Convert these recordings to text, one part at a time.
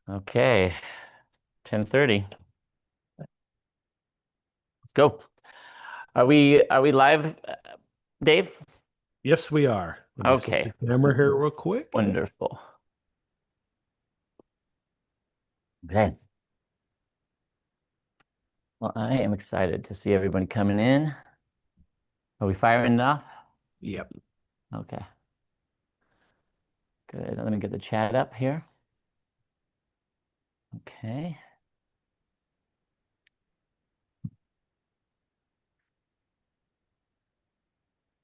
Okay, 10:30. Let's go. Are we live, Dave? Yes, we are. Let me switch Okay, the camera here real quick. wonderful. Okay. Well, I am excited to see everybody coming in. Are we firing it off? Yep. Okay, good. Let me get the chat up here. Okay.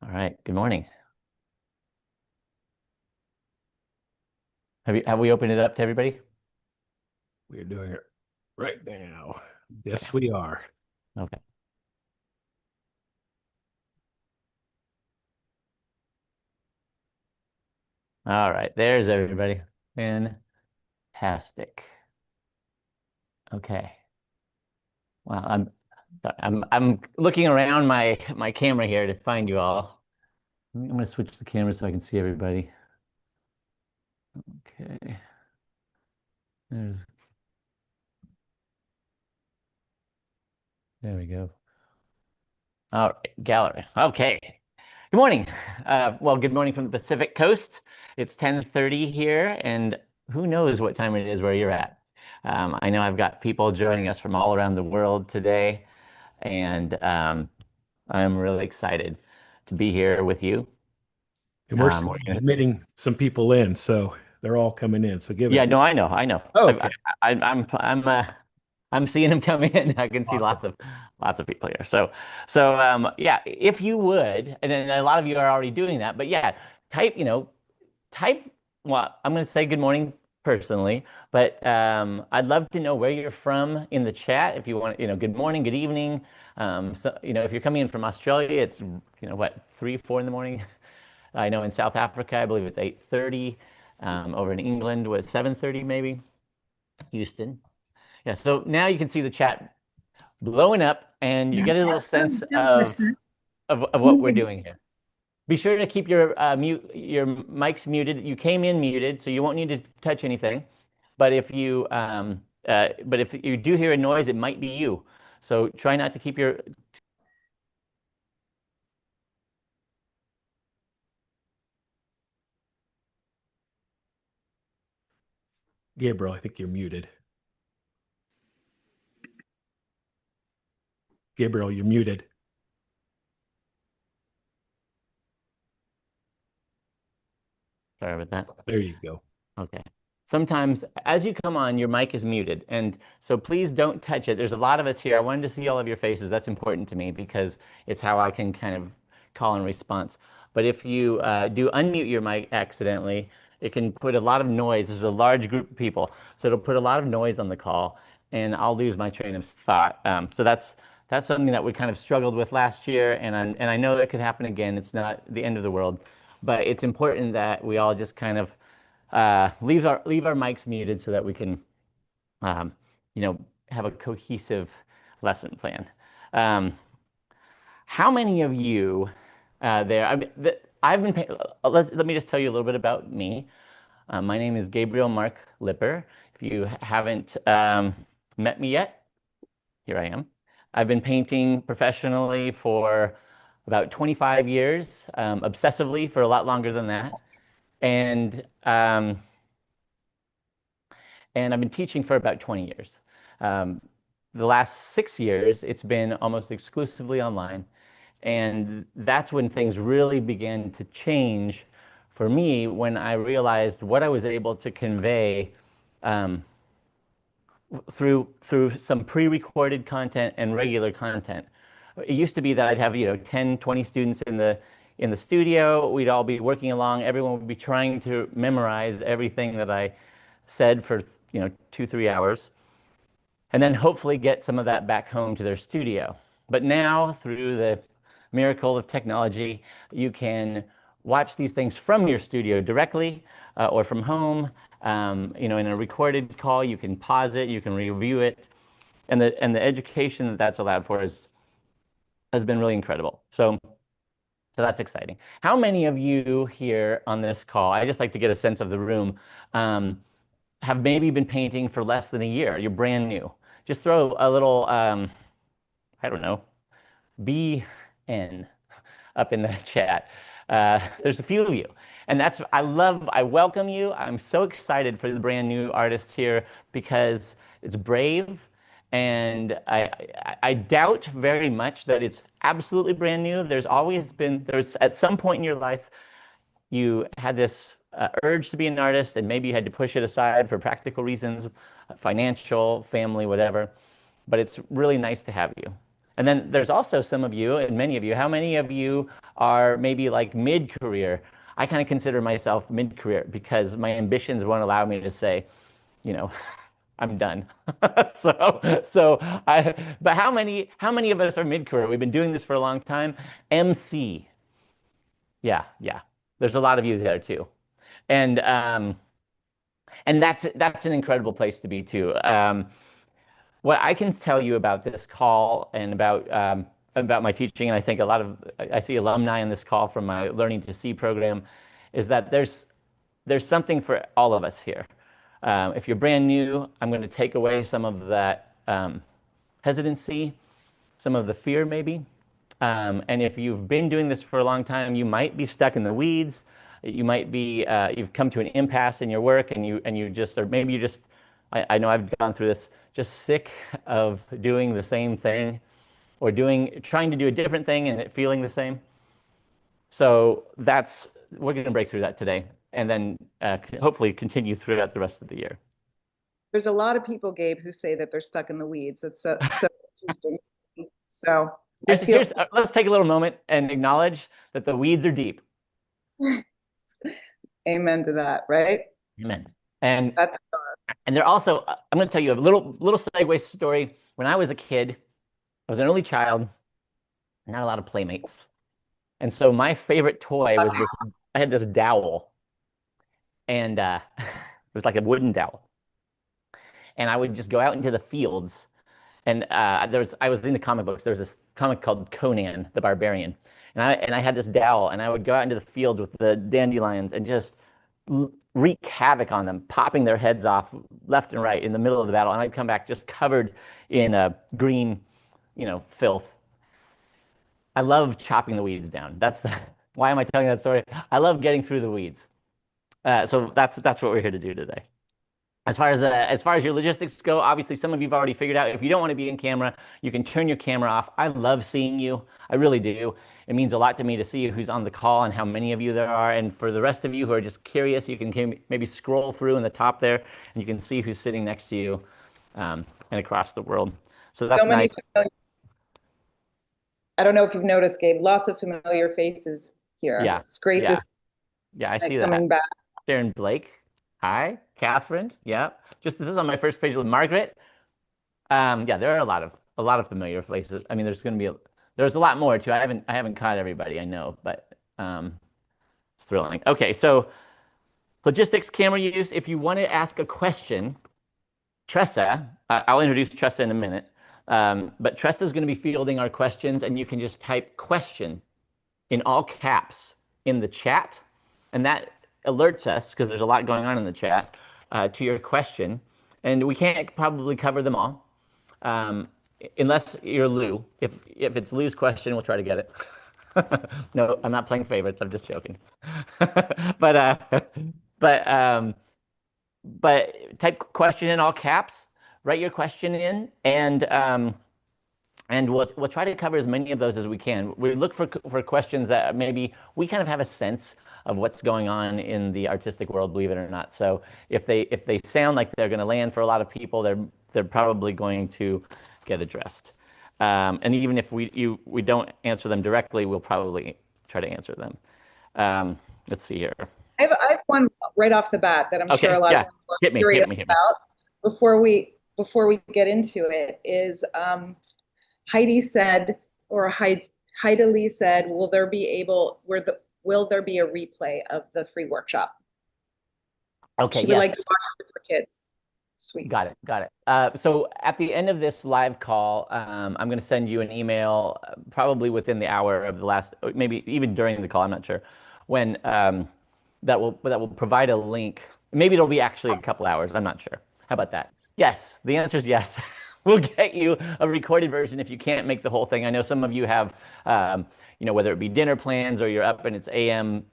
All right. Good morning. Have we opened it up to everybody? We're doing it right now. Okay. Yes, we are. Okay. All right. There's everybody. Fantastic. Okay. Well, I'm looking around my camera here to find you all. I'm going to switch the camera so I can see everybody. Okay. There's there we go. All right, gallery. Okay. Good morning. Well, good morning from the Pacific Coast. It's 10:30 here, and who knows what time it is where you're at. I know I've got people joining us from all around the world today, and I'm really excited to be here with you. And we're We're slowly gonna admitting some people in, so they're all coming in. So give Yeah, it. no, I know. Oh, okay. I'm seeing them come in. I can see Awesome. lots of people here. So yeah, if you would, and then a lot of you are already doing that, but yeah, type, type. Well, I'm going to say good morning personally, but I'd love to know where you're from in the chat. If you want, good morning, good evening. So if you're coming in from Australia, it's what, 3, 4 in the morning. I know in South Africa, I believe it's 8:30. Over in England was 7:30 maybe. Houston. Yeah, so now you can see the chat blowing up and you get a little sense of what we're doing here. Be sure to keep your mics muted. You came in muted, so you won't need to touch anything. But if you do hear a noise, it might be you. So try not to keep your Gabriel, I think you're muted. Gabriel, you're muted. Sorry about that. There you go. Okay. Sometimes as you come on, your mic is muted. And so please don't touch it. There's a lot of us here. I wanted to see all of your faces. That's important to me because it's how I can kind of call and response. But if you do unmute your mic accidentally, it can put a lot of noise. This is a large group of people. So it'll put a lot of noise on the call and I'll lose my train of thought. So that's something that we kind of struggled with last year. And I know that could happen again. It's not the end of the world. But it's important that we all just kind of leave our mics muted so that we can, um, have a cohesive lesson plan. Um, how many of you there? I've been. Let me just tell you a little bit about me. My name is Gabriel Mark Lipper. If you haven't met me yet, here I am. I've been painting professionally for about 25 years, obsessively for a lot longer than that, and I've been teaching for about 20 years. Um, the last 6 years, it's been almost exclusively online. And that's when things really began to change for me when I realized what I was able to convey um, through some pre-recorded content and regular content. It used to be that I'd have, 10, 20 students in the studio. We'd all be working along. Everyone would be trying to memorize everything that I said for, 2, 3 hours, and then hopefully get some of that back home to their studio. But now, through the miracle of technology, you can watch these things from your studio directly or from home. In a recorded call, you can pause it, you can review it, and the education that that's allowed for has been really incredible. So that's exciting. How many of you here on this call? I just like to get a sense of the room. Um, have maybe been painting for less than a year. You're brand new. Just throw a little, I don't know, BN up in the chat. There's a few of you. And I welcome you. I'm so excited for the brand new artists here because it's brave. And I doubt very much that it's absolutely brand new. There's at some point in your life, you had this urge to be an artist, and maybe you had to push it aside for practical reasons, financial, family, whatever. But it's really nice to have you. And then there's also some of you, and many of you. How many of you are maybe like mid-career? I kind of consider myself mid-career because my ambitions won't allow me to say, you know, I'm done. So but how many of us are mid-career? We've been doing this for a long time. MC. Yeah, yeah. There's a lot of you there too. And that's an incredible place to be too. What I can tell you about this call and about my teaching, and I think I see alumni on this call from my Learning to See program, is that there's something for all of us here. If you're brand new, I'm going to take away some of that hesitancy, some of the fear maybe. And if you've been doing this for a long time, you might be stuck in the weeds. You might be you've come to an impasse in your work, and you just or maybe you just I know I've gone through this, just sick of doing the same thing or trying to do a different thing and it feeling the same. So we're going to break through that today, and then hopefully continue throughout the rest of the year. There's a lot of people, Gabe, who say that they're stuck in the weeds. It's so interesting. So let's take a little moment and acknowledge that the weeds are deep. Amen to that, right? Amen. And they're also, I'm going to tell you a little segue story. When I was a kid, I was an only child, not a lot of playmates. And so my favorite toy was I had this dowel. And it was like a wooden dowel. And I would just go out into the fields. And I was into comic books. There was this comic called Conan the Barbarian. And I had this dowel, and I would go out into the fields with the dandelions and just wreak havoc on them, popping their heads off left and right in the middle of the battle. And I'd come back just covered in green, filth. I love chopping the weeds down. Why am I telling that story? I love getting through the weeds. So that's what we're here to do today. As far as your logistics go, obviously some of you've already figured out. If you don't want to be in camera, you can turn your camera off. I love seeing you. I really do. It means a lot to me to see who's on the call and how many of you there are. And for the rest of you who are just curious, you can maybe scroll through in the top there, and you can see who's sitting next to you and across the world. So that's nice. I don't know if you've noticed, Gabe, lots of familiar faces here. Yeah. It's great to see. Yeah, I see that. Coming back. Sharon Blake. Hi, Catherine. Yeah, this is on my first page with Margaret. Yeah, there are a lot of familiar faces. I mean, there's a lot more too. I haven't caught everybody, I know, but it's thrilling. Okay, so logistics, camera use. If you want to ask a question, Tressa, I'll introduce Tressa in a minute. But Tressa is going to be fielding our questions, and you can just type question in all caps in the chat, and that alerts us, because there's a lot going on in the chat, to your question. And we can't probably cover them all, unless you're Lou. If it's Lou's question, we'll try to get it. No, I'm not playing favorites. I'm just joking. But type question in all caps. Write your question in, and we'll try to cover as many of those as we can. We look for questions that maybe we kind of have a sense of what's going on in the artistic world, believe it or not. So if they sound like they're going to land for a lot of people, they're probably going to get addressed. And even if we don't answer them directly, we'll probably try to answer them. Let's see here. I have one right off the bat that I'm sure a lot of people are curious about. Before we get into it, is Heidi said, or Heidi Lee said, will there be a replay of the free workshop? Okay, she would like to watch it with her kids. Sweet. Got it. So at the end of this live call, I'm going to send you an email, probably within the hour of the last, maybe even during the call, I'm not sure, when that will provide a link Maybe it'll be actually a couple hours. I'm not sure. How about that? Yes, the answer is yes. We'll get you a recorded version if you can't make the whole thing. I know some of you have, whether it be dinner plans or you're up and it's AM,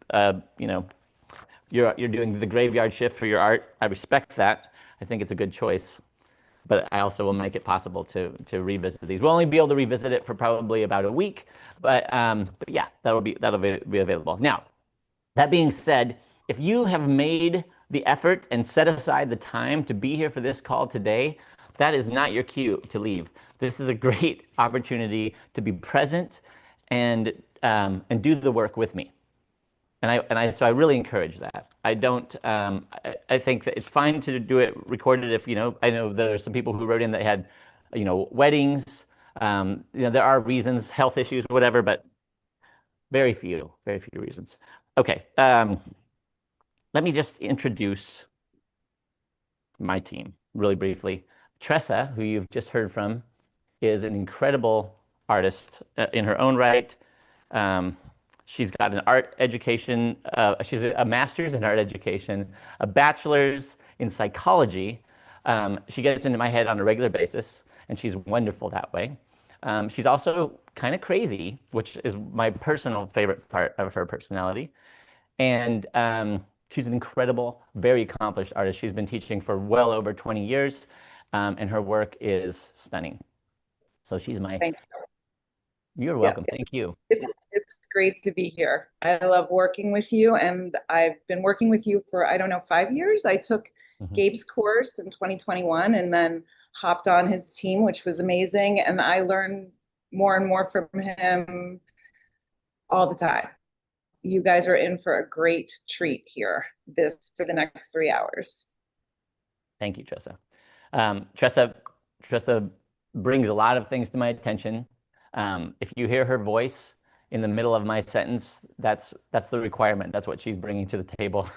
you're doing the graveyard shift for your art. I respect that. I think it's a good choice. But I also will make it possible to revisit these. We'll only be able to revisit it for probably about a week, but yeah, that'll be available. Now, that being said, if you have made the effort and set aside the time to be here for this call today, that is not your cue to leave. This is a great opportunity to be present and do the work with me. So I really encourage that. I don't. I think that it's fine to do it recorded. If I know there are some people who wrote in that had, weddings. There are reasons, health issues, whatever, but very few reasons. Okay. Let me just introduce my team really briefly. Tressa, who you've just heard from, is an incredible artist in her own right. She's got an art education. She's a master's in art education, a bachelor's in psychology. She gets into my head on a regular basis, and she's wonderful that way. She's also kind of crazy, which is my personal favorite part of her personality. And she's an incredible, very accomplished artist. She's been teaching for well over 20 years, and her work is stunning. So she's my. Thank you. You're welcome. Thank you. It's great to be here. I love working with you, and I've been working with you for, I don't know, 5 years. I took Gabe's course in 2021 and then hopped on his team, which was amazing. And I learned more and more from him all the time. You guys are in for a great treat here for the next 3 hours. Thank you, Tressa. Tressa brings a lot of things to my attention. If you hear her voice in the middle of my sentence, that's the requirement. That's what she's bringing to the table.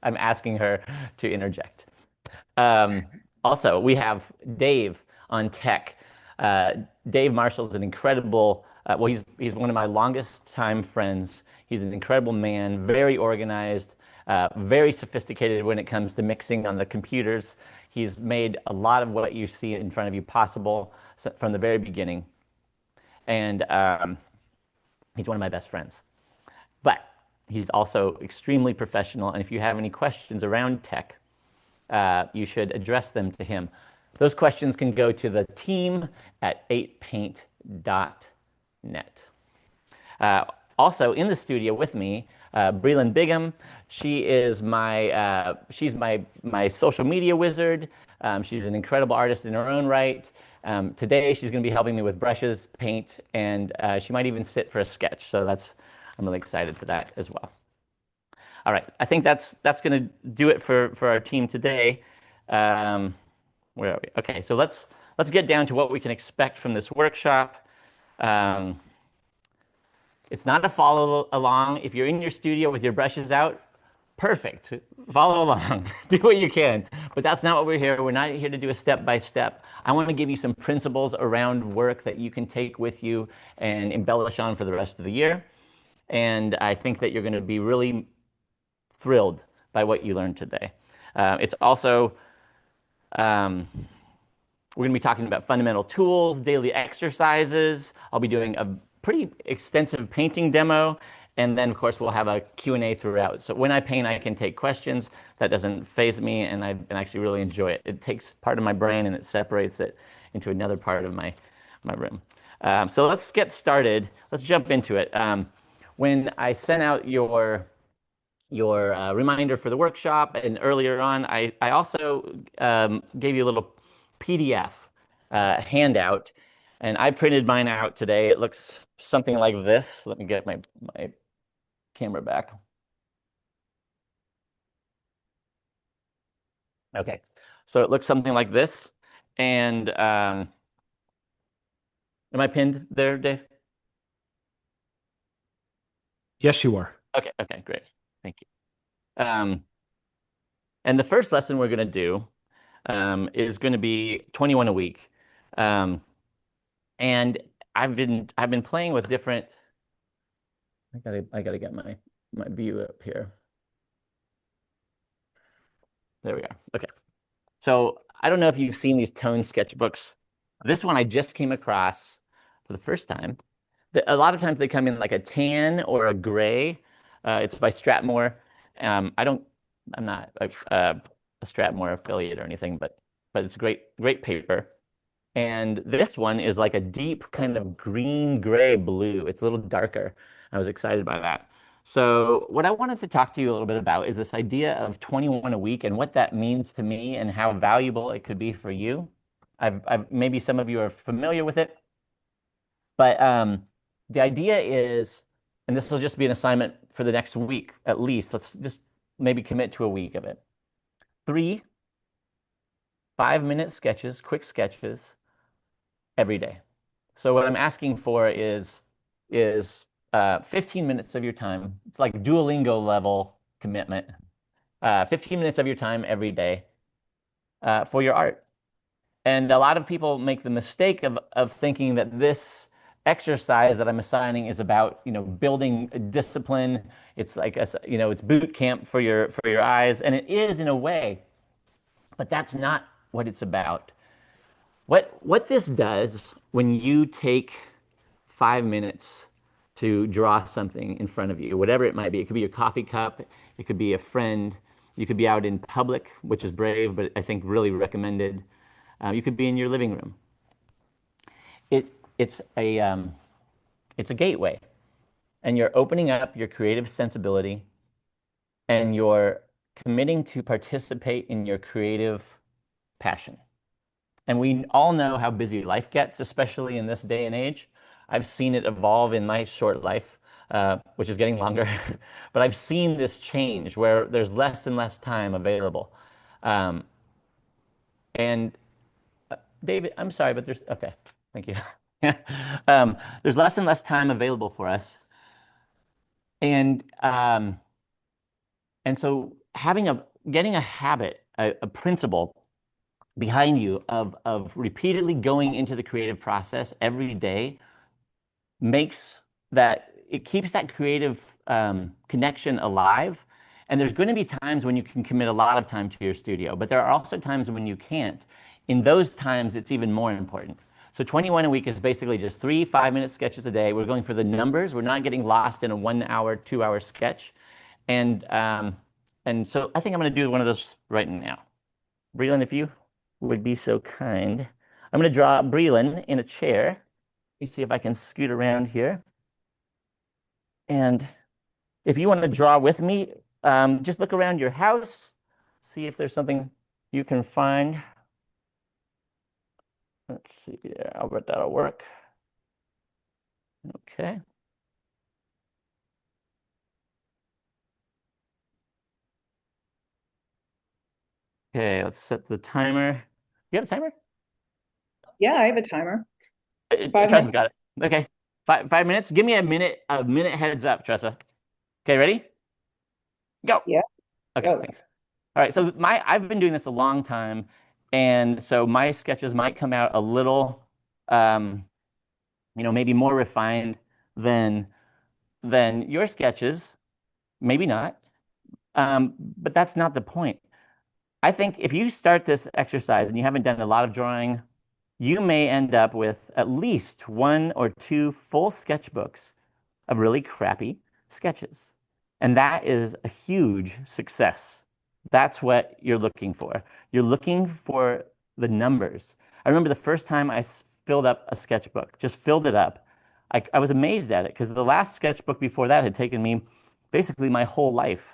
I'm asking her to interject. Also, we have Dave on tech. Dave Marshall's an incredible, he's one of my longest time friends. He's an incredible man, very organized, very sophisticated when it comes to mixing on the computers. He's made a lot of what you see in front of you possible from the very beginning. And he's one of my best friends. But he's also extremely professional. And if you have any questions around tech, you should address them to him. Those questions can go to the team at 8paint.net. Also in the studio with me, Breland Bigham. She's my social media wizard. She's an incredible artist in her own right. Today she's going to be helping me with brushes, paint, and she might even sit for a sketch. So I'm really excited for that as well. All right, I think that's going to do it for our team today. Where are we? Okay, so let's get down to what we can expect from this workshop. It's not a follow along. If you're in your studio with your brushes out, perfect. Follow along. Do what you can. But that's not what we're here. We're not here to do a step by step. I want to give you some principles around work that you can take with you and embellish on for the rest of the year. And I think that you're going to be really thrilled by what you learned today. It's also, we're going to be talking about fundamental tools, daily exercises. I'll be doing a pretty extensive painting demo. And then, of course, we'll have a Q&A throughout. So when I paint, I can take questions. That doesn't faze me, and I actually really enjoy it. It takes part of my brain, and it separates it into another part of my room. So let's get started. Let's jump into it. When I sent out your reminder for the workshop, and earlier on, I also gave you a little PDF handout, and I printed mine out today. It looks something like this. Let me get my camera back. Okay, so it looks something like this. And am I pinned there, Dave? Yes, you are. Okay, great. Thank you. And the first lesson we're going to do is going to be 21 a week. And I've been playing with different. I gotta get my view up here. There we are. Okay. So I don't know if you've seen these tone sketchbooks. This one I just came across for the first time. A lot of times they come in like a tan or a gray. It's by Strathmore. I'm not a Strathmore affiliate or anything, but it's great paper. And this one is like a deep kind of green, gray, blue. It's a little darker. I was excited by that. So what I wanted to talk to you a little bit about is this idea of 21 a week and what that means to me and how valuable it could be for you. Maybe some of you are familiar with it, but the idea is, and this will just be an assignment for the next week at least. Let's just maybe commit to a week of it. 3 5-minute sketches, quick sketches every day. So what I'm asking for is 15 minutes of your time. It's like Duolingo level commitment. 15 minutes of your time every day for your art. And a lot of people make the mistake of thinking that this exercise that I'm assigning is about, building a discipline. It's like, it's boot camp for your eyes. And it is in a way, but that's not what it's about. What this does when you take 5 minutes to draw something in front of you, whatever it might be. It could be a coffee cup, it could be a friend, you could be out in public, which is brave, but I think really recommended. You could be in your living room. It's a gateway, and you're opening up your creative sensibility, and you're committing to participate in your creative passion. And we all know how busy life gets, especially in this day and age. I've seen it evolve in my short life, which is getting longer, but I've seen this change where there's less and less time available. And David, I'm sorry, but okay, thank you. There's less and less time available for us. And so getting a habit, a principle behind you of repeatedly going into the creative process every day it keeps that creative connection alive. And there's going to be times when you can commit a lot of time to your studio, but there are also times when you can't. In those times, it's even more important. So 21 a week is basically just 3 5-minute sketches a day. We're going for the numbers. We're not getting lost in a 1 hour, 2 hour sketch. And so I think I'm going to do one of those right now. Breland, if you would be so kind. I'm going to draw Breland in a chair. Let me see if I can scoot around here. And if you want to draw with me, just look around your house, see if there's something you can find. Let's see, yeah, I'll bet that'll work. Okay. Okay, let's set the timer. You have a timer? Yeah, I have a timer. 5 Tressa's minutes. got it. Okay, 5 minutes. Give me a minute heads up, Tressa. Okay, ready? Go. Yeah. Okay, thanks. All right, so I've been doing this a long time, and so my sketches might come out a little, maybe more refined than your sketches. Maybe not, but that's not the point. I think if you start this exercise and you haven't done a lot of drawing, you may end up with at least 1 or 2 full sketchbooks of really crappy sketches. And that is a huge success. That's what you're looking for. You're looking for the numbers. I remember the first time I filled up a sketchbook, just filled it up. I was amazed at it because the last sketchbook before that had taken me basically my whole life.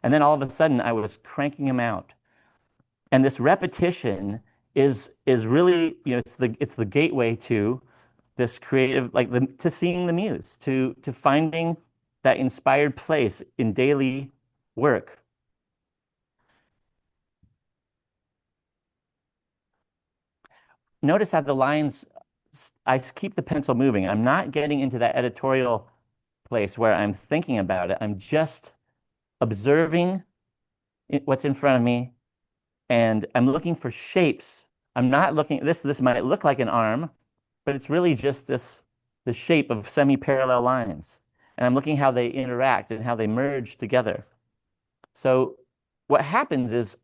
And then all of a sudden I was cranking them out. And this repetition is really, it's the gateway to this creative, to seeing the muse, to finding that inspired place in daily work. Notice how the lines, I keep the pencil moving. I'm not getting into that editorial place where I'm thinking about it. I'm just observing what's in front of me, and I'm looking for shapes. I'm not looking, this might look like an arm, but it's really just the shape of semi-parallel lines. And I'm looking how they interact and how they merge together. So what happens is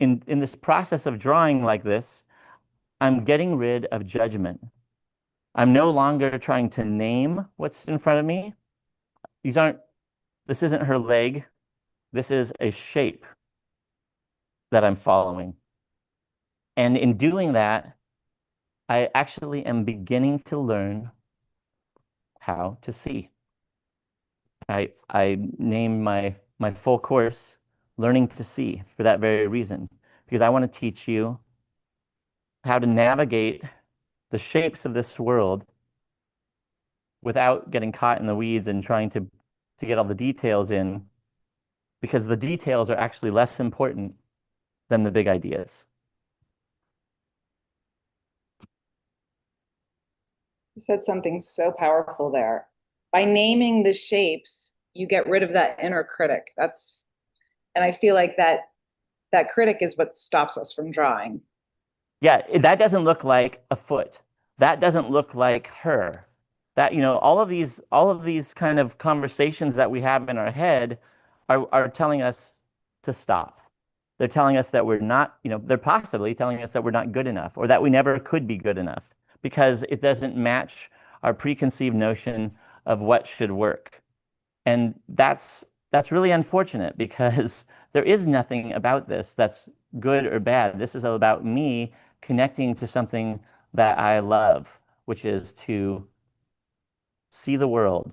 in this process of drawing like this, I'm getting rid of judgment. I'm no longer trying to name what's in front of me. This isn't her leg. This is a shape that I'm following. And in doing that, I actually am beginning to learn how to see. I named my full course Learning to See for that very reason, because I want to teach you how to navigate the shapes of this world without getting caught in the weeds and trying to get all the details in, because the details are actually less important than the big ideas. You said something so powerful there. By naming the shapes, you get rid of that inner critic. And I feel like that critic is what stops us from drawing. Yeah, that doesn't look like a foot. That doesn't look like her. That, all of these kind of conversations that we have in our head are telling us to stop. They're telling us that we're not, they're possibly telling us that we're not good enough, or that we never could be good enough, because it doesn't match our preconceived notion of what should work. And that's really unfortunate, because there is nothing about this that's good or bad. This is about me connecting to something that I love, which is to see the world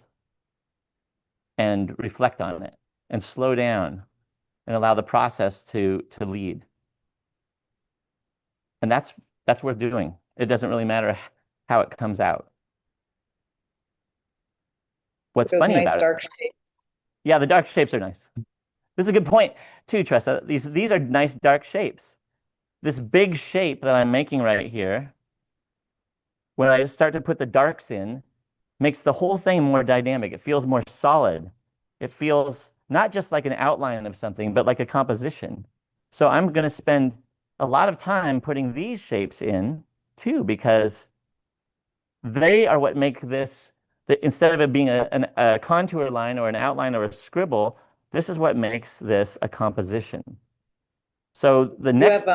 and reflect on it and slow down and allow the process to lead. And that's worth doing. It doesn't really matter how it comes out. What's Those funny nice about dark it? shapes. Yeah, the dark shapes are nice. This is a good point too, Tressa. These are nice dark shapes. This big shape that I'm making right here, when I start to put the darks in, makes the whole thing more dynamic. It feels more solid. It feels not just like an outline of something, but like a composition. So I'm going to spend a lot of time putting these shapes in too, because they are what make this, instead of it being a contour line or an outline or a scribble, this is what makes this a composition. So the next,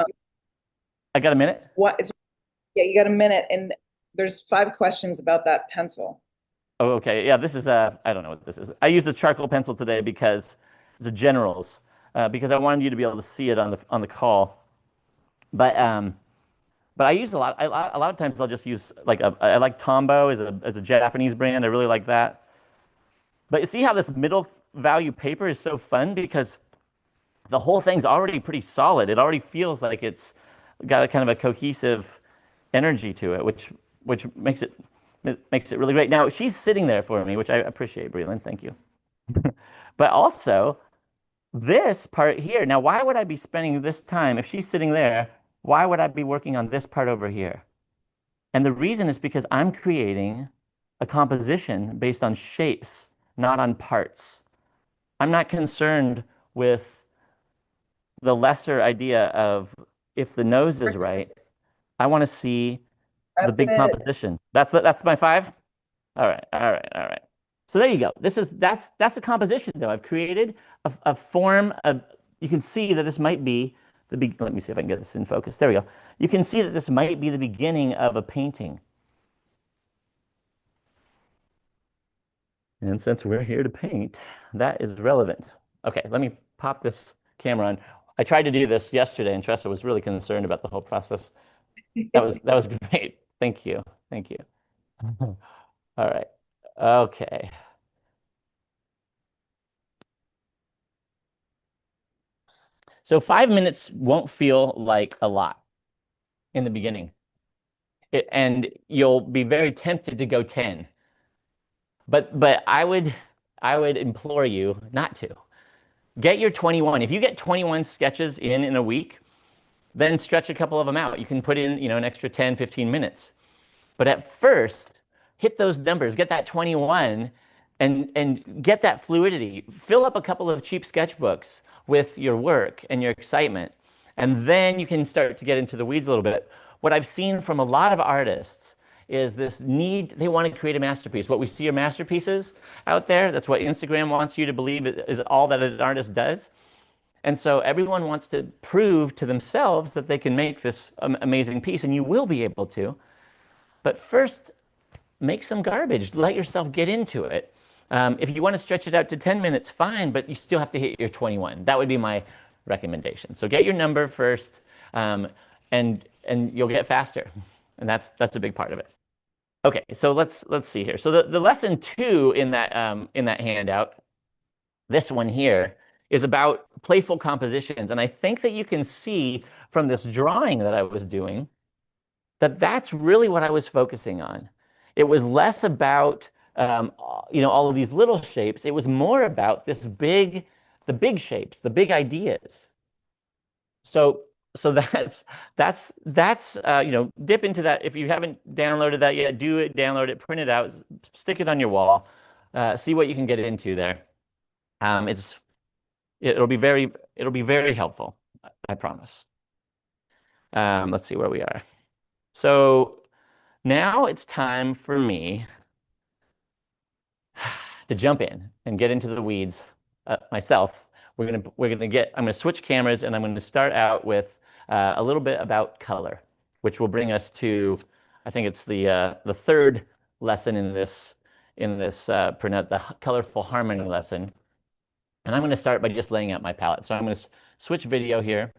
I got a minute? Yeah, you got a minute, and there's 5 questions about that pencil. Oh, okay. Yeah, this is I don't know what this is. I used a charcoal pencil today because it's a General's, because I wanted you to be able to see it on the call. But I use a lot of times I'll just use I like Tombow as a Japanese brand. I really like that. But you see how this middle value paper is so fun, because the whole thing's already pretty solid. It already feels like it's got a kind of a cohesive energy to it, which makes it really great. Now, she's sitting there for me, which I appreciate, Breland. Thank you. But also, this part here, now, why would I be spending this time? If she's sitting there, why would I be working on this part over here? And the reason is because I'm creating a composition based on shapes, not on parts. I'm not concerned with the lesser idea of if the nose is right. I want to see the big composition. That's my 5? All right. So there you go. That's a composition, though. I've created a form of, you can see that this might be let me see if I can get this in focus. There we go. You can see that this might be the beginning of a painting. And since we're here to paint, that is relevant. Okay, let me pop this camera on. I tried to do this yesterday, and Tressa was really concerned about the whole process. That was great. Thank you. All right. Okay. So 5 minutes won't feel like a lot in the beginning. And you'll be very tempted to go 10. But I would implore you not to. Get your 21. If you get 21 sketches in a week, then stretch a couple of them out. You can put in, an extra 10, 15 minutes. But at first, hit those numbers, get that 21, and get that fluidity. Fill up a couple of cheap sketchbooks with your work and your excitement. And then you can start to get into the weeds a little bit. What I've seen from a lot of artists is this need, they want to create a masterpiece. What we see are masterpieces out there. That's what Instagram wants you to believe is all that an artist does. And so everyone wants to prove to themselves that they can make this amazing piece, and you will be able to. But first, make some garbage. Let yourself get into it. If you want to stretch it out to 10 minutes, fine, but you still have to hit your 21. That would be my recommendation. So get your number first, and you'll get faster. And that's a big part of it. Okay, so let's see here. So the lesson 2 in that handout, this one here, is about playful compositions. And I think that you can see from this drawing that I was doing that that's really what I was focusing on. It was less about all of these little shapes. It was more about the big shapes, the big ideas. So that's dip into that. If you haven't downloaded that yet, do it, download it, print it out, stick it on your wall, see what you can get into there. It'll be very helpful, I promise. Let's see where we are. So now it's time for me to jump in and get into the weeds myself. I'm gonna switch cameras, and I'm going to start out with a little bit about color, which will bring us to, I think it's the third lesson in this the colorful harmony lesson. And I'm going to start by just laying out my palette. So I'm going to switch video here.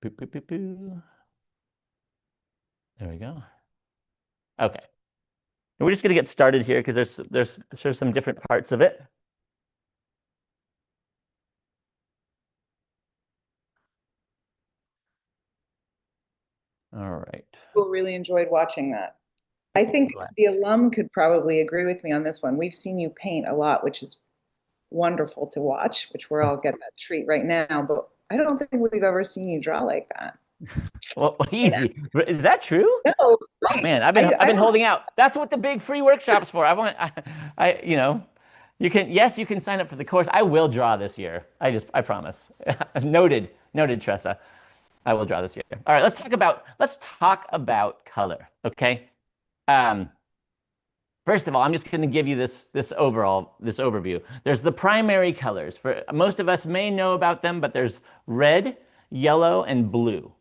Boop, boop, boop, boop. There we go. Okay. And we're just going to get started here because there's some different parts of it. All right. People really enjoyed watching that. I think the alum could probably agree with me on this one. We've seen you paint a lot, which is wonderful to watch, which we're all getting that treat right now, but I don't think we've ever seen you draw like that. Well, easy. Is that true? No. Oh man, I've been holding out. That's what the big free workshop's for. You can sign up for the course. I will draw this year. I promise. Noted, Tressa. I will draw this year. All right, let's talk about color. Okay. First of all, I'm just going to give you this overview. There's the primary colors. For most of us may know about them, but there's red, yellow, and blue.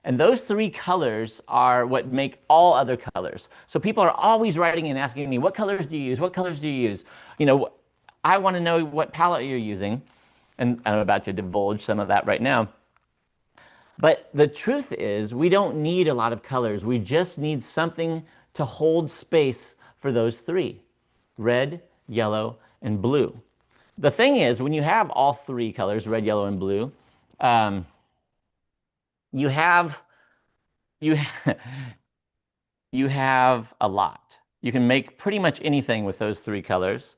And those 3 colors are what make all other colors. So people are always writing and asking me, what colors do you use? What colors do you use? I want to know what palette you're using. And I'm about to divulge some of that right now. But the truth is, we don't need a lot of colors. We just need something to hold space for those 3, red, yellow, and blue. The thing is, when you have all 3 colors, red, yellow, and blue, you have a lot. You can make pretty much anything with those 3 colors.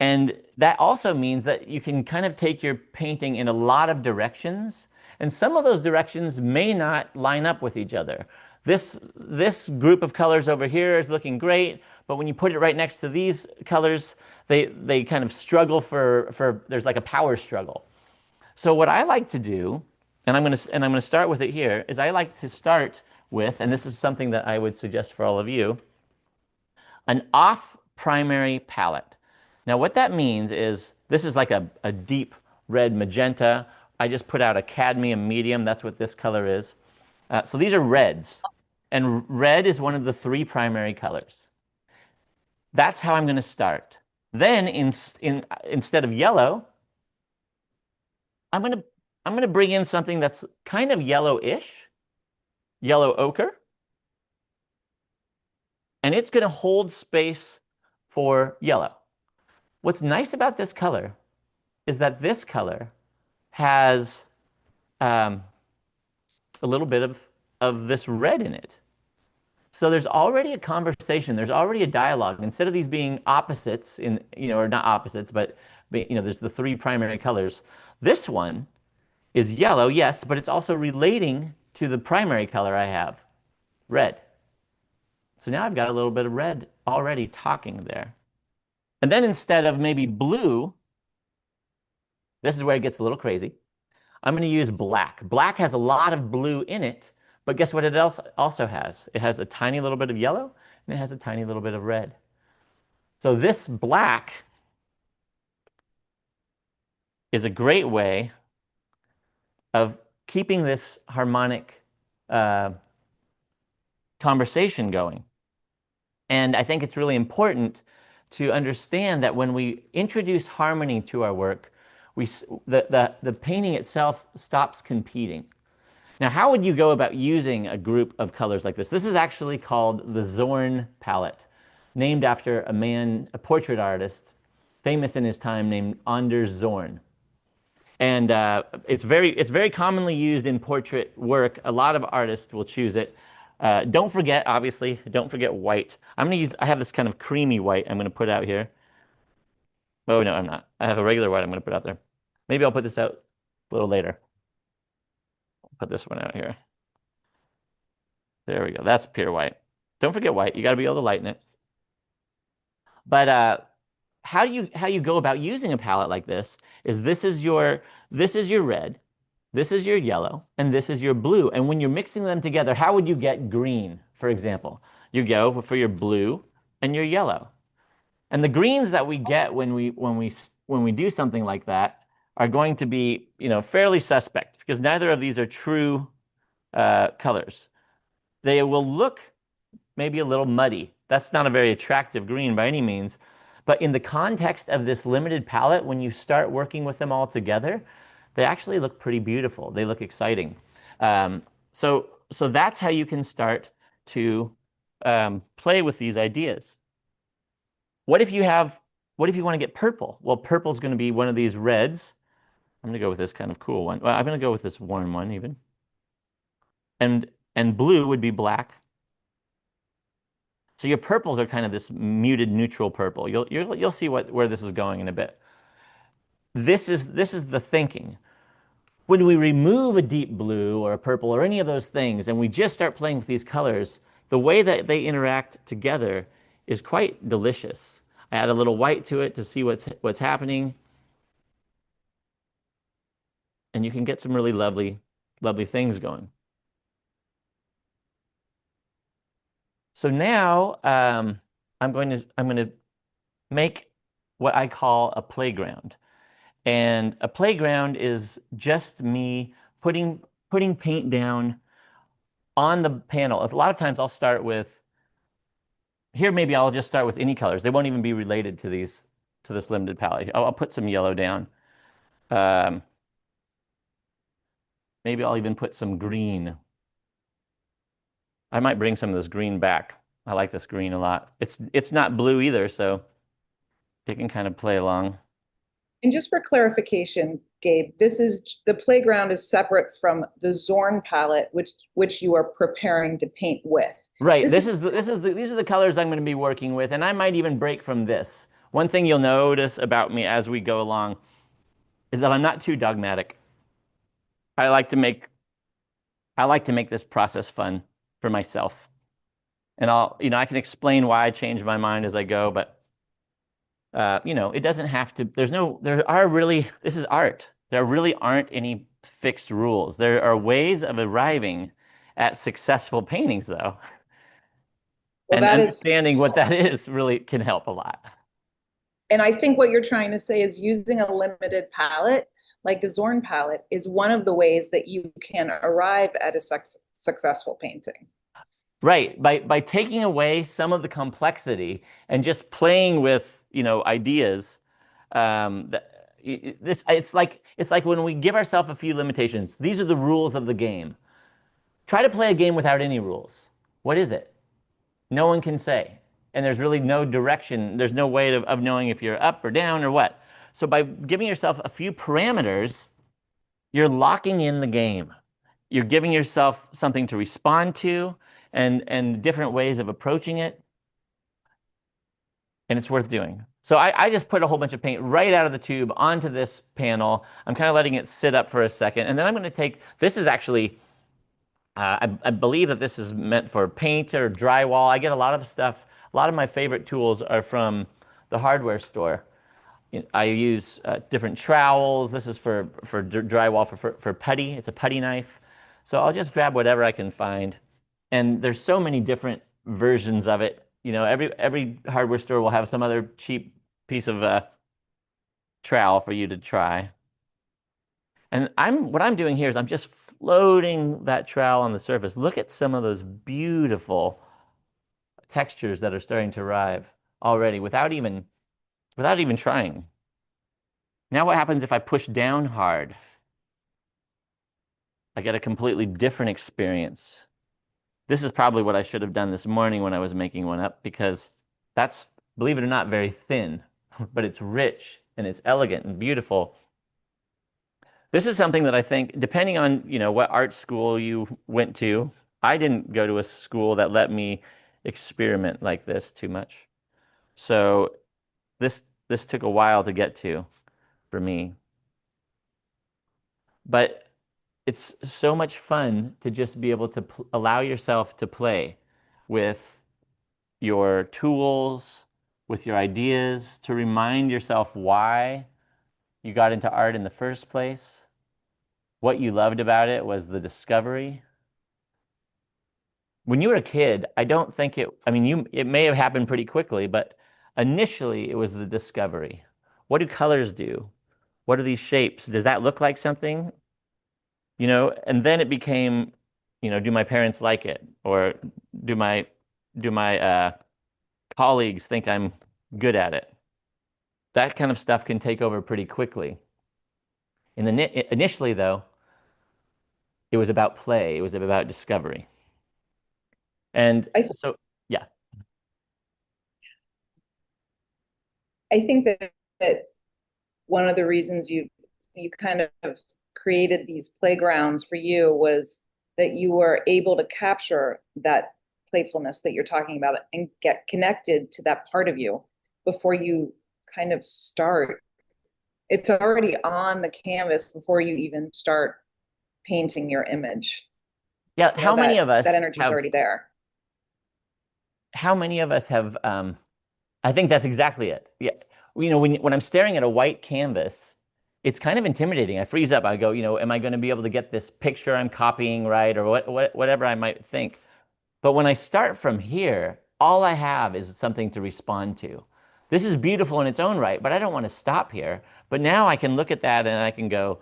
And that also means that you can kind of take your painting in a lot of directions, and some of those directions may not line up with each other. This group of colors over here is looking great, but when you put it right next to these colors, they kind of struggle there's like a power struggle. So what I like to do, and I'm going to start with it here, is I like to start with, and this is something that I would suggest for all of you, an off primary palette. Now what that means is this is like a deep red magenta. I just put out a cadmium medium. That's what this color is. So these are reds. And red is one of the 3 primary colors. That's how I'm going to start. Then instead of yellow, I'm going to bring in something that's kind of yellowish, yellow ochre. And it's going to hold space for yellow. What's nice about this color is that this color has a little bit of this red in it. So there's already a conversation. There's already a dialogue. Instead of these being opposites, or not opposites, but there's the 3 primary colors. This one is yellow, yes, but it's also relating to the primary color I have, red. So now I've got a little bit of red already talking there. And then instead of maybe blue, this is where it gets a little crazy. I'm going to use black. Black has a lot of blue in it, but guess what it also has? It has a tiny little bit of yellow, and it has a tiny little bit of red. So this black is a great way of keeping this harmonic conversation going. And I think it's really important to understand that when we introduce harmony to our work, the painting itself stops competing. Now, how would you go about using a group of colors like this? This is actually called the Zorn palette, named after a man, a portrait artist, famous in his time, named Anders Zorn. And it's very commonly used in portrait work. A lot of artists will choose it. Don't forget, obviously, don't forget white. I have this kind of creamy white I'm going to put out here. Oh, no, I'm not. I have a regular white I'm going to put out there. Maybe I'll put this out a little later. I'll put this one out here. There we go. That's pure white. Don't forget white. You got to be able to lighten it. But how you go about using a palette like this is this is your red, this is your yellow, and this is your blue. And when you're mixing them together, how would you get green, for example? You go for your blue and your yellow. And the greens that we get when we do something like that are going to be, fairly suspect because neither of these are true colors. They will look maybe a little muddy. That's not a very attractive green by any means. But in the context of this limited palette, when you start working with them all together, they actually look pretty beautiful. They look exciting. So that's how you can start to play with these ideas. What if you want to get purple? Well, purple is going to be one of these reds. I'm going to go with this kind of cool one. Well, I'm going to go with this warm one even. And blue would be black. So your purples are kind of this muted neutral purple. You'll see where this is going in a bit. This is the thinking. When we remove a deep blue or a purple or any of those things, and we just start playing with these colors, the way that they interact together is quite delicious. I add a little white to it to see what's happening, and you can get some really lovely things going. So now I'm going to make what I call a playground. And a playground is just me putting paint down on the panel. A lot of times I'll start with, here maybe I'll just start with any colors. They won't even be related to this limited palette. I'll put some yellow down. Maybe I'll even put some green. I might bring some of this green back. I like this green a lot. It's not blue either, so it can kind of play along. And just for clarification, Gabe, the playground is separate from the Zorn palette, which you are preparing to paint with. Right. These are the colors I'm going to be working with, and I might even break from this. One thing you'll notice about me as we go along is that I'm not too dogmatic. I like to make this process fun for myself. And I can explain why I change my mind as I go, but it doesn't have to, this is art. There really aren't any fixed rules. There are ways of arriving at successful paintings though. Well, and understanding what that is really can help a lot. And I think what you're trying to say is using a limited palette, like the Zorn palette, is one of the ways that you can arrive at a successful painting. Right. By taking away some of the complexity and just playing with, ideas. It's like when we give ourselves a few limitations. These are the rules of the game. Try to play a game without any rules. What is it? No one can say. And there's really no direction. There's no way of knowing if you're up or down or what. So by giving yourself a few parameters, you're locking in the game. You're giving yourself something to respond to and different ways of approaching it. And it's worth doing. So I just put a whole bunch of paint right out of the tube onto this panel. I'm kind of letting it sit up for a second. And then I'm going to take, this is actually, I believe that this is meant for paint or drywall. I get a lot of stuff. A lot of my favorite tools are from the hardware store. I use different trowels. This is for drywall, for putty. It's a putty knife. So I'll just grab whatever I can find. And there's so many different versions of it. Every hardware store will have some other cheap piece of trowel for you to try. And what I'm doing here is I'm just floating that trowel on the surface. Look at some of those beautiful textures that are starting to arrive already without even trying. Now what happens if I push down hard? I get a completely different experience. This is probably what I should have done this morning when I was making one up, because that's, believe it or not, very thin, but it's rich and it's elegant and beautiful. This is something that I think, depending on, what art school you went to, I didn't go to a school that let me experiment like this too much. So this took a while to get to for me. But it's so much fun to just be able to allow yourself to play with your tools, with your ideas, to remind yourself why you got into art in the first place. What you loved about it was the discovery. When you were a kid, I don't think it may have happened pretty quickly, but initially it was the discovery. What do colors do? What are these shapes? Does that look like something? And then it became, do my parents like it? Or do my colleagues think I'm good at it? That kind of stuff can take over pretty quickly. Initially, though, it was about play. It was about discovery. And so, yeah. I think that one of the reasons you kind of created these playgrounds for you was that you were able to capture that playfulness that you're talking about and get connected to that part of you before you kind of start. It's already on the canvas before you even start painting your image. Yeah, how many of us that energy is already there? How many of us have I think that's exactly it. Yeah. When I'm staring at a white canvas, it's kind of intimidating. I freeze up. I go, am I going to be able to get this picture I'm copying right, or whatever I might think. But when I start from here, all I have is something to respond to. This is beautiful in its own right, but I don't want to stop here. But now I can look at that and I can go,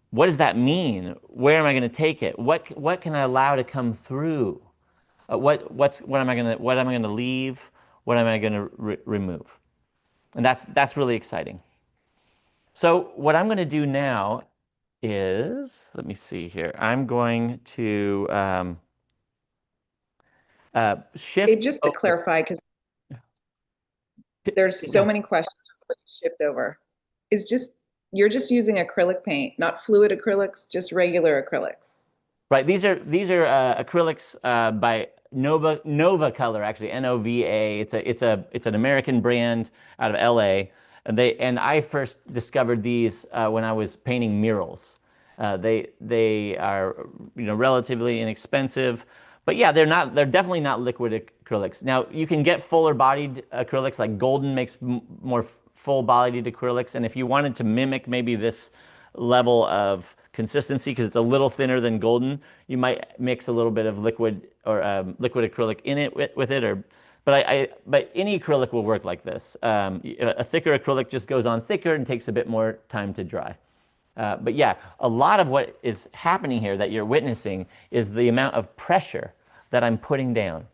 what does that mean? Where am I going to take it? What can I allow to come through? What am I going to leave? What am I going to remove? And that's really exciting. So what I'm going to do now is, let me see here. I'm going to shift. Just to clarify, because there's so many questions before you shift over. You're just using acrylic paint, not fluid acrylics, just regular acrylics. Right. These are acrylics by Nova Color, actually, Nova. It's an American brand out of LA. And I first discovered these when I was painting murals. They are relatively inexpensive, but yeah, they're definitely not liquid acrylics. Now you can get fuller bodied acrylics, like Golden makes more full bodied acrylics, and if you wanted to mimic maybe this level of consistency, because it's a little thinner than Golden, you might mix a little bit of liquid or liquid acrylic in it with it, but any acrylic will work like this. A thicker acrylic just goes on thicker and takes a bit more time to dry. But yeah, a lot of what is happening here that you're witnessing is the amount of pressure that I'm putting down.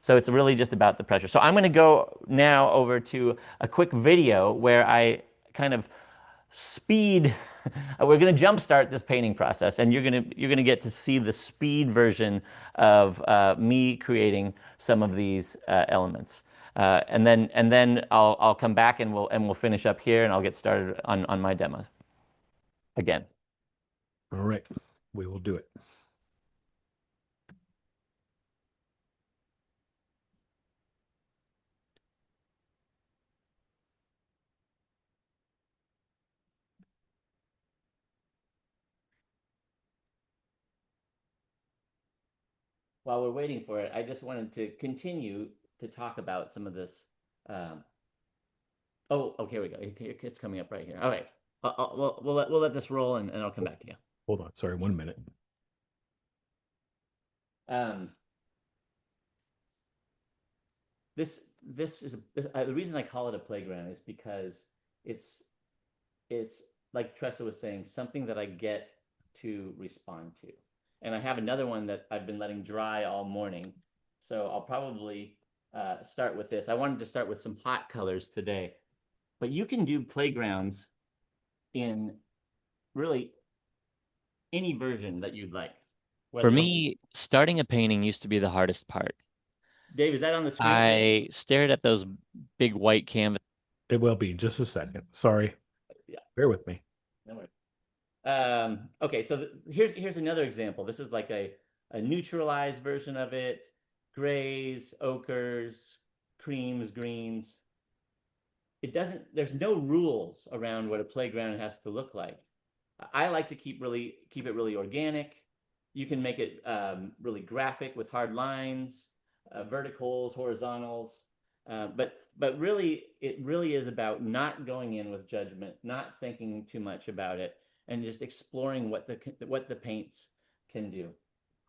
So it's really just about the pressure. So I'm going to go now over to a quick video where I kind of speed. We're going to jumpstart this painting process, and you're going to get to see the speed version of me creating some of these elements. And then I'll come back and we'll finish up here, and I'll get started on my demo again. All right, we will do it. While we're waiting for it, I just wanted to continue to talk about some of this. Oh, okay, here we go. It's coming up right here. All right. We'll let this roll, and I'll come back to you. Hold on. Sorry, 1 minute. This is the reason I call it a playground is because it's like Tressa was saying, something that I get to respond to. And I have another one that I've been letting dry all morning. So I'll probably start with this. I wanted to start with some hot colors today, but you can do playgrounds in really any version that you'd like. For me, starting a painting used to be the hardest part. Dave, is that on the screen? I stared at those big white canvas. It will be in just a second. Sorry. Yeah. Bear with me. No worries. Okay, so here's another example. This is like a neutralized version of it. Grays, ochres, creams, greens. There's no rules around what a playground has to look like. I like to keep it really organic. You can make it really graphic with hard lines, verticals, horizontals. But really, it really is about not going in with judgment, not thinking too much about it, and just exploring what the paints can do.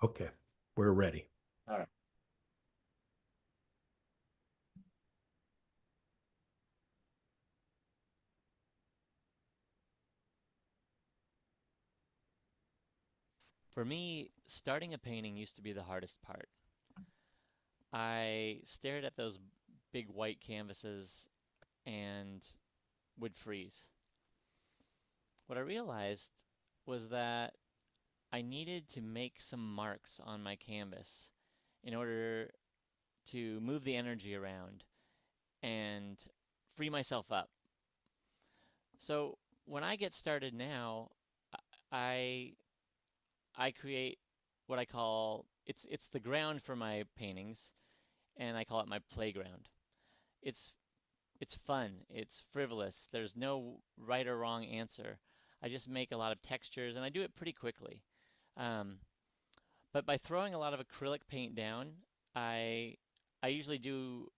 Okay, we're ready. All right. For me, starting a painting used to be the hardest part. I stared at those big white canvases and would freeze. What I realized was that I needed to make some marks on my canvas in order to move the energy around and free myself up. So when I get started now, I I create what I call it's the ground for my paintings, and I call it my playground. It's it's fun, it's frivolous. There's no right or wrong answer. I just make a lot of textures, and I do it pretty quickly. Um, but by throwing a lot of acrylic paint down, I I usually do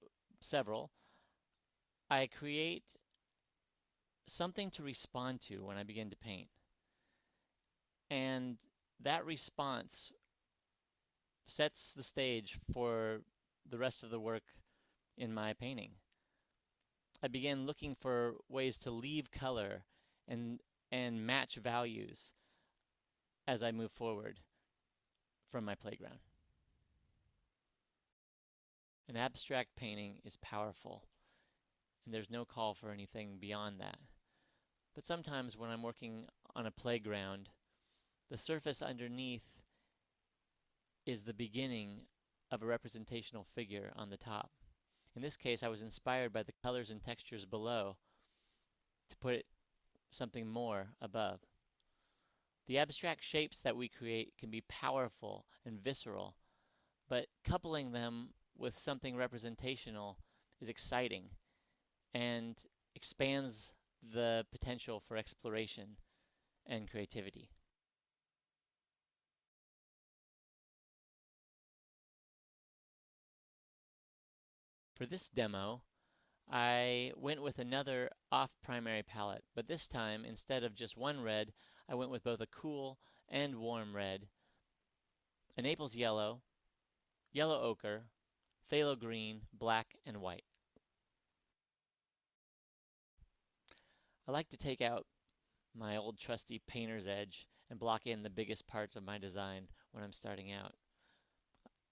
several. I create something to respond to when I begin to paint. And that response sets the stage for the rest of the work in my painting. I began looking for ways to leave color and and match values as I move forward from my playground. An abstract painting is powerful, and there's no call for anything beyond that. But sometimes when I'm working on a playground, the surface underneath is the beginning of a representational figure on the top. In this case, I was inspired by the colors and textures below to put something more above. The abstract shapes that we create can be powerful and visceral, but coupling them with something representational is exciting and expands the potential for exploration and creativity. For this demo, I went with another off-primary palette, but this time, instead of just one red, I went with both a cool and warm red, a Naples yellow, yellow ochre, phthalo green, black, and white. I like to take out my old trusty painter's edge and block in the biggest parts of my design when I'm starting out.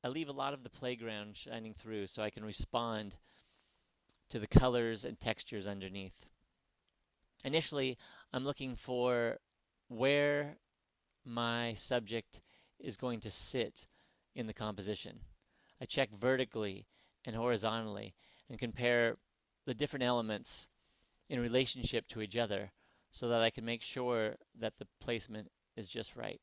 I leave a lot of the playground shining through so I can respond to the colors and textures underneath. Initially, I'm looking for where my subject is going to sit in the composition. I check vertically and horizontally and compare the different elements in relationship to each other so that I can make sure that the placement is just right.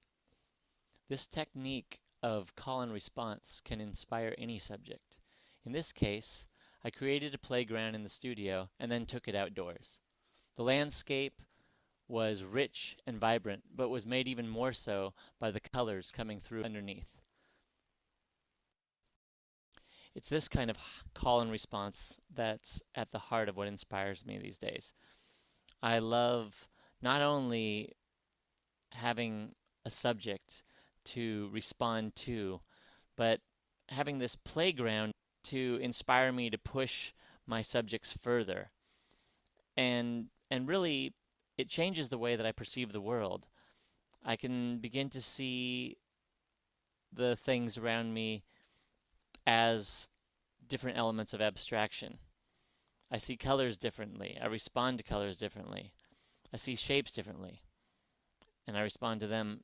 This technique of call and response can inspire any subject. In this case, I created a playground in the studio and then took it outdoors. The landscape was rich and vibrant, but was made even more so by the colors coming through underneath. It's this kind of call and response that's at the heart of what inspires me these days. I love not only having a subject to respond to, but having this playground to inspire me to push my subjects further and really it changes the way that I perceive the world. I can begin to see the things around me as different elements of abstraction. I see colors differently. I respond to colors differently. I see shapes differently. And I respond to them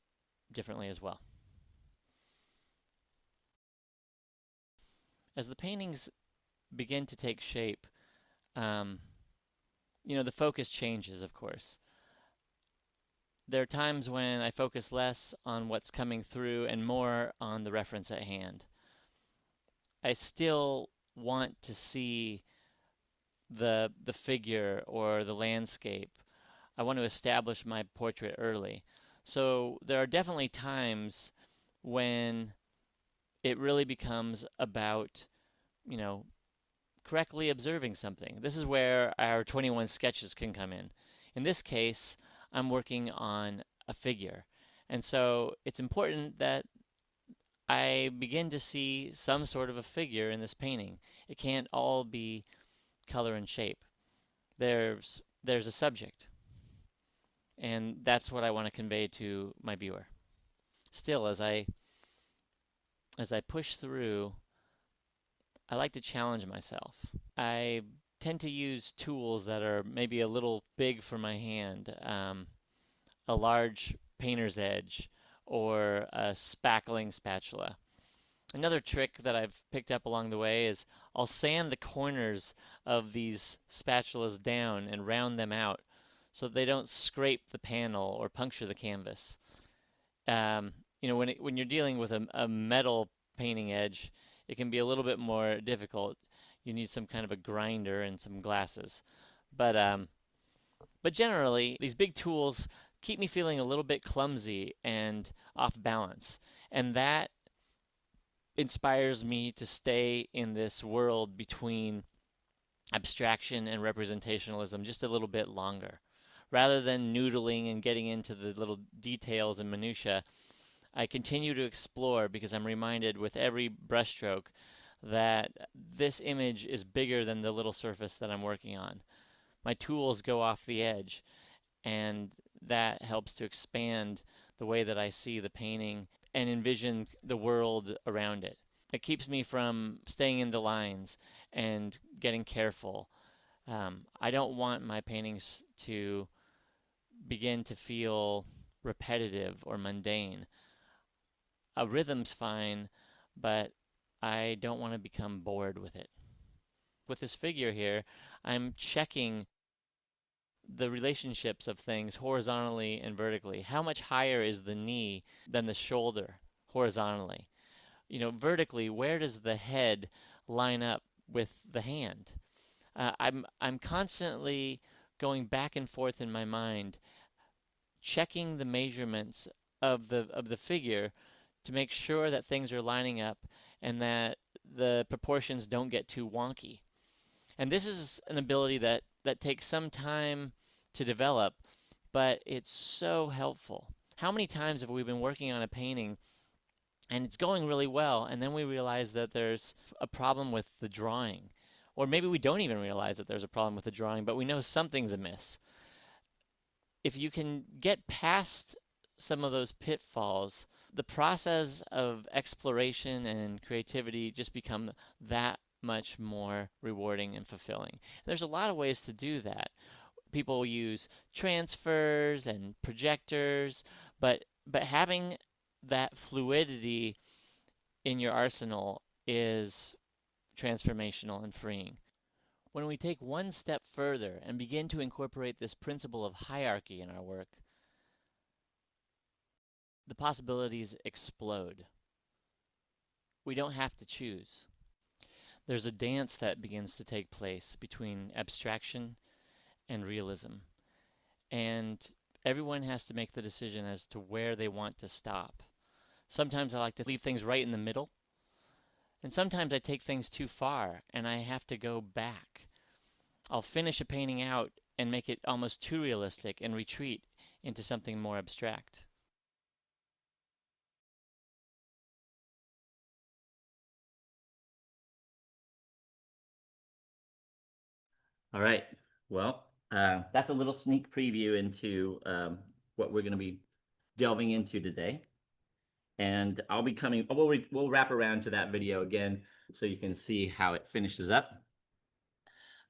differently as well. As the paintings begin to take shape, the focus changes, of course. There are times when I focus less on what's coming through and more on the reference at hand. I still want to see the figure or the landscape. I want to establish my portrait early. So there are definitely times when it really becomes about, you know, correctly observing something. This is where our 21 sketches can come in. In this case, I'm working on a figure. And so it's important that I begin to see some sort of a figure in this painting. It can't all be color and shape. There's a subject, and that's what I want to convey to my viewer. Still, as I push through, I like to challenge myself. I tend to use tools that are maybe a little big for my hand, a large painter's edge, or a spackling spatula. Another trick that I've picked up along the way is I'll sand the corners of these spatulas down and round them out so they don't scrape the panel or puncture the canvas. When you're dealing with a metal painting edge, it can be a little bit more difficult. You need some kind of a grinder and some glasses. But generally, these big tools keep me feeling a little bit clumsy and off balance. And that inspires me to stay in this world between abstraction and representationalism just a little bit longer. Rather than noodling and getting into the little details and minutiae, I continue to explore because I'm reminded with every brushstroke that this image is bigger than the little surface that I'm working on. My tools go off the edge, and that helps to expand the way that I see the painting and envision the world around it. It keeps me from staying in the lines and getting careful. I don't want my paintings to begin to feel repetitive or mundane. A rhythm's fine, but I don't want to become bored with it. With this figure here, I'm checking the relationships of things horizontally and vertically. How much higher is the knee than the shoulder horizontally? Vertically, where does the head line up with the hand? I'm constantly going back and forth in my mind, checking the measurements of the figure to make sure that things are lining up and that the proportions don't get too wonky. And this is an ability that takes some time to develop, but it's so helpful. How many times have we been working on a painting and it's going really well, and then we realize that there's a problem with the drawing? Or maybe we don't even realize that there's a problem with the drawing, but we know something's amiss. If you can get past some of those pitfalls, the process of exploration and creativity just become that much more rewarding and fulfilling. There's a lot of ways to do that. People use transfers and projectors, but having that fluidity in your arsenal is transformational and freeing. When we take one step further and begin to incorporate this principle of hierarchy in our work, the possibilities explode. We don't have to choose. There's a dance that begins to take place between abstraction and realism, and everyone has to make the decision as to where they want to stop. Sometimes I like to leave things right in the middle, and sometimes I take things too far and I have to go back. I'll finish a painting out and make it almost too realistic and retreat into something more abstract. All right. Well, that's a little sneak preview into what we're going to be delving into today. And I'll be coming, we'll wrap around to that video again so you can see how it finishes up.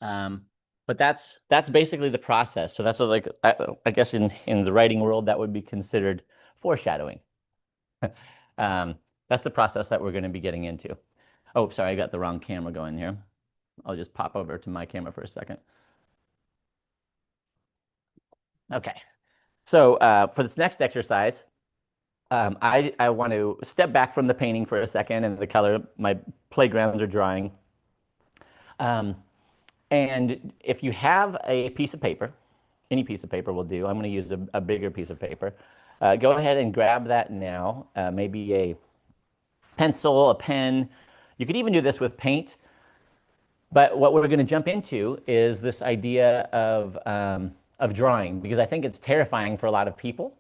But that's basically the process. So that's what, like, I guess in the writing world, that would be considered foreshadowing. That's the process that we're going to be getting into. Oh, sorry, I got the wrong camera going here. I'll just pop over to my camera for a second. Okay, so for this next exercise, I want to step back from the painting for a second and the color my playgrounds are drawing. And if you have a piece of paper, any piece of paper will do. I'm going to use a bigger piece of paper. Go ahead and grab that now. Maybe a pencil, a pen. You could even do this with paint. But what we're going to jump into is this idea of drawing, because I think it's terrifying for a lot of people,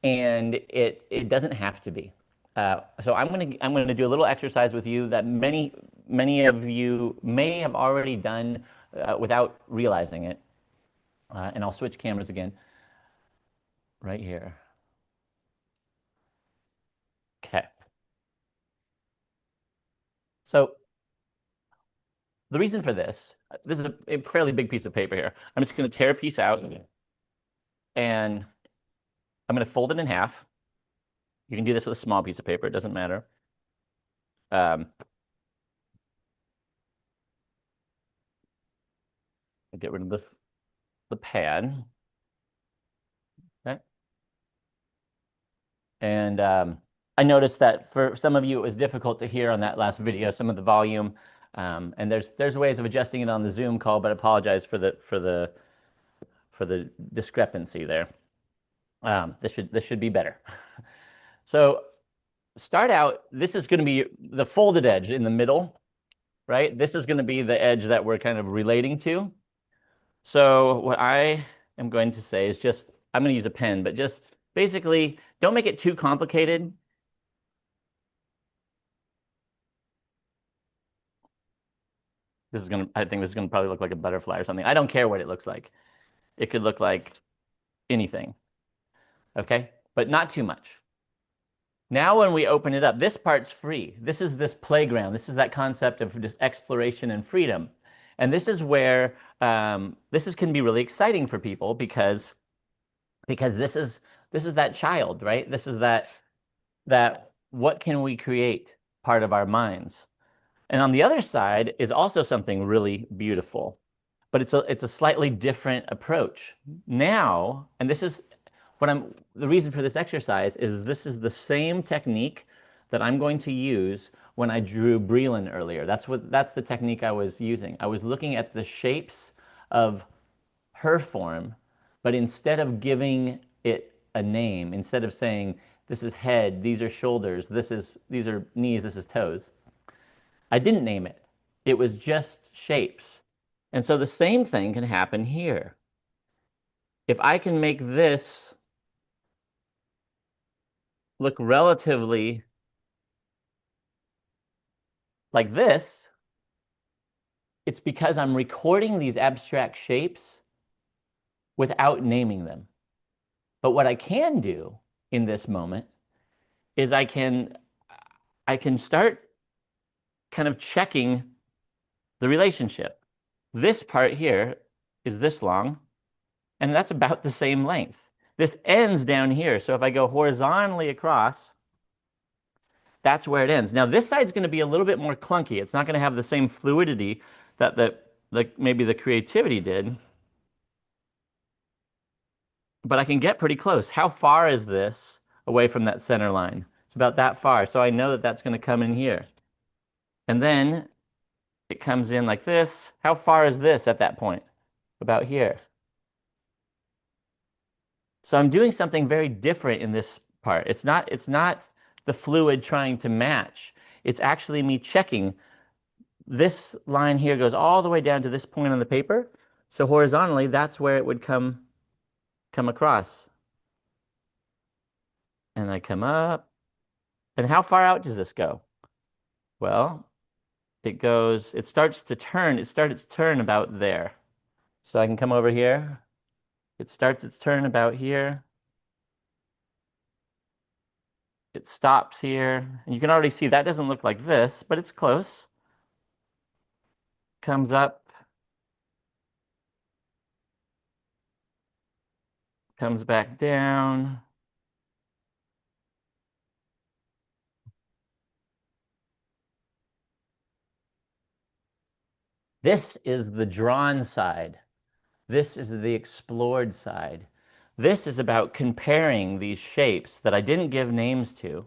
and it doesn't have to be. So I'm going to do a little exercise with you that many of you may have already done without realizing it. And I'll switch cameras again right here. Okay. So the reason for this is a fairly big piece of paper here. I'm just going to tear a piece out, and I'm going to fold it in half. You can do this with a small piece of paper. It doesn't matter. Get rid of the pad. Okay. And I noticed that for some of you, it was difficult to hear on that last video, some of the volume. And there's ways of adjusting it on the Zoom call, but I apologize for the discrepancy there. This should be better. So start out. This is going to be the folded edge in the middle, right? This is going to be the edge that we're kind of relating to. So what I am going to say is just, I'm going to use a pen, but just basically don't make it too complicated. I think this is going to probably look like a butterfly or something. I don't care what it looks like. It could look like anything. Okay, but not too much. Now when we open it up, this part's free. This is this playground. This is that concept of just exploration and freedom. And this is where can be really exciting for people because this is that child, right? This is that what can we create part of our minds. And on the other side is also something really beautiful, but it's a slightly different approach. Now, and this is the reason for this exercise is this is the same technique that I'm going to use when I drew Breland earlier. That's the technique I was using. I was looking at the shapes of her form, but instead of giving it a name, instead of saying this is head, these are shoulders, these are knees, this is toes, I didn't name it. It was just shapes. And so the same thing can happen here. If I can make this look relatively like this, it's because I'm recording these abstract shapes without naming them. But what I can do in this moment is I can start kind of checking the relationship. This part here is this long, and that's about the same length. This ends down here, so if I go horizontally across, that's where it ends. Now this side's going to be a little bit more clunky. It's not going to have the same fluidity that maybe the creativity did. But I can get pretty close. How far is this away from that center line? It's about that far. So I know that that's going to come in here. And then it comes in like this. How far is this at that point? About here. So I'm doing something very different in this part. It's not the fluid trying to match. It's actually me checking. This line here goes all the way down to this point on the paper. So horizontally, that's where it would come across. And I come up. And how far out does this go? Well, it starts its turn about there. So I can come over here It starts its turn about here. It stops here. And you can already see that doesn't look like this, but it's close. Comes up. Comes back down. This is the drawn side. This is the explored side. This is about comparing these shapes that I didn't give names to.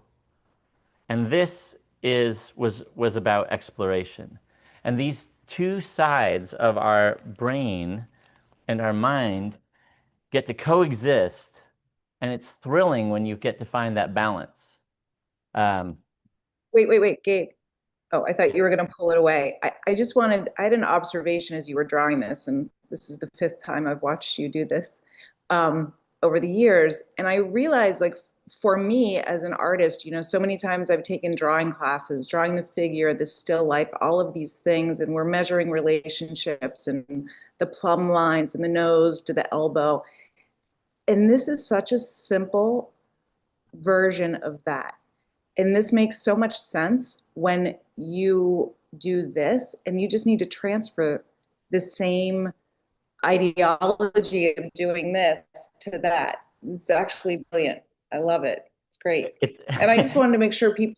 And this was about exploration. And these two sides of our brain and our mind get to coexist, and it's thrilling when you get to find that balance. Wait, Gabe. Oh, I thought you were going to pull it away. I just wanted, I had an observation as you were drawing this, and this is the fifth time I've watched you do this over the years. And I realized, like, for me as an artist, you know, so many times I've taken drawing classes, drawing the figure, the still life, all of these things, and we're measuring relationships and the plumb lines and the nose to the elbow. And this is such a simple version of that. And this makes so much sense when you do this, and you just need to transfer the same ideology of doing this to that. It's actually brilliant. I love it. It's great. And I just wanted to make sure people,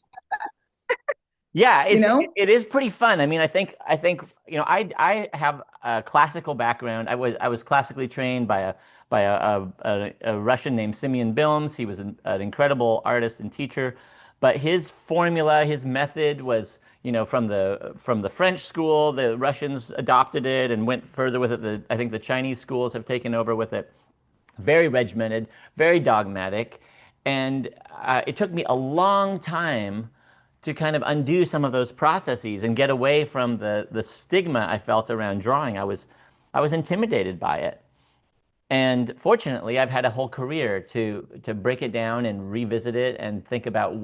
yeah, you know, it is pretty fun. I mean, I think you know, I have a classical background. I was classically trained by a Russian named Simeon Bilms. He was an incredible artist and teacher, but his formula, his method was, you know, from the French school. The Russians adopted it and went further with it. I think the Chinese schools have taken over with it. Very regimented, very dogmatic, and it took me a long time to kind of undo some of those processes and get away from the stigma I felt around drawing. I was intimidated by it. And fortunately, I've had a whole career to break it down and revisit it and think about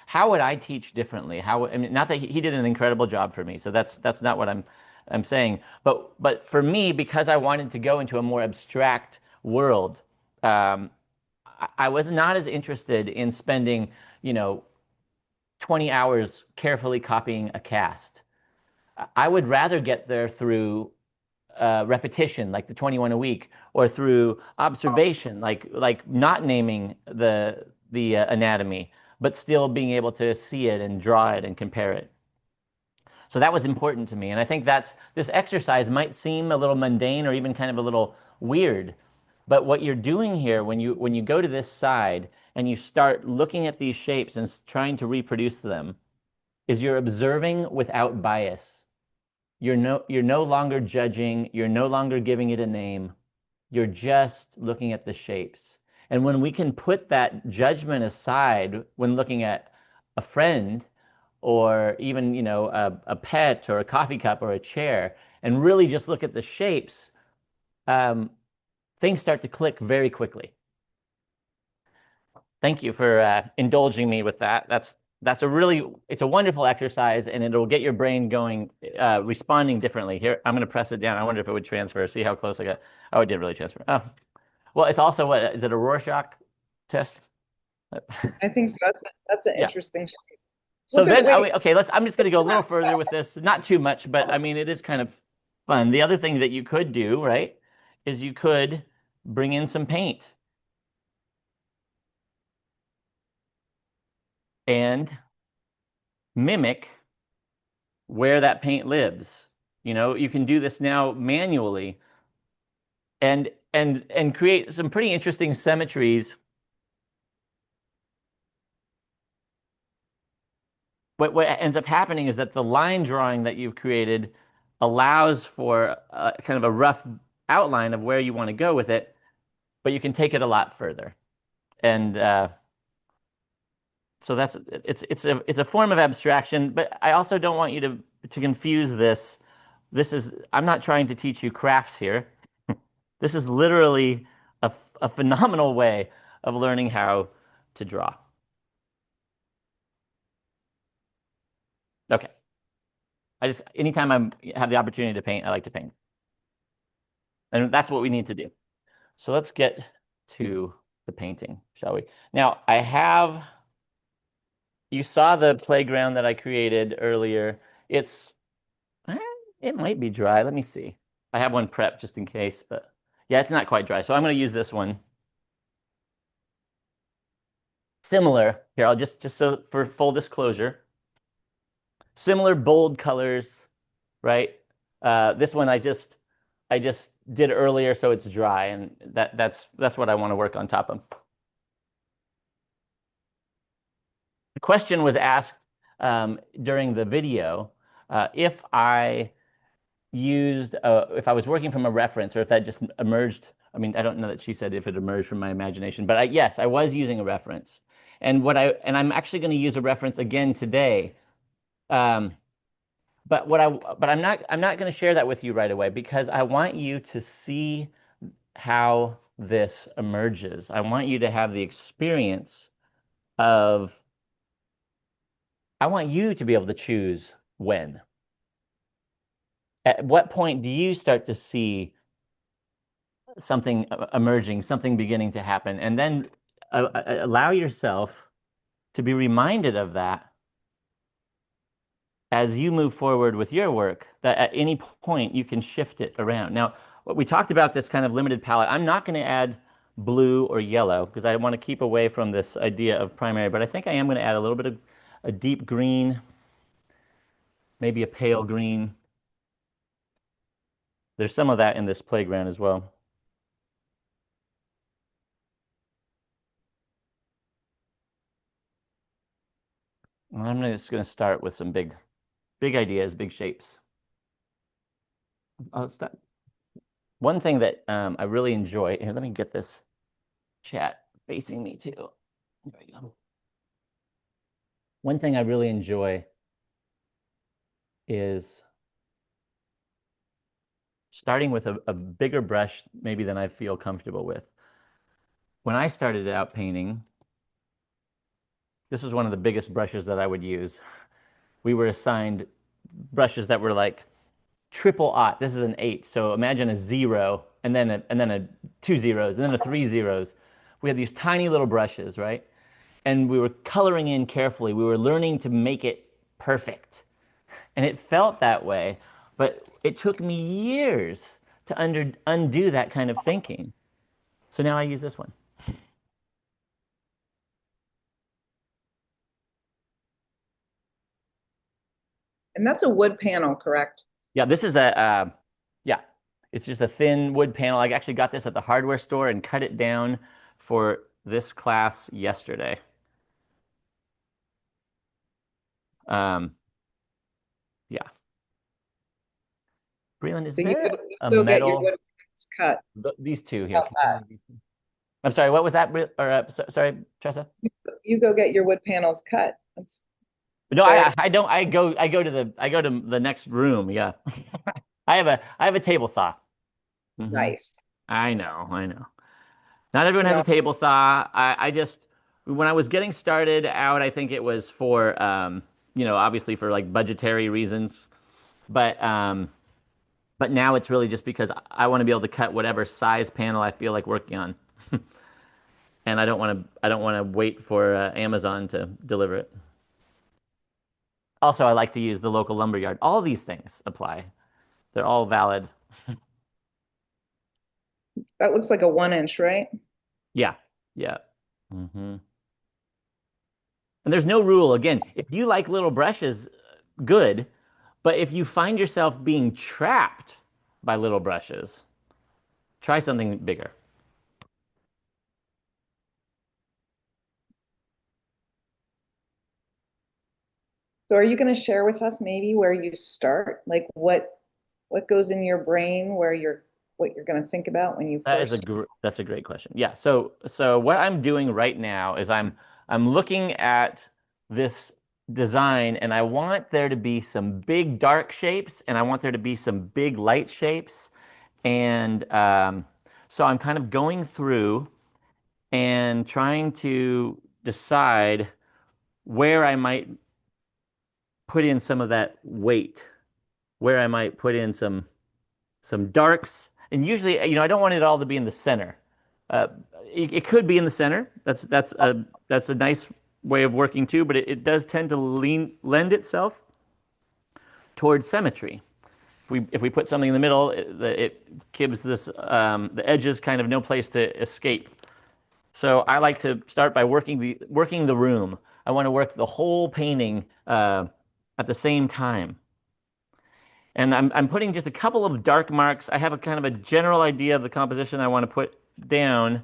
how would I teach differently? I mean, not that he did an incredible job for me, so that's not what I'm saying. But for me, because I wanted to go into a more abstract world, I was not as interested in spending, you know, 20 hours carefully copying a cast. I would rather get there through repetition, like the 21 a week, or through observation, like not naming the anatomy, but still being able to see it and draw it and compare it. So that was important to me, and I think this exercise might seem a little mundane or even kind of a little weird, but what you're doing here when you go to this side and you start looking at these shapes and trying to reproduce them, is you're observing without bias. You're no longer judging, you're no longer giving it a name. You're just looking at the shapes. And when we can put that judgment aside when looking at a friend or even, you know, a pet or a coffee cup or a chair, and really just look at the shapes, things start to click very quickly. Thank you for indulging me with that. It's a wonderful exercise, and it'll get your brain going, responding differently. Here, I'm going to press it down. I wonder if it would transfer. See how close I got. Oh, it did really transfer. Oh, well, it's also is it a Rorschach test? I think so. That's an Yeah. interesting shape. So then, okay, I'm just going to go a little further with this. Not too much, but I mean, it is kind of fun. The other thing that you could do, right, is you could bring in some paint. And mimic where that paint lives. You know, you can do this now manually and create some pretty interesting symmetries. What ends up happening is that the line drawing that you've created allows for kind of a rough outline of where you want to go with it, but you can take it a lot further. And so it's a form of abstraction, but I also don't want you to confuse this. I'm not trying to teach you crafts here. This is literally a phenomenal way of learning how to draw. Okay. Anytime I have the opportunity to paint, I like to paint. And that's what we need to do. So let's get to the painting, shall we? Now, you saw the playground that I created earlier. It might be dry. Let me see. I have one prepped just in case, but yeah, it's not quite dry. So I'm going to use this one. Similar here. I'll just so for full disclosure, similar bold colors, right? This one I just did earlier, so it's dry, and that's what I want to work on top of. The question was asked during the video if I was working from a reference or if that just emerged. I mean, I don't know that she said if it emerged from my imagination, but yes, I was using a reference. And I'm actually going to use a reference again today. But I'm not going to share that with you right away because I want you to see how this emerges. I want you to have the experience of, I want you to be able to choose when. At what point do you start to see something emerging, something beginning to happen, and then allow yourself to be reminded of that as you move forward with your work, that at any point you can shift it around. Now, what we talked about this kind of limited palette, I'm not going to add blue or yellow because I want to keep away from this idea of primary, but I think I am going to add a little bit of a deep green, maybe a pale green. There's some of that in this playground as well. I'm just going to start with some big ideas, big shapes. I'll start. One thing that I really enjoy, here, let me get this chat facing me too. There we go. One thing I really enjoy is starting with a bigger brush maybe than I feel comfortable with. When I started out painting, this was one of the biggest brushes that I would use. We were assigned brushes that were like triple aught. This is an 8, so imagine a 0 and then a 2 zeros and then a 3 zeros. We had these tiny little brushes, right? And we were coloring in carefully. We were learning to make it perfect. And it felt that way, but it took me years to undo that kind of thinking. So now I use this one. And that's a wood panel, correct? Yeah, this is yeah, it's just a thin wood panel. I actually got this at the hardware store and cut it down for this class yesterday. Yeah. Breland, is there a metal? Get your cut. These two here. I'm sorry, what was that? Or sorry, Tressa? You go get your wood panels cut. That's no, I don't. I go to the next room. Yeah, I have a table saw. Nice. I know. Not everyone has a table saw. I just, when I was getting started out, I think it was for obviously for like budgetary reasons, but now it's really just because I want to be able to cut whatever size panel I feel like working on, and I don't want to wait for Amazon to deliver it. Also, I like to use the local lumberyard. All these things apply. They're all valid. That looks like a 1-inch, right? Yeah. And there's no rule. Again, if you like little brushes, good. But if you find yourself being trapped by little brushes, try something bigger. So are you going to share with us maybe where you start? Like what goes in your brain, what you're going to think about when you first? That's a great question. Yeah. So what I'm doing right now is I'm looking at this design and I want there to be some big dark shapes and I want there to be some big light shapes. And so I'm kind of going through and trying to decide where I might put in some of that weight, where I might put in some darks. And usually, I don't want it all to be in the center. Uh, it could be in the center. That's a nice way of working too, but it does tend to lend itself towards symmetry. If we put something in the middle, it gives this the edges kind of no place to escape. So I like to start by working the room. I want to work the whole painting at the same time. And I'm putting just a couple of dark marks. I have a kind of a general idea of the composition I want to put down.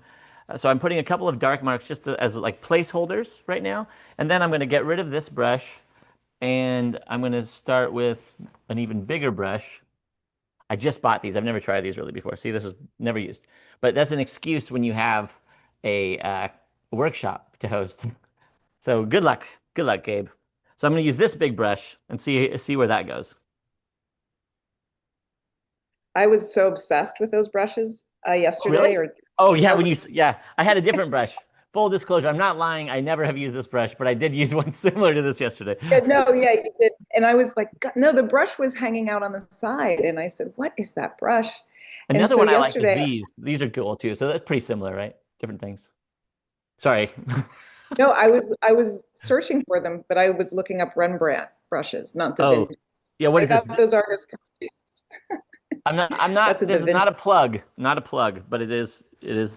So I'm putting a couple of dark marks just as like placeholders right now. And then I'm going to get rid of this brush, and I'm going to start with an even bigger brush. I just bought these. I've never tried these really before. See, this is never used. But that's an excuse when you have a workshop to host. So good luck. Good luck, Gabe. So I'm going to use this big brush and see where that goes. I was so obsessed with those brushes yesterday. Really? Yeah, I had a different brush. Full disclosure, I'm not lying. I never have used this brush, but I did use one similar to this yesterday. Yeah, you did. And I was like, God, no, the brush was hanging out on the side. And I said, what is that brush? Another one I like is these. These are cool too. So that's pretty similar, right? Different things. Sorry. No, I was searching for them, but I was looking up Rembrandt brushes, not Da Vinci. Yeah, what I is this? got those artists confused. I'm not, this is not a plug, but it is,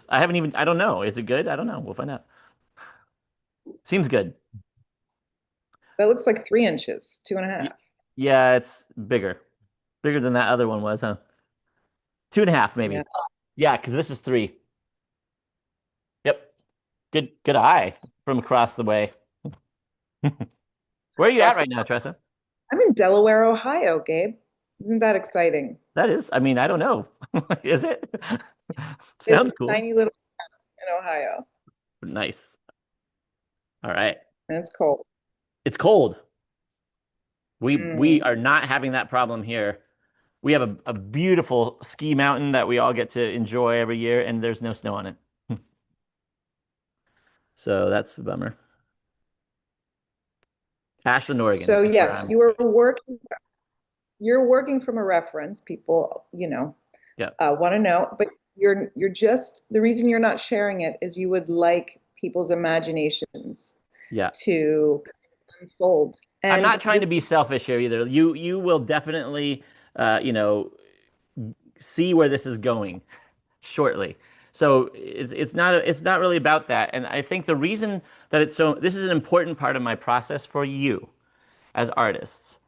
I don't know. Is it good? I don't know. We'll find out. Seems good. That looks like 3 inches, 2.5. Yeah, it's bigger than that other one was, huh? 2.5 maybe. Yeah, because this is 3. Yep. Good eye from across the way. Where are you at right now, Tressa? I'm in Delaware, Ohio, Gabe. Isn't that exciting? That is. I mean, I don't know. Is it? Sounds cool. Tiny little town in Ohio. Nice. All right. And it's cold. It's cold. We are not having that problem here. We have a beautiful ski mountain that we all get to enjoy every year, and there's no snow on it. So that's a bummer. Ashland, Oregon. So yes, you're working from a reference. People, want to know, but you're just, the reason you're not sharing it is you would like people's imaginations to unfold. And I'm not trying to be selfish here either. You will definitely see where this is going shortly. So it's not really about that. And I think the reason that this is an important part of my process for you as artists.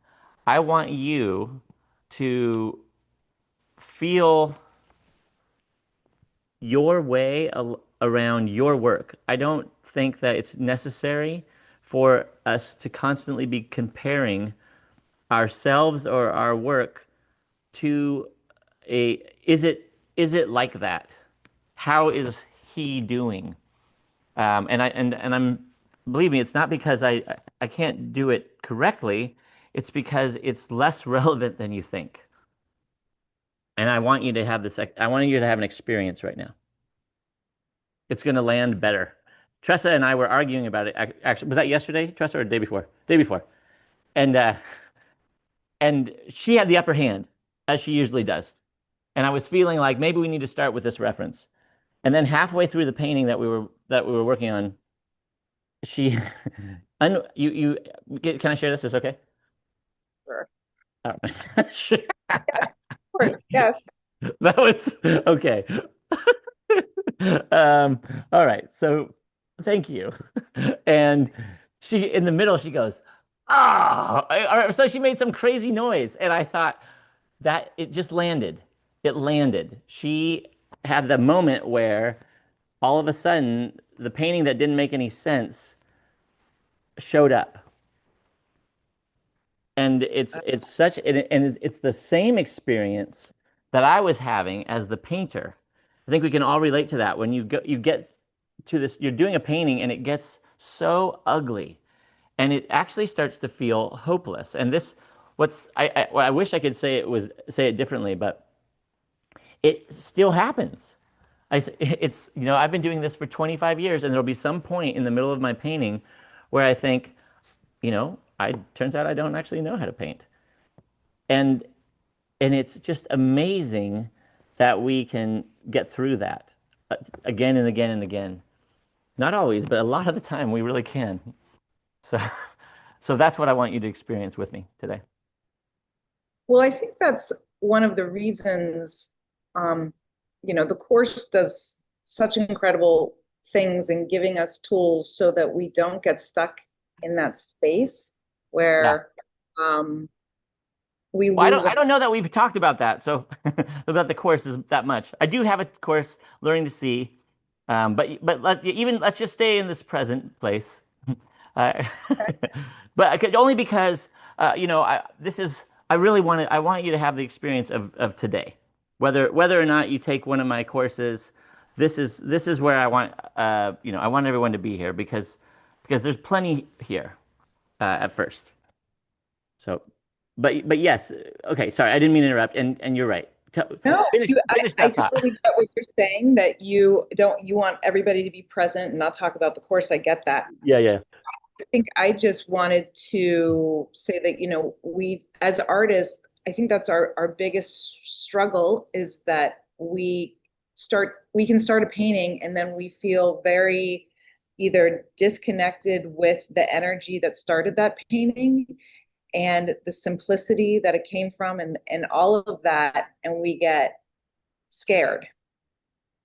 I want you to feel your way around your work. I don't think that it's necessary for us to constantly be comparing ourselves or our work to is it like that? How is he doing? And I'm, believe me, it's not because I can't do it correctly. It's because it's less relevant than you think. And I want you to have an experience right now. It's going to land better. Tressa and I were arguing about it. Actually, was that yesterday, Tressa, or the day before? Day before. And she had the upper hand, as she usually does. And I was feeling like maybe we need to start with this reference. And then halfway through the painting that we were working on, she, can I share this? Is this okay? Sure. Oh. Yes. That was okay. All right. So thank you. And in the middle, she goes, oh, so she made some crazy noise. And I thought that it just landed. It landed. She had the moment where all of a sudden the painting that didn't make any sense showed up. And it's the same experience that I was having as the painter. I think we can all relate to that. When you get to this, you're doing a painting and it gets so ugly, and it actually starts to feel hopeless. And I wish I could say it differently, but it still happens. I've been doing this for 25 years, and there'll be some point in the middle of my painting where I think, turns out I don't actually know how to paint. And it's just amazing that we can get through that. again and again and again. Not always, but a lot of the time we really can. So, so that's what I want you to experience with me today. Well, I think that's one of the reasons, the course does such incredible things in giving us tools so that we don't get stuck in that space where we well, lose. I don't know that we've talked about that. So about the courses that much. I do have a course, Learning to See, but let's just stay in this present place. Uh, but only because I want you to have the experience of today, whether or not you take one of my courses. This is where I want I want everyone to be here because there's plenty here at first. So, but yes, okay. Sorry, I didn't mean to interrupt. And you're right. No, Finish I that thought. totally get what you're saying, that you want everybody to be present and not talk about the course. I get that. Yeah. I think I just wanted to say that, we as artists, I think that's our biggest struggle, is that we can start a painting and then we feel very either disconnected with the energy that started that painting and the simplicity that it came from, and all of that, and we get scared.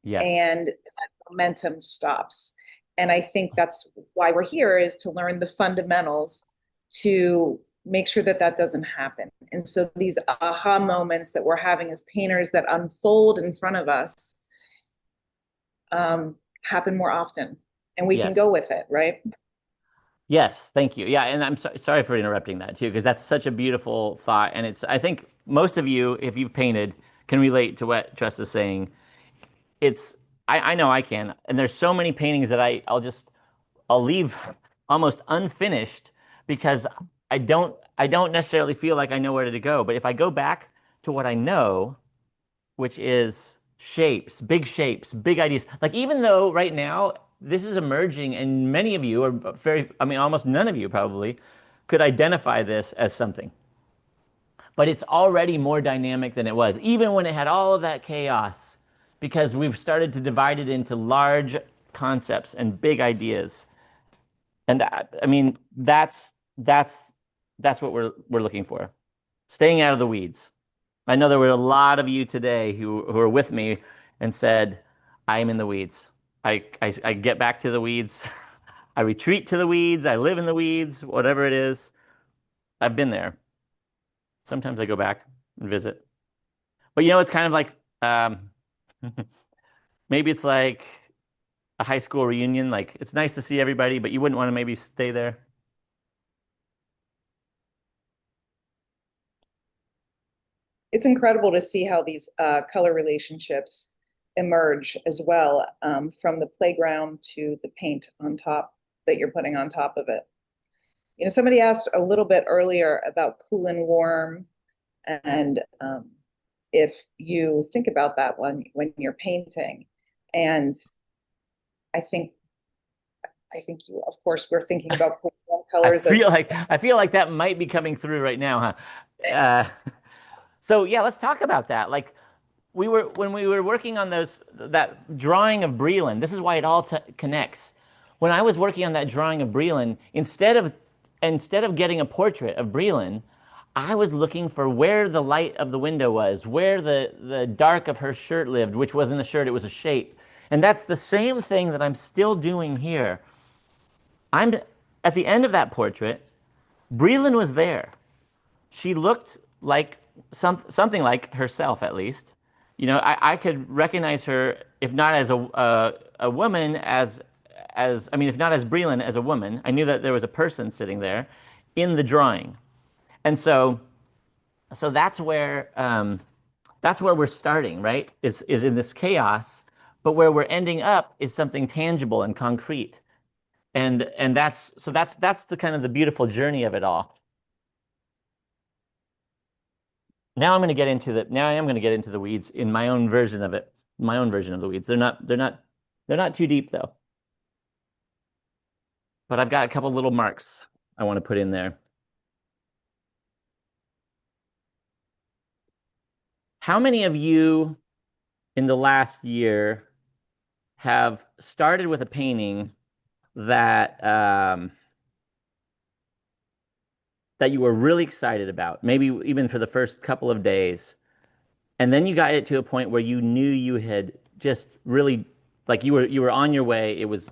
Yes. And that momentum stops. And I think that's why we're here, is to learn the fundamentals to make sure that that doesn't happen. And so these aha moments that we're having as painters that unfold in front of us happen more often, and we can go with it, right? Yes, thank you. Yeah, and I'm sorry for interrupting that too, because that's such a beautiful thought. And I think most of you, if you've painted, can relate to what Tress is saying. I know I can. And there's so many paintings that I'll leave almost unfinished because I don't necessarily feel like I know where to go. But if I go back to what I know, which is shapes, big ideas. Like even though right now this is emerging and many of you are almost none of you probably could identify this as something. But it's already more dynamic than it was, even when it had all of that chaos, because we've started to divide it into large concepts and big ideas. And that's what we're looking for. Staying out of the weeds. I know there were a lot of you today who are with me and said, I am in the weeds. I get back to the weeds. I retreat to the weeds. I live in the weeds, whatever it is. I've been there. Sometimes I go back and visit. But it's kind of like, maybe it's like a high school reunion. Like it's nice to see everybody, but you wouldn't want to maybe stay there. It's incredible to see how these color relationships emerge as well, from the playground to the paint on top that you're putting on top of it. Somebody asked a little bit earlier about cool and warm, and if you think about that when you're painting, and I think you, of course, we're thinking about cool and warm colors. I feel like that might be coming through right now, huh? So yeah, let's talk about that. Like when we were working on that drawing of Breland, this is why it all connects. When I was working on that drawing of Breland, instead of getting a portrait of Breland, I was looking for where the light of the window was, where the dark of her shirt lived, which wasn't a shirt, it was a shape. And that's the same thing that I'm still doing here. I'm at the end of that portrait, Breland was there. She looked like something like herself, at least. I could recognize her, if not as a woman, if not as Breland, as a woman. I knew that there was a person sitting there in the drawing, and so that's where we're starting, right? Is in this chaos, but where we're ending up is something tangible and concrete, and that's the kind of the beautiful journey of it all. Now I am going to get into the weeds in my own version of it, my own version of the weeds. They're not too deep though. But I've got a couple little marks I want to put in there. How many of you in the last year have started with a painting that that you were really excited about, maybe even for the first couple of days, and then you got it to a point where you knew you had just really, like, you were on your way. It was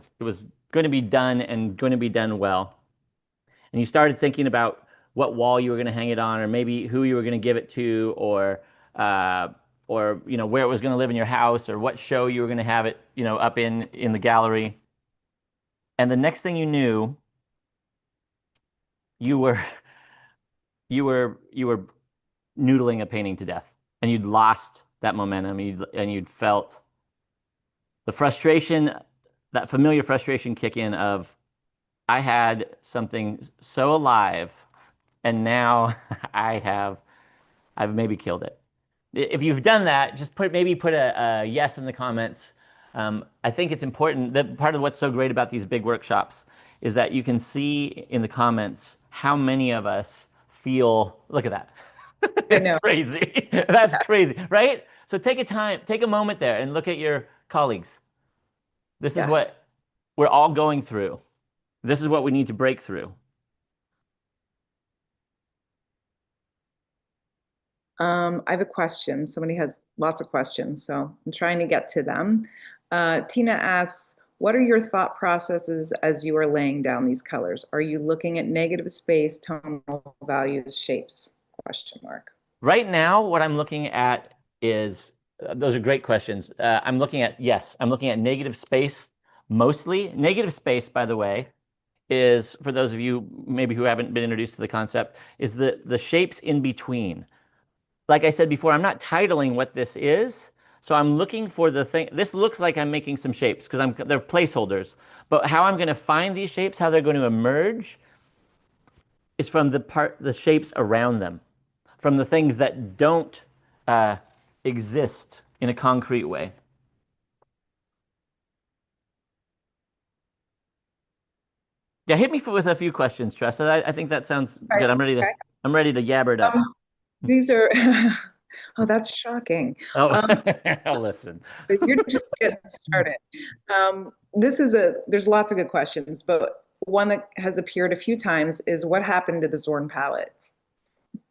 going to be done and going to be done well, and you started thinking about what wall you were going to hang it on, or maybe who you were going to give it to, or where it was going to live in your house, or what show you were going to have it up in the gallery. And the next thing you knew, you were you were noodling a painting to death, and you'd lost that momentum, and you'd felt the frustration, that familiar frustration kick in of, I had something so alive, and now I've maybe killed it. If you've done that, just maybe put a yes in the comments. I think it's important that part of what's so great about these big workshops is that you can see in the comments how many of us feel, look at that. It's crazy. That's crazy, right? So take a moment there and look at your colleagues. This is what we're all going through. This is what we need to break through. I have a question. Somebody has lots of questions, so I'm trying to get to them. Tina asks, what are your thought processes as you are laying down these colors? Are you looking at negative space, tonal values, shapes? Question mark. Right now, what I'm looking at is, those are great questions. I'm looking at negative space mostly. Negative space, by the way, is, for those of you maybe who haven't been introduced to the concept, is the shapes in between. Like I said before, I'm not titling what this is, so I'm looking for the thing. This looks like I'm making some shapes because they're placeholders. But how I'm going to find these shapes, how they're going to emerge, is from the shapes around them, from the things that don't exist in a concrete way. Yeah, hit me with a few questions, Tressa. I think that sounds good. I'm ready to yabber it up. These are, oh, that's shocking. Oh, listen. You're just getting started. There's lots of good questions, but one that has appeared a few times is, what happened to the Zorn palette?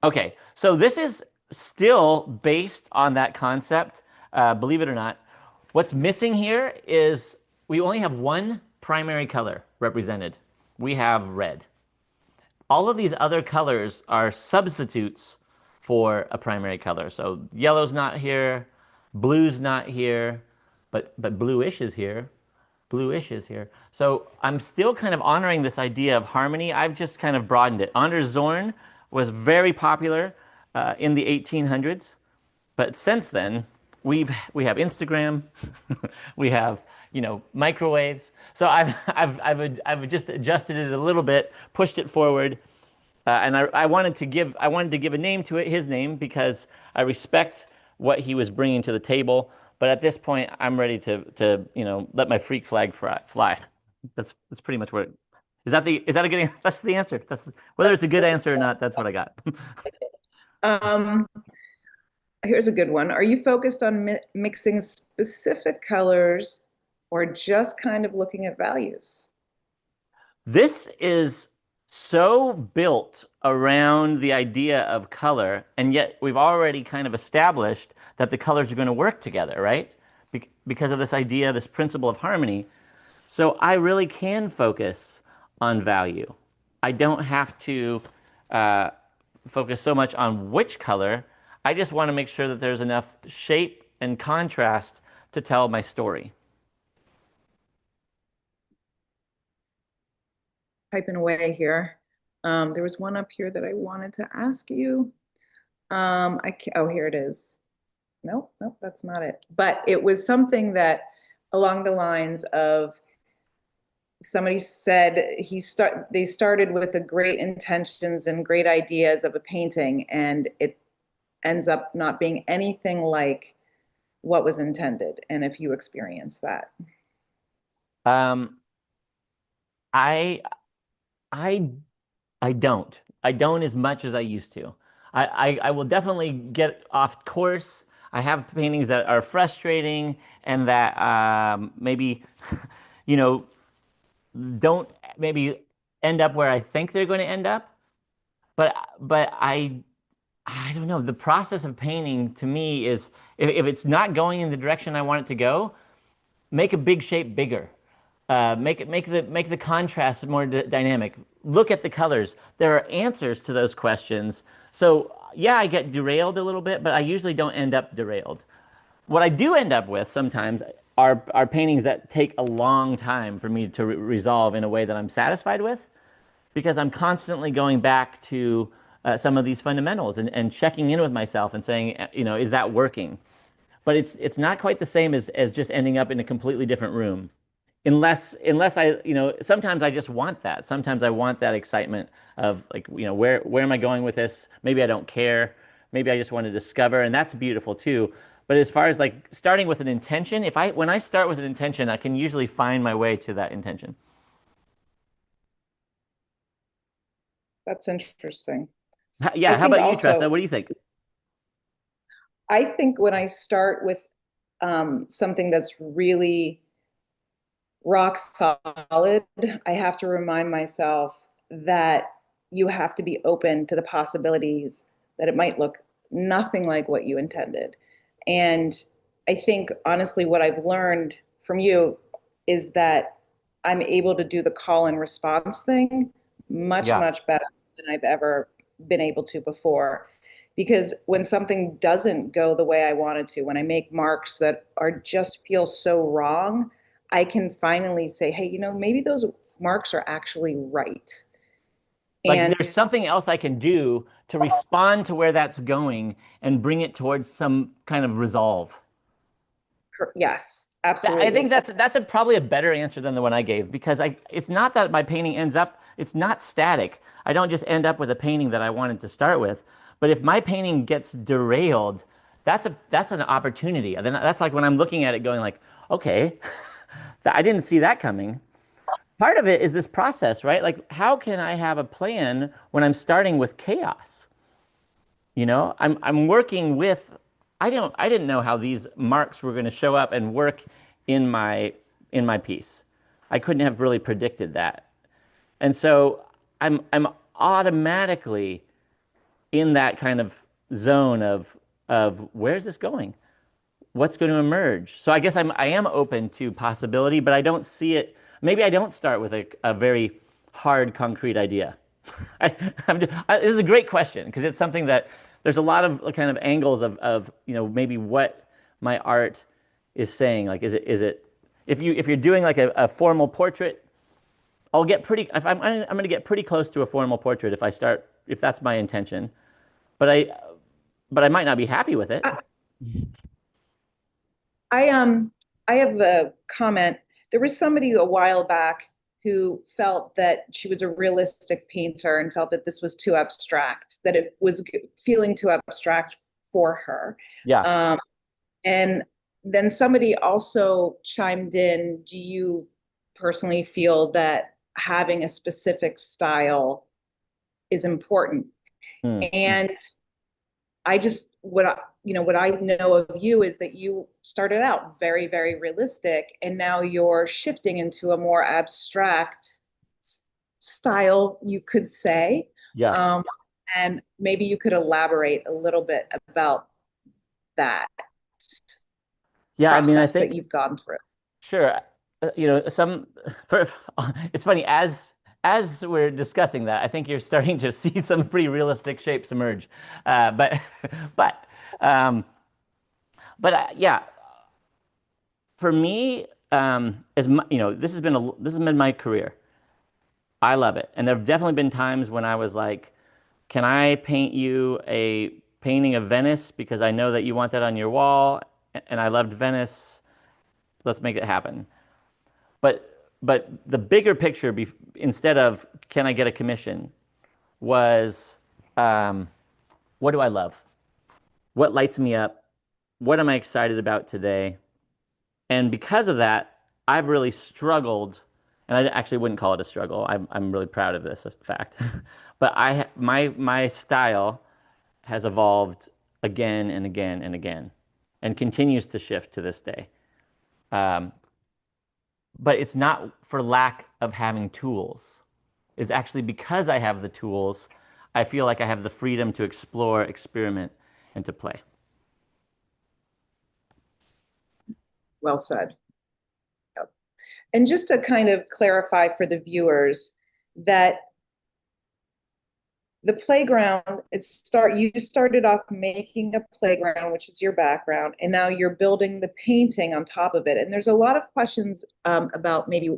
Okay, so this is still based on that concept, believe it or not. What's missing here is we only have one primary color represented. We have red. All of these other colors are substitutes for a primary color. So yellow's not here, blue's not here, but bluish is here. Bluish is here. So I'm still kind of honoring this idea of harmony. I've just kind of broadened it. Anders Zorn was very popular in the 1800s, but since then we have Instagram, we have microwaves. So I've just adjusted it a little bit, pushed it forward, and I wanted to give a name to it, his name, because I respect what he was bringing to the table. But at this point, I'm ready to let my freak flag fly. That's pretty much what. Is that a good? That's the answer. Whether it's a good answer or not. That's what I got. Here's a good one. Are you focused on mixing specific colors, or just kind of looking at values? This is so built around the idea of color, and yet we've already kind of established that the colors are going to work together, right? Because of this idea, this principle of harmony. So I really can focus on value. I don't have to focus so much on which color. I just want to make sure that there's enough shape and contrast to tell my story. Typing away here. There was one up here that I wanted to ask you. Oh, here it is. Nope, that's not it. But it was something that along the lines of, somebody said they started with the great intentions and great ideas of a painting, and it ends up not being anything like what was intended. And if you experience that. I don't as much as I used to. I will definitely get off course. I have paintings that are frustrating and that maybe, you know, don't maybe end up where I think they're going to end up. But I don't know. The process of painting to me is if it's not going in the direction I want it to go, make a big shape bigger. Make the contrast more dynamic. Look at the colors. There are answers to those questions. So yeah, I get derailed a little bit, but I usually don't end up derailed. What I do end up with sometimes are paintings that take a long time for me to resolve in a way that I'm satisfied with, because I'm constantly going back to some of these fundamentals and checking in with myself and saying, is that working? But it's not quite the same as just ending up in a completely different room. Unless I, sometimes I just want that. Sometimes I want that excitement of like, where am I going with this? Maybe I don't care. Maybe I just want to discover, and that's beautiful too. But as far as like starting with an intention, when I start with an intention, I can usually find my way to that intention. That's interesting. Yeah, how about you, Tressa? What do you think? I think when I start with something that's really rock solid, I have to remind myself that you have to be open to the possibilities that it might look nothing like what you intended. And I think, honestly, what I've learned from you is that I'm able to do the call and response thing much, Yeah. much better than I've ever been able to before. Because when something doesn't go the way I wanted to, when I make marks that are just feel so wrong, I can finally say, hey, maybe those marks are actually right. Like And there's something else I can do to respond to where that's going and bring it towards some kind of resolve. yes, I absolutely. think that's probably a better answer than the one I gave, because it's not that my painting ends up, it's not static. I don't just end up with a painting that I wanted to start with. But if my painting gets derailed, that's an opportunity. And then that's like when I'm looking at it going like, okay, I didn't see that coming. Part of it is this process, right? Like, how can I have a plan when I'm starting with chaos? I'm working with. I didn't know how these marks were going to show up and work in my piece. I couldn't have really predicted that, and so I'm automatically in that kind of zone of where's this going? What's going to emerge? So I guess I am open to possibility, but I don't see it. Maybe I don't start with a very hard, concrete idea. This is a great question because it's something that there's a lot of kind of angles of maybe what my art is saying. Like, is it if you're doing like a formal portrait, I'll get pretty. I'm going to get pretty close to a formal portrait if that's my intention, but I might not be happy with it. I have a comment. There was somebody a while back who felt that she was a realistic painter and felt that this was too abstract, that it was feeling too abstract for her. Yeah. And then somebody also chimed in, do you personally feel that having a specific style is important? And I just, what I know of you is that you started out very, very realistic, and now you're shifting into a more abstract style, you could say. Yeah. And maybe you could elaborate a little bit about that Yeah, I mean, I process that think you've gone through. sure. It's funny as we're discussing that, I think you're starting to see some pretty realistic shapes emerge. But but yeah, for me, this has been my career. I love it, and there have definitely been times when I was like, "Can I paint you a painting of Venice because I know that you want that on your wall, and I loved Venice. Let's make it happen." But the bigger picture, instead of can I get a commission, was what do I love? What lights me up? What am I excited about today? And because of that, I've really struggled, and I actually wouldn't call it a struggle. I'm really proud of this fact, but my style has evolved again and again and again. and continues to shift to this day. But it's not for lack of having tools. It's actually because I have the tools, I feel like I have the freedom to explore, experiment, and to play. Well said. Yep. And just to kind of clarify for the viewers that the playground, you started off making a playground, which is your background, and now you're building the painting on top of it. And there's a lot of questions about maybe,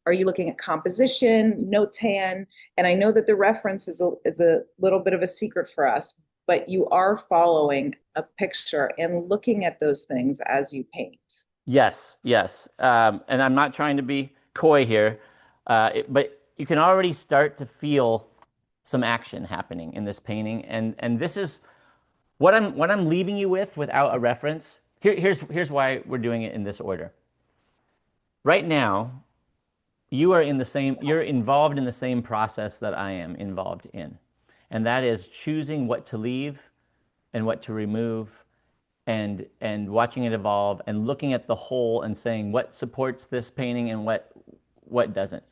are you looking at composition, notan? And I know that the reference is a little bit of a secret for us, but you are following a picture and looking at those things as you paint. Yes, yes. And I'm not trying to be coy here, but you can already start to feel some action happening in this painting, and this is what I'm leaving you with without a reference. Here's why we're doing it in this order. Right now, you're involved in the same process that I am involved in, and that is choosing what to leave and what to remove, and watching it evolve and looking at the whole and saying what supports this painting and what doesn't.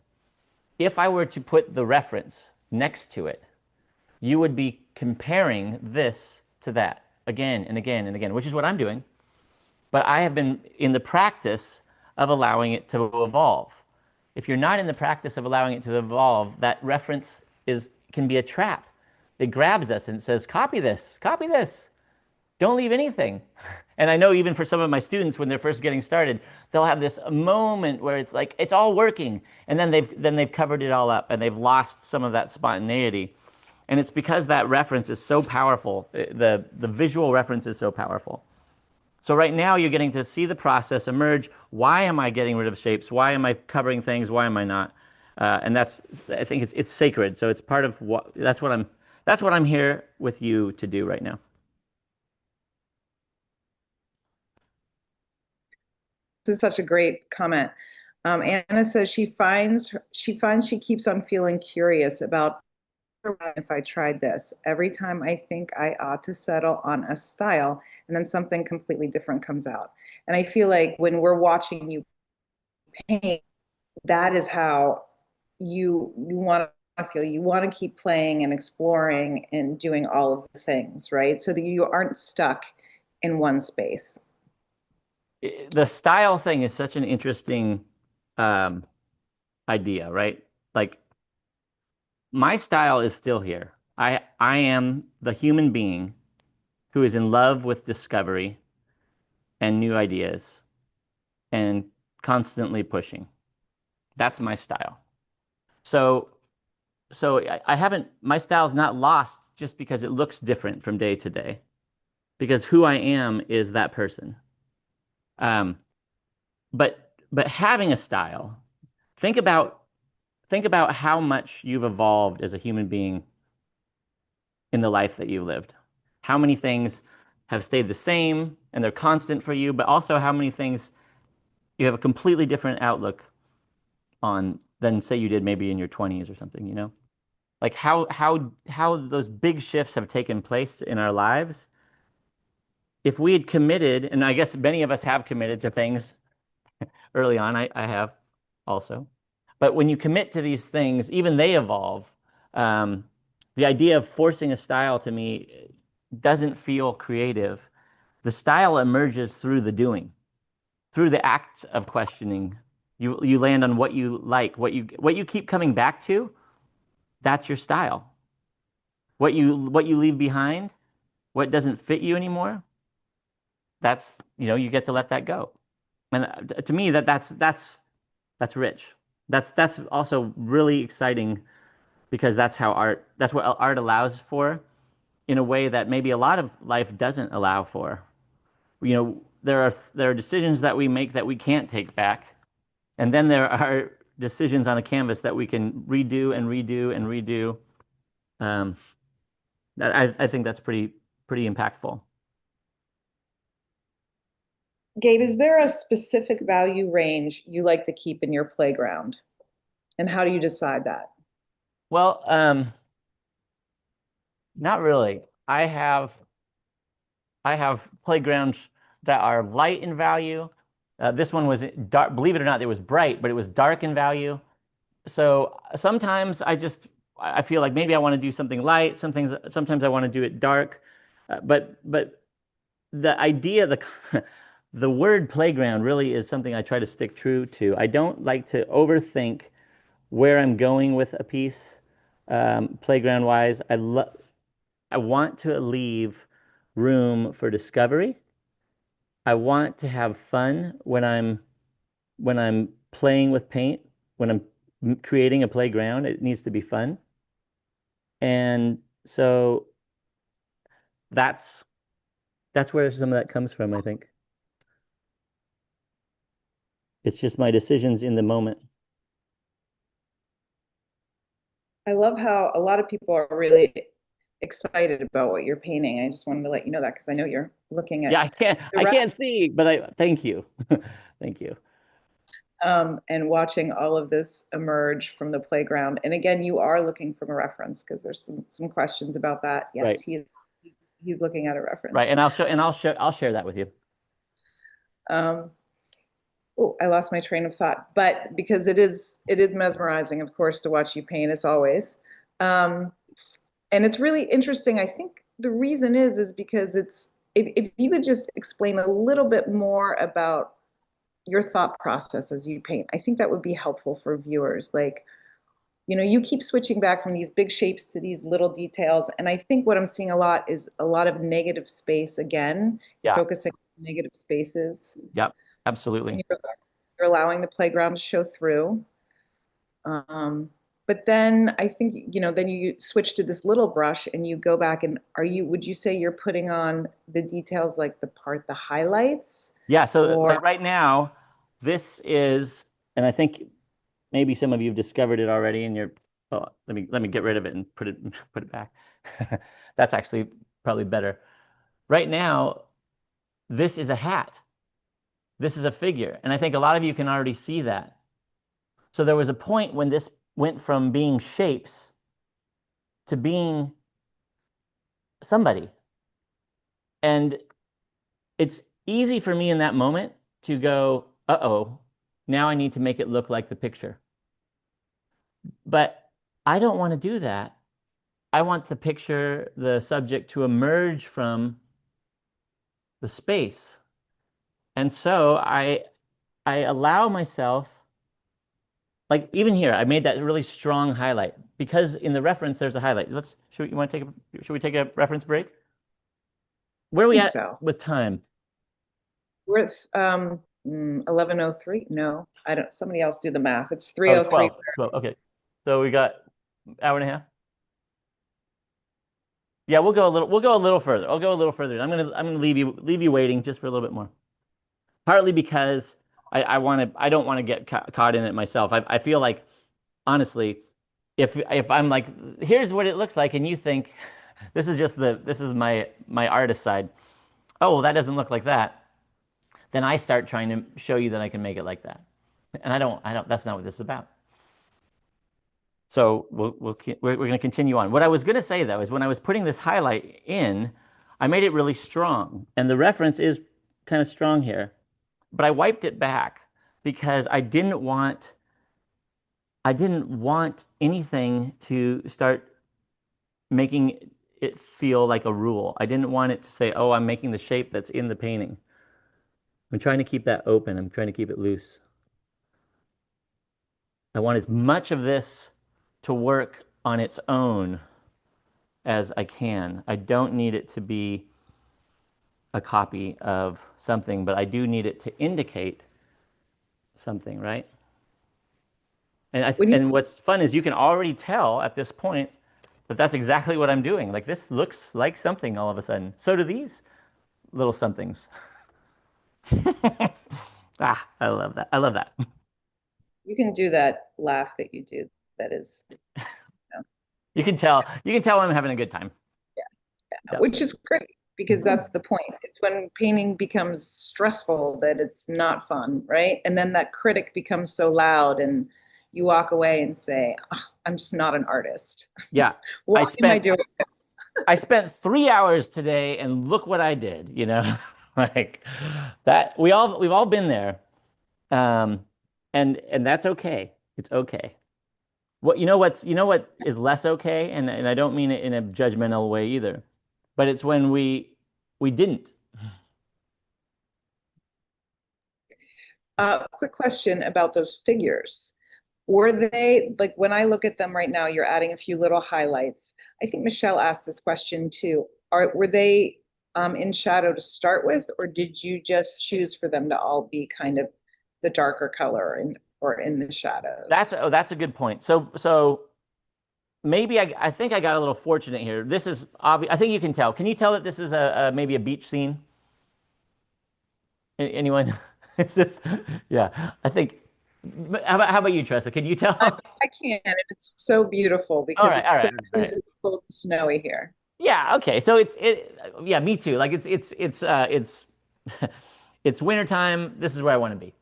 If I were to put the reference next to it, you would be comparing this to that again and again and again, which is what I'm doing. But I have been in the practice of allowing it to evolve. If you're not in the practice of allowing it to evolve, that reference can be a trap. It grabs us and says, copy this, don't leave anything. And I know even for some of my students, when they're first getting started, they'll have this moment where it's like, it's all working. And then they've covered it all up and they've lost some of that spontaneity. And it's because that reference is so powerful. The visual reference is so powerful. So right now you're getting to see the process emerge. Why am I getting rid of shapes? Why am I covering things? Why am I not? And I think it's sacred. So it's part of that's what I'm here with you to do right now. This is such a great comment. Anna says she finds she keeps on feeling curious about if I tried this. Every time I think I ought to settle on a style, and then something completely different comes out. And I feel like when we're watching you paint, that is how you want to feel. You want to keep playing and exploring and doing all of the things, right? So that you aren't stuck in one space. The style thing is such an interesting idea, right? Like, my style is still here. I am the human being who is in love with discovery and new ideas and constantly pushing. That's my style. So I haven't, my style's not lost just because it looks different from day to day, because who I am is that person. But having a style, think about how much you've evolved as a human being in the life that you lived. How many things have stayed the same and they're constant for you, but also how many things you have a completely different outlook on than, say, you did maybe in your 20s or something, you know? Like how those big shifts have taken place in our lives. If we had committed, and I guess many of us have committed to things early on, I have also. But when you commit to these things, even they evolve. The idea of forcing a style to me doesn't feel creative. The style emerges through the doing, through the act of questioning. You land on what you like, what you keep coming back to. That's your style. What you leave behind, what doesn't fit you anymore. That's, you get to let that go. And to me, that's rich. That's also really exciting, because that's what art allows for, in a way that maybe a lot of life doesn't allow for. There are decisions that we make that we can't take back, and then there are decisions on a canvas that we can redo and redo and redo. I think that's pretty impactful. Gabe, is there a specific value range you like to keep in your playground? And how do you decide that? Well, not really. I have playgrounds that are light in value. This one was dark, believe it or not, it was bright, but it was dark in value. So sometimes I feel like maybe I want to do something light. Sometimes I want to do it dark. But the idea, the word playground really is something I try to stick true to. I don't like to overthink where I'm going with a piece, playground wise. I want to leave room for discovery. I want to have fun when I'm playing with paint, when I'm creating a playground. It needs to be fun. And so that's where some of that comes from, I think. It's just my decisions in the moment. I love how a lot of people are really excited about what you're painting. I just wanted to let you know that because I know you're looking at. Yeah, I can't see, but thank you. Thank you. And watching all of this emerge from the playground. And again, you are looking from a reference because there's some questions about that. Yes, right. he's looking at a reference. Right, and I'll share that with you. Oh, I lost my train of thought, but because it is mesmerizing, of course, to watch you paint as always. And it's really interesting. I think the reason is because if you could just explain a little bit more about your thought process as you paint, I think that would be helpful for viewers. Like, you keep switching back from these big shapes to these little details. And I think what I'm seeing a lot is a lot of negative space again, yeah. Focusing on negative spaces. Yep, absolutely. You're allowing the playground to show through. But then I think, then you switch to this little brush and you go back and would you say you're putting on the details like the highlights? Yeah, so like right now, this is, and I think maybe some of you have discovered it already and let me get rid of it and put it back. That's actually probably better. Right now, this is a hat. This is a figure. And I think a lot of you can already see that. So there was a point when this went from being shapes to being somebody. And it's easy for me in that moment to go, uh-oh, now I need to make it look like the picture. But I don't want to do that. I want the picture, the subject, to emerge from the space. And so I allow myself, like even here, I made that really strong highlight because in the reference there's a highlight. Should we take a reference break? Where are we at with time? We're at 11:03. No, I don't. Somebody else do the math. It's 3:03. 12. Okay, so we got an hour and a half. Yeah, we'll go a little further. I'll go a little further. I'm gonna leave you waiting just for a little bit more. Partly because I don't want to get caught in it myself. I feel like, honestly, if I'm like, here's what it looks like, and you think this is my artist side. Oh, well, that doesn't look like that. Then I start trying to show you that I can make it like that, and I don't. That's not what this is about. So we're going to continue on. What I was going to say though is when I was putting this highlight in, I made it really strong, and the reference is kind of strong here, but I wiped it back because I didn't want anything to start making it feel like a rule. I didn't want it to say, oh, I'm making the shape that's in the painting. I'm trying to keep that open. I'm trying to keep it loose. I want as much of this to work on its own as I can. I don't need it to be a copy of something, but I do need it to indicate something, right? And what's fun is you can already tell at this point that that's exactly what I'm doing. Like this looks like something all of a sudden. So do these little somethings. I love that. I love that. You can do that laugh that you do. That is. You can tell when I'm having a good time. Yeah. Which is great because that's the point. It's when painting becomes stressful that it's not fun, right? And then that critic becomes so loud and you walk away and say, oh, I'm just not an artist. Yeah. Why am I doing this? I spent 3 hours today and look what I did, Like that, we've all been there. And that's okay. It's okay. You know what is less okay, and I don't mean it in a judgmental way either, but it's when we didn't. Quick question about those figures. Were they, like, when I look at them right now, you're adding a few little highlights. I think Michelle asked this question too. Were they in shadow to start with, or did you just choose for them to all be kind of the darker color or in the shadows? That's a good point. So maybe I think I got a little fortunate here. This is obvious. I think you can tell. Can you tell that this is maybe a beach scene? Anyone? It's just, yeah. I think. How about you, Tressa? Can you tell? I can. And it's so beautiful because it's so cold and snowy here. Yeah. Okay. So yeah. Me too. Like it's wintertime. This is where I want to be.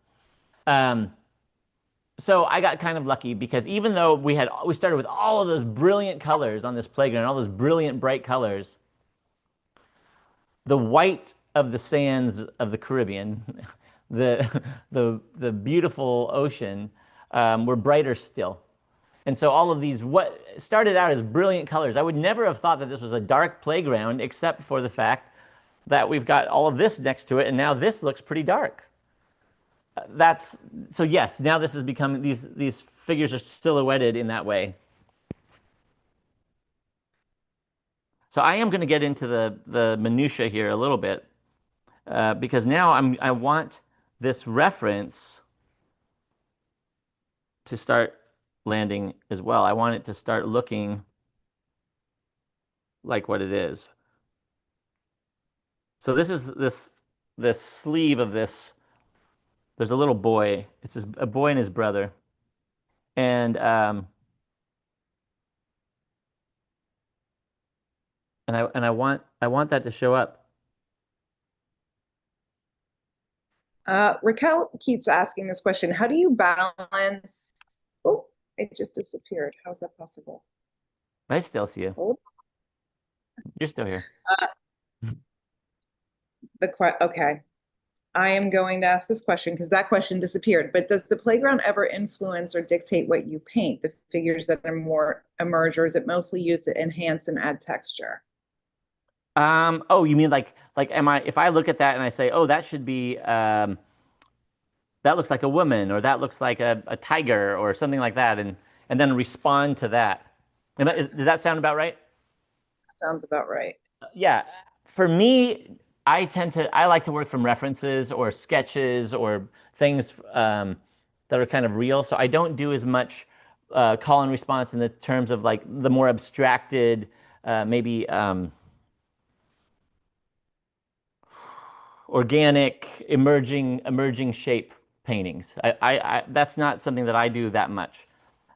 So I got kind of lucky because even though we started with all of those brilliant colors on this playground, all those brilliant bright colors, the white of the sands of the Caribbean, the beautiful ocean, were brighter still. And so all of these, what started out as brilliant colors, I would never have thought that this was a dark playground except for the fact that we've got all of this next to it, and now this looks pretty dark. So yes, now this is becoming, these figures are silhouetted in that way. So I am going to get into the minutia here a little bit because now I want this reference to start landing as well. I want it to start looking like what it is. So this is this sleeve of this. There's a little boy. It's a boy and his brother, and I want that to show up. Raquel keeps asking this question. How do you balance? Oh, it just disappeared. How's that possible? I still see you. Oh. You're still here. Okay. I am going to ask this question because that question disappeared. But does the playground ever influence or dictate what you paint, the figures that are more emerge, or is it mostly used to enhance and add texture? Oh, you mean like if I look at that and I say, oh, that should be that looks like a woman, or that looks like a tiger or something like that, and then respond to that. And does that sound about right? Sounds about right. Yeah. For me, I like to work from references or sketches or things that are kind of real. So I don't do as much call and response in the terms of like the more abstracted, maybe organic, emerging shape paintings. That's not something that I do that much.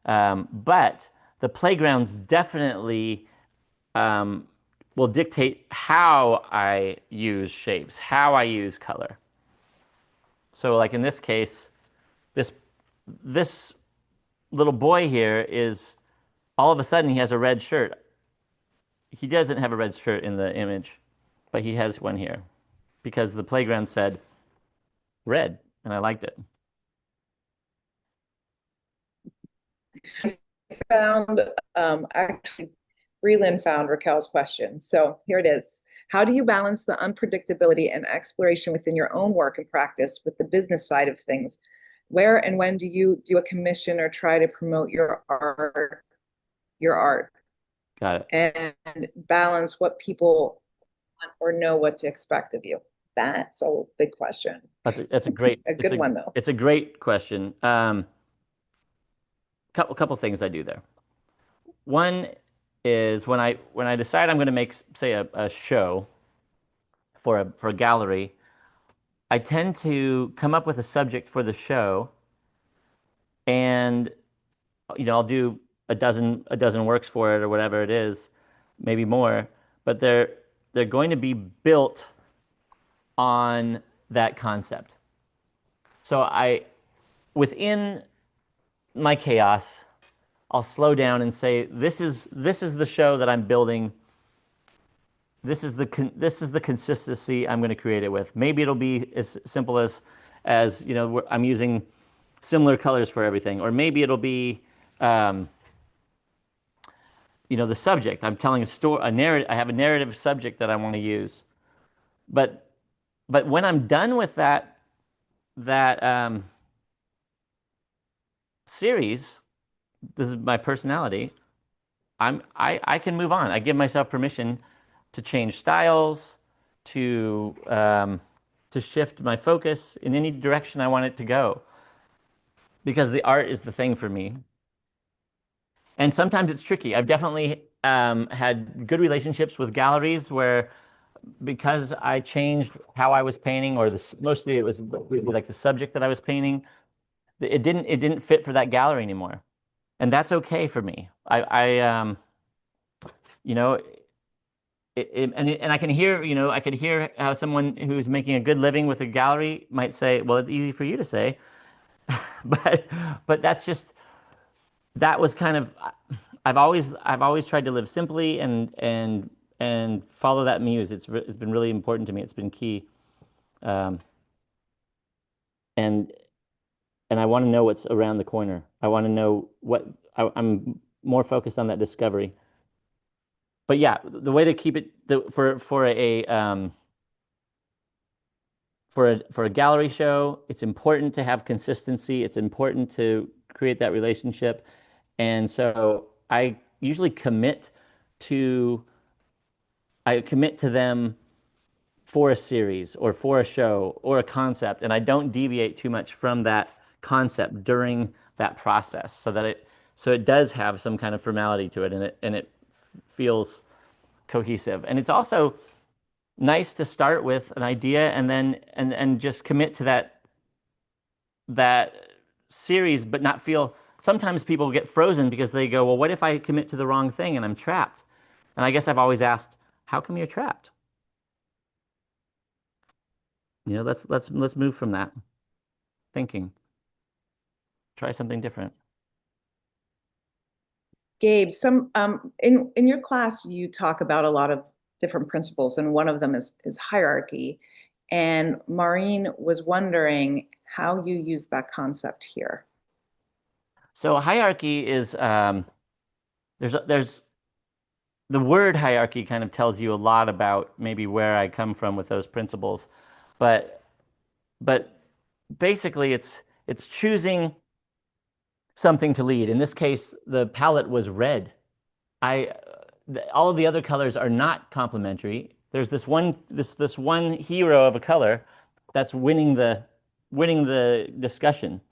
But the playgrounds definitely will dictate how I use shapes, how I use color. So like in this case, this little boy here is, all of a sudden he has a red shirt. He doesn't have a red shirt in the image, but he has one here because the playground said red, and I liked it. I found, actually, Breland found Raquel's question. So here it is. How do you balance the unpredictability and exploration within your own work and practice with the business side of things? Where and when do you do a commission or try to promote your art? Got it. And balance what people want or know what to expect of you? That's a big question. That's a great a good one though. It's a great question. Couple things I do there. One is when I decide I'm going to make, say, a show for a gallery, I tend to come up with a subject for the show, and I'll do a dozen works for it or whatever it is, maybe more, but they're going to be built on that concept. So within my chaos, I'll slow down and say, this is the show that I'm building this is the consistency I'm going to create it with. Maybe it'll be as simple as I'm using similar colors for everything, or maybe it'll be the subject. I'm telling a story, a narrative. I have a narrative subject that I want to use. But when I'm done with that series, this is my personality. I can move on. I give myself permission to change styles, to shift my focus in any direction I want it to go, because the art is the thing for me. And sometimes it's tricky. I've definitely had good relationships with galleries where, because I changed how I was painting, or mostly it was like the subject that I was painting, it didn't fit for that gallery anymore, and that's okay for me. You know, and I can hear, I could hear how someone who's making a good living with a gallery might say, well, it's easy for you to say, but that was kind of, I've always tried to live simply and follow that muse. It's been really important to me. It's been key. Um, and I want to know what's around the corner. I want to know I'm more focused on that discovery. But yeah, the way to keep it for a gallery show, it's important to have consistency. It's important to create that relationship. And so I usually commit to them for a series or for a show or a concept, and I don't deviate too much from that concept during that process, so it does have some kind of formality to it, and it feels cohesive. And it's also nice to start with an idea and then and just commit to that series, but not feel. Sometimes people get frozen because they go, well, what if I commit to the wrong thing and I'm trapped? And I guess I've always asked, how come you're trapped? Let's move from that thinking. Try something different. Gabe, in your class you talk about a lot of different principles, and one of them is hierarchy. And Maureen was wondering how you use that concept here. So hierarchy is there's the word hierarchy kind of tells you a lot about maybe where I come from with those principles, but basically it's choosing something to lead. In this case, the palette was red. All of the other colors are not complementary. There's this one hero of a color that's winning the discussion.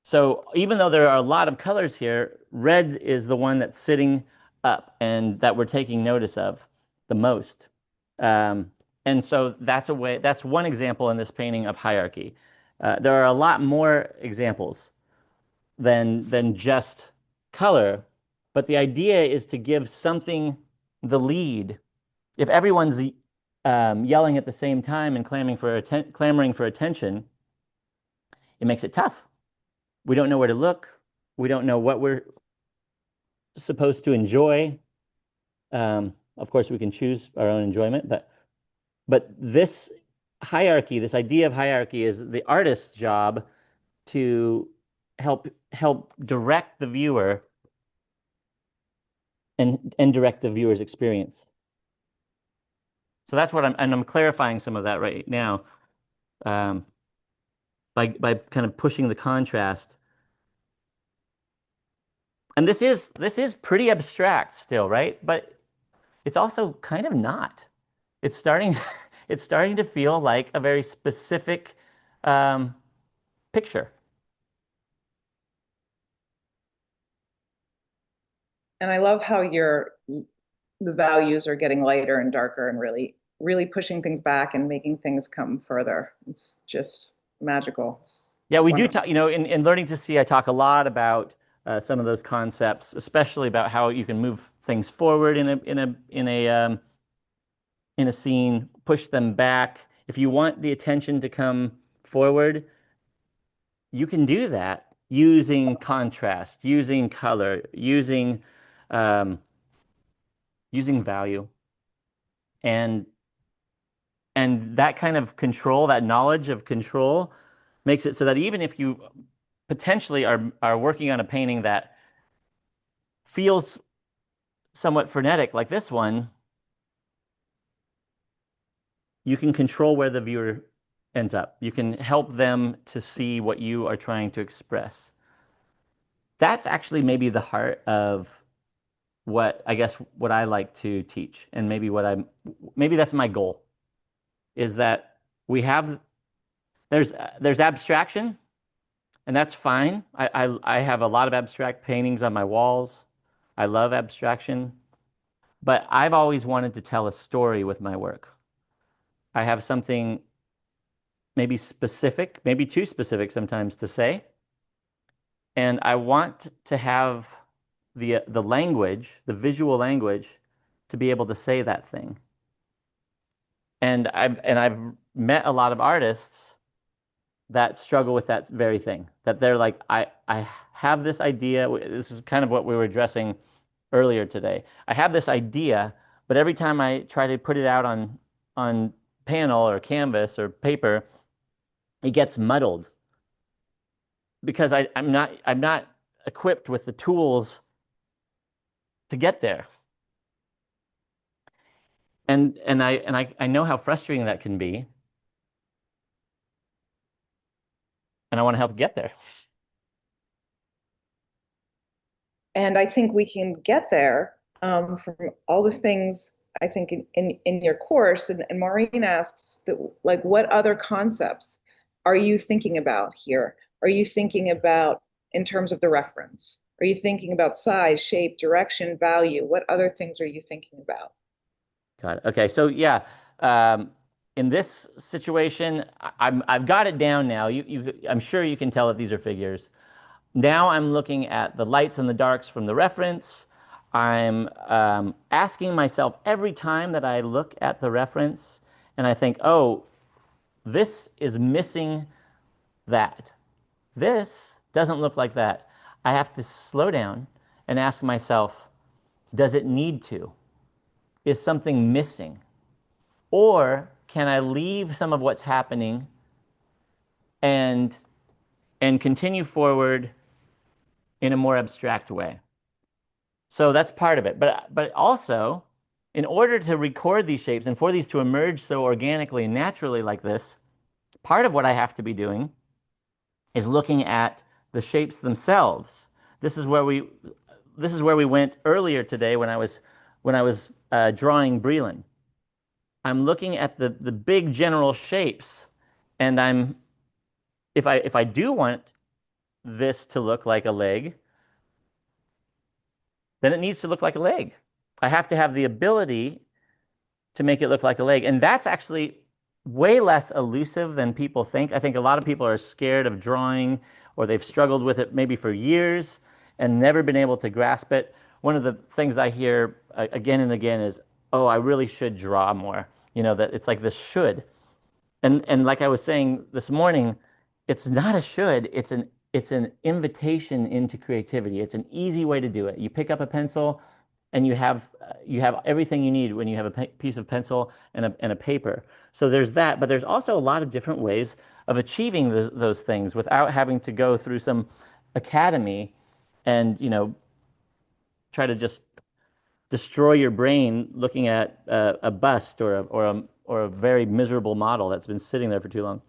So even though there are a lot of colors here, red is the one that's sitting up and that we're taking notice of the most. And so that's one example in this painting of hierarchy. There are a lot more examples than just color, but the idea is to give something the lead. If everyone's yelling at the same time and clamoring for attention, it makes it tough. We don't know where to look. We don't know what we're supposed to enjoy. Of course, we can choose our own enjoyment, but this hierarchy, this idea of hierarchy, is the artist's job to help direct the viewer and direct the viewer's experience. So that's what I'm clarifying some of that right now, by kind of pushing the contrast. And this is pretty abstract still, right? But it's also kind of not. It's starting to feel like a very specific picture. And I love how the values are getting lighter and darker and really pushing things back and making things come further. It's just magical. Yeah, we do talk, in Learning to See, I talk a lot about some of those concepts, especially about how you can move things forward in a scene, push them back. If you want the attention to come forward, you can do that using contrast, using color, using value. And that kind of control, that knowledge of control, makes it so that even if you potentially are working on a painting that feels somewhat frenetic, like this one, you can control where the viewer ends up. You can help them to see what you are trying to express. That's actually maybe the heart of what I like to teach, and maybe that's my goal, is that there's abstraction, and that's fine. I have a lot of abstract paintings on my walls. I love abstraction, but I've always wanted to tell a story with my work. I have something maybe specific, maybe too specific sometimes to say, and I want to have the language, the visual language, to be able to say that thing. And I've met a lot of artists that struggle with that very thing, that they're like, I have this idea. This is kind of what we were addressing earlier today. I have this idea, but every time I try to put it out on panel or canvas or paper, it gets muddled because I'm not equipped with the tools to get there. And I know how frustrating that can be. And I want to help get there. And I think we can get there from all the things I think in your course. And Maureen asks that, like, what other concepts are you thinking about here? Are you thinking about in terms of the reference? Are you thinking about size, shape, direction, value? What other things are you thinking about? Got it. Okay, so yeah, in this situation, I've got it down now. I'm sure you can tell that these are figures. Now I'm looking at the lights and the darks from the reference. I'm asking myself every time that I look at the reference and I think, oh, this is missing that. This doesn't look like that. I have to slow down and ask myself, does it need to? Is something missing? Or can I leave some of what's happening and continue forward in a more abstract way? So that's part of it. But also, in order to record these shapes and for these to emerge so organically and naturally like this, part of what I have to be doing is looking at the shapes themselves. This is where we went earlier today when I was drawing Breland. I'm looking at the big general shapes, and if I do want this to look like a leg, then it needs to look like a leg. I have to have the ability to make it look like a leg, and that's actually way less elusive than people think. I think a lot of people are scared of drawing, or they've struggled with it maybe for years and never been able to grasp it. One of the things I hear again and again is, oh, I really should draw more. You know, that it's like this should. And like I was saying this morning, it's not a should, it's an invitation into creativity. It's an easy way to do it. You pick up a pencil and you have everything you need when you have a piece of pencil and a paper. So there's that, but there's also a lot of different ways of achieving those things without having to go through some academy and, you know, try to just destroy your brain looking at a bust or a very miserable model that's been sitting there for too long.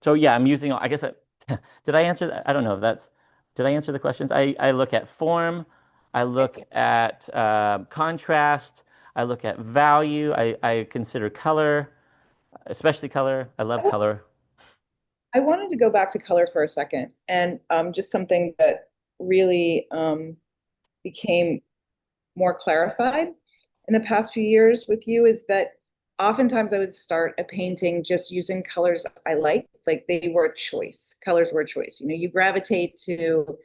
So yeah, I'm using, I guess, did I answer that? I don't know if that's, did I answer the questions? I look at form, I look at contrast, I look at value, I consider color, especially color. I love color. I wanted to go back to color for a second, and just something that really became more clarified in the past few years with you is that oftentimes I would start a painting just using colors I liked, like they were a choice. Colors were a choice. You know, you gravitate to,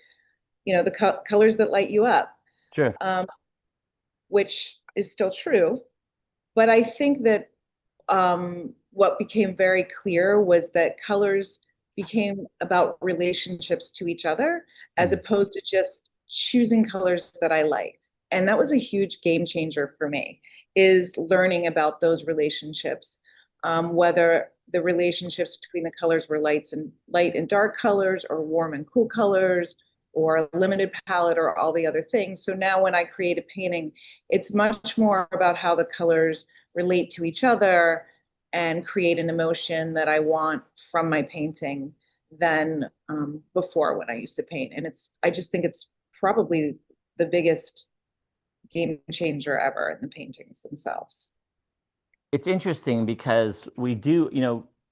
you know, the colors that light you up. Sure. Which is still true. But I think that what became very clear was that colors became about relationships to each other as opposed to just choosing colors that I liked. And that was a huge game changer for me, is learning about those relationships, whether the relationships between the colors were light and dark colors, or warm and cool colors, or a limited palette, or all the other things. So now when I create a painting, it's much more about how the colors relate to each other and create an emotion that I want from my painting than before when I used to paint. And I just think it's probably the biggest game changer ever in the paintings themselves. It's interesting because we do,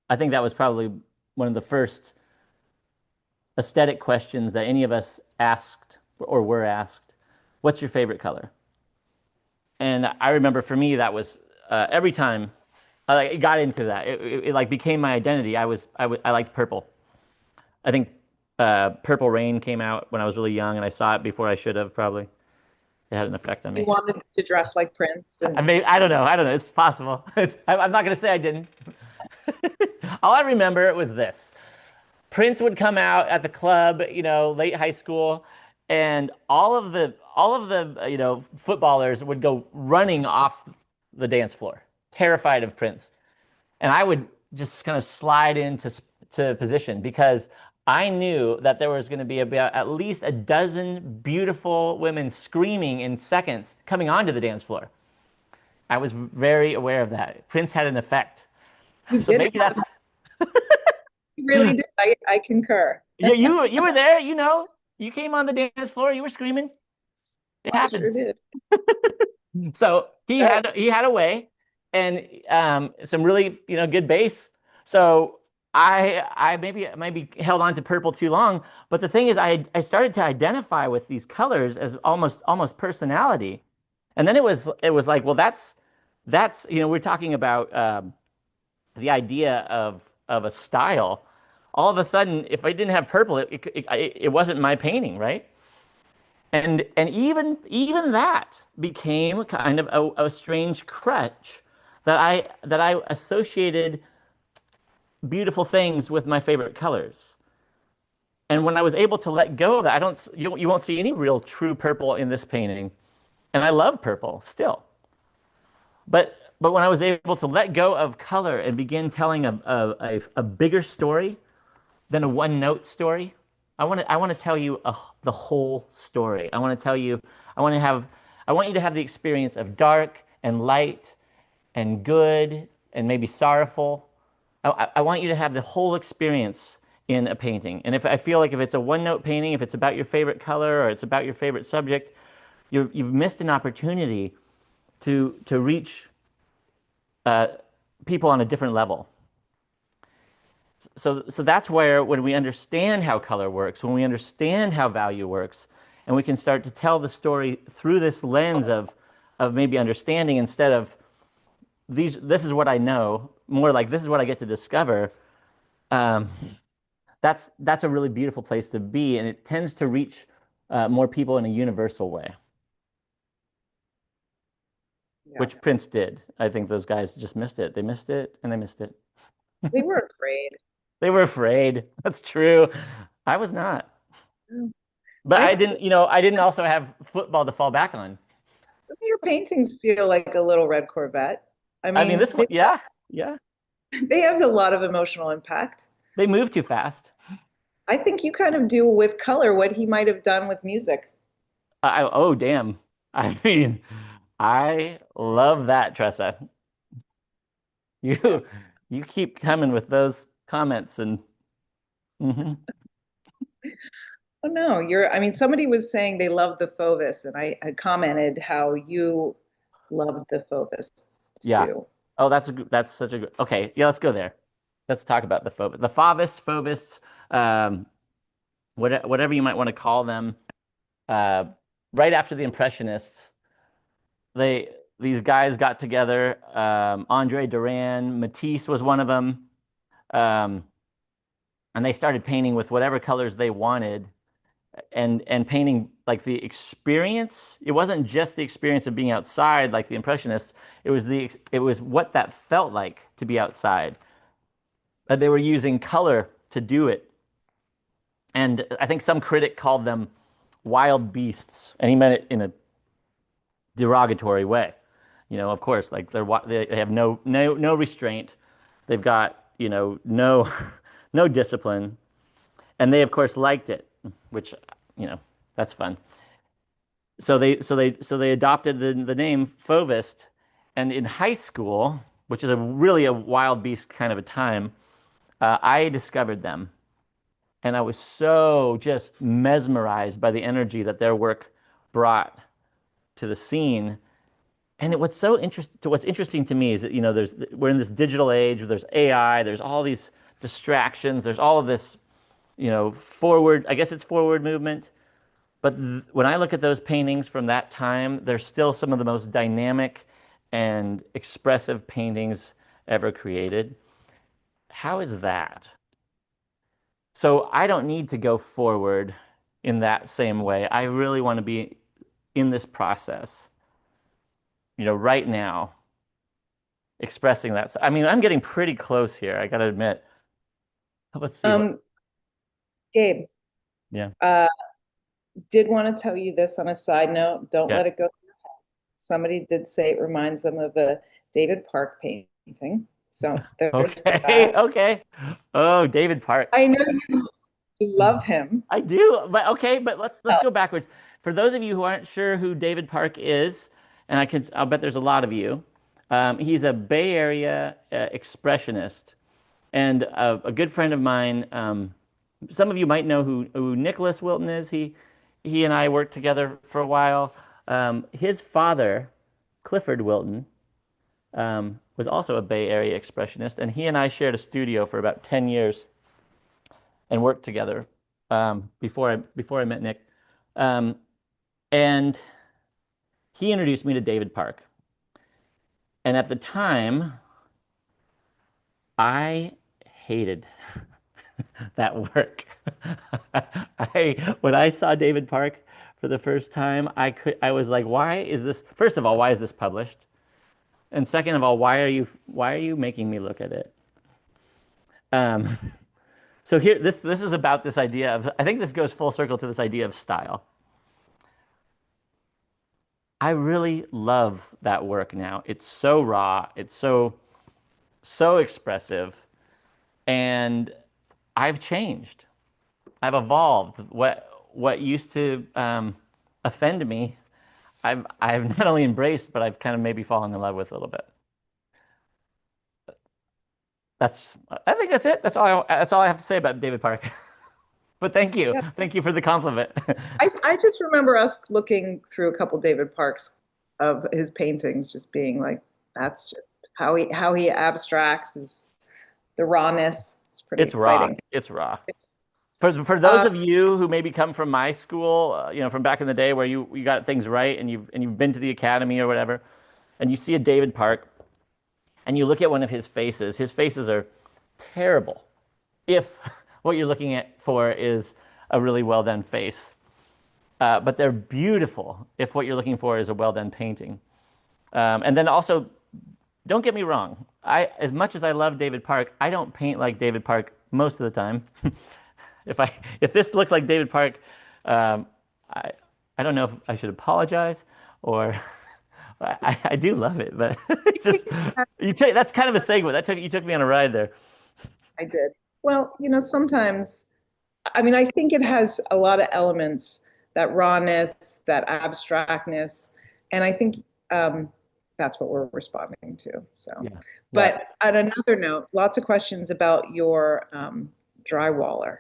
I think that was probably one of the first aesthetic questions that any of us asked or were asked. What's your favorite color? And I remember for me, that was every time I got into that, it like became my identity. I liked purple. I think Purple Rain came out when I was really young, and I saw it before I should have probably. It had an effect on me. You wanted to dress like Prince. I don't know. It's possible. I'm not going to say I didn't. All I remember was this. Prince would come out at the club, late high school, and all of the footballers would go running off the dance floor, terrified of Prince. And I would just kind of slide into position because I knew that there was going to be about at least a dozen beautiful women screaming in seconds coming onto the dance floor. I was very aware of that. Prince had an effect. So maybe that's you really did. I concur. Yeah, you were there, you came on the dance floor, you were screaming. It happened. Sure did. So he had a way, and some really good bass. So I maybe held on to purple too long, but the thing is, I started to identify with these colors as almost personality, and then it was like, well, that's we're talking about the idea of a style. All of a sudden, if I didn't have purple, it wasn't my painting, right? And even that became kind of a strange crutch that I associated beautiful things with my favorite colors. And when I was able to let go of that, you won't see any real true purple in this painting. And I love purple still. But when I was able to let go of color and begin telling a bigger story than a one-note story, I want to tell you the whole story. I want you to have the experience of dark and light and good and maybe sorrowful. I want you to have the whole experience in a painting. And if it's a one-note painting, if it's about your favorite color or it's about your favorite subject, you've missed an opportunity to reach people on a different level. So that's where, when we understand how color works, when we understand how value works, and we can start to tell the story through this lens of maybe understanding instead of this is what I know, more like this is what I get to discover. That's a really beautiful place to be, and it tends to reach more people in a universal way. Yeah. Which Prince did. I think those guys just missed it. They missed it, and they missed it. They were afraid. They were afraid. That's true. I was not. But I didn't also have football to fall back on. Your paintings feel like a little red Corvette. I mean this one, yeah. They have a lot of emotional impact. They move too fast. I think you kind of do with color what he might have done with music. Oh, damn. I mean, I love that, Tressa. You keep coming with those comments and Oh no, somebody was saying they loved the Fauvists, and I commented how you loved the Fauvists too. Oh, that's such a good. Okay, yeah, let's go there. Let's talk about the Fauvists, whatever you might want to call them. Right after the Impressionists, these guys got together. Andre Derain, Matisse was one of them. And they started painting with whatever colors they wanted, and painting like the experience. It wasn't just the experience of being outside like the Impressionists. It was what that felt like to be outside. They were using color to do it. And I think some critic called them wild beasts, and he meant it in derogatory way. Of course, like they have no restraint. They've got, no no discipline, and they of course liked it, which, that's fun. So they adopted the name Fauvist, and in high school, which is really a wild beast kind of a time, I discovered them, and I was so just mesmerized by the energy that their work brought to the scene. And what's interesting to me is that, we're in this digital age where there's AI, there's all these distractions, there's all of this, forward, I guess it's forward movement. But when I look at those paintings from that time, they're still some of the most dynamic and expressive paintings ever created. How is that? So I don't need to go forward in that same way. I really want to be in this process, right now, expressing that. I mean, I'm getting pretty close here, I got to admit. Let's see. Gabe. Yeah. Did want to tell you this on a side note. Don't Yeah. let it go. Somebody did say it reminds them of a David Park painting. So there's Okay. that. Okay. Oh, David Park. I know you love him. I do, but okay, but let's go backwards. For those of you who aren't sure who David Park is, and I'll bet there's a lot of you, he's a Bay Area expressionist, and a good friend of mine. Some of you might know who Nicholas Wilton is. He and I worked together for a while. His father, Clifford Wilton, was also a Bay Area expressionist, and he and I shared a studio for about 10 years and worked together before I met Nick. And he introduced me to David Park. And at the time, I hated that work. When I saw David Park for the first time, I was like, why is this? First of all, why is this published? And second of all, why are you making me look at it? So here, this is about this idea of, I think this goes full circle to this idea of style. I really love that work now. It's so raw, it's so expressive, and I've changed. I've evolved. What used to offend me, I've not only embraced, but I've kind of maybe fallen in love with a little bit. I think that's it. That's all I have to say about David Park. But thank you. Yeah. Thank you for the compliment. I just remember us looking through a couple David Parks of his paintings, just being like, that's just how he abstracts is the rawness. It's pretty exciting. Raw. It's raw. For those of you who maybe come from my school, from back in the day where you got things right and you've been to the academy or whatever, and you see a David Park, and you look at one of his faces are terrible. If what you're looking for is a really well done face, but they're beautiful if what you're looking for is a well done painting. And then also, don't get me wrong. As much as I love David Park, I don't paint like David Park most of the time. If this looks like David Park, I don't know if I should apologize or. I do love it, but it's just that's kind of a segue. You took me on a ride there. I did. Well, sometimes, I mean, I think it has a lot of elements, that rawness, that abstractness, and I think that's what we're responding to. So, yeah. But on another note, lots of questions about your drywaller.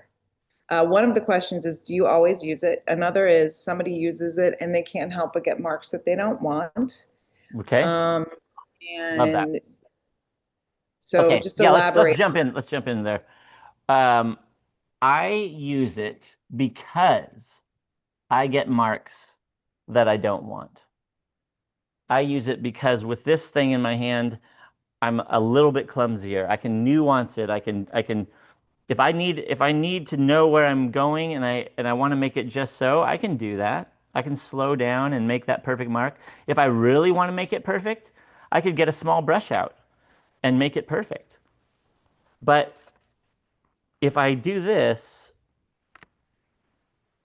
One of the questions is, do you always use it? Another is, somebody uses it and they can't help but get marks that they don't want. Okay. And love that. So okay. Just elaborate. Let's jump in there. I use it because I get marks that I don't want. I use it because with this thing in my hand, I'm a little bit clumsier. I can nuance it. I can if I need to know where I'm going and I want to make it just so, I can do that. I can slow down and make that perfect mark. If I really want to make it perfect, I could get a small brush out and make it perfect. But if I do this,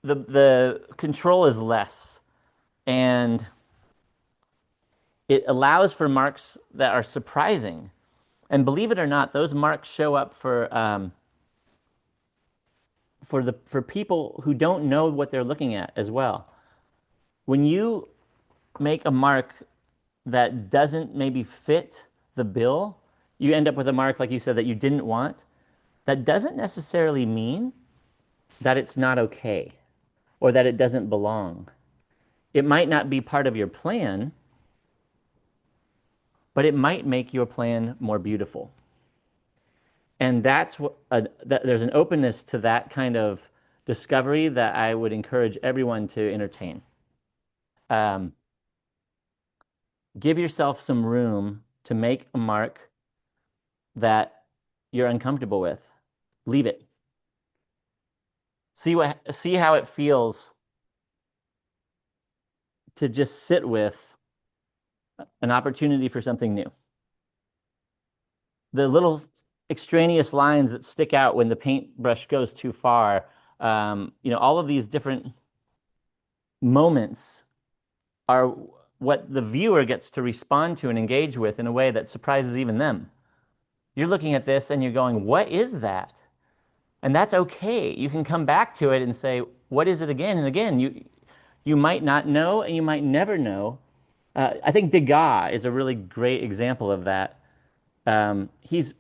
the control is less, and it allows for marks that are surprising. And believe it or not, those marks show up for people who don't know what they're looking at as well. When you make a mark that doesn't maybe fit the bill, you end up with a mark, like you said, that you didn't want. That doesn't necessarily mean that it's not okay or that it doesn't belong. It might not be part of your plan, but it might make your plan more beautiful. And that's what there's an openness to that kind of discovery that I would encourage everyone to entertain. Give yourself some room to make a mark that you're uncomfortable with. Leave it. See how it feels to just sit with an opportunity for something new. The little extraneous lines that stick out when the paintbrush goes too far, all of these different moments are what the viewer gets to respond to and engage with in a way that surprises even them. You're looking at this and you're going, what is that? And that's okay. You can come back to it and say, what is it again and again? You might not know and you might never know. I think Degas is a really great example of that. He's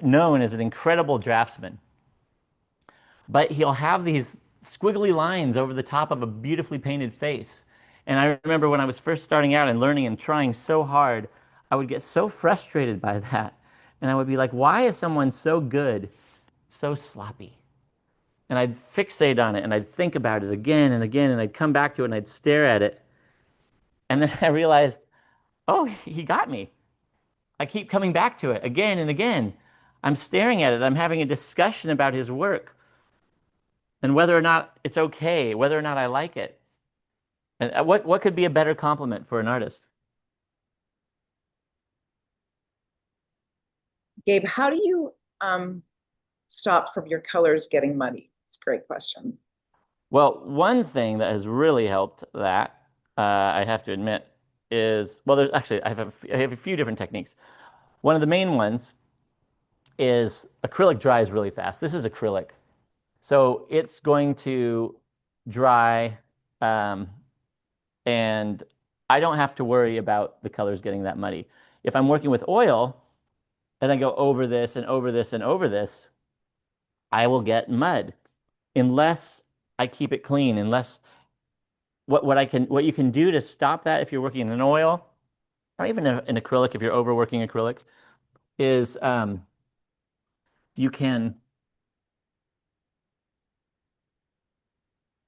known as an incredible draftsman, but he'll have these squiggly lines over the top of a beautifully painted face. And I remember when I was first starting out and learning and trying so hard, I would get so frustrated by that. And I would be like, why is someone so good, so sloppy? And I'd fixate on it and I'd think about it again and again and I'd come back to it and I'd stare at it. And then I realized, oh, he got me. I keep coming back to it again and again. I'm staring at it. I'm having a discussion about his work and whether or not it's okay, whether or not I like it. And what could be a better compliment for an artist? Gabe, how do you stop from your colors getting muddy? It's a great question. Well, one thing that has really helped that, I have to admit, is, well, there's actually, I have a few different techniques. One of the main ones is acrylic dries really fast. This is acrylic. So it's going to dry, and I don't have to worry about the colors getting that muddy. If I'm working with oil, and I go over this and over this and over this, I will get mud unless I keep it clean, unless what you can do to stop that if you're working in an oil, or even in acrylic if you're overworking acrylic, is you can,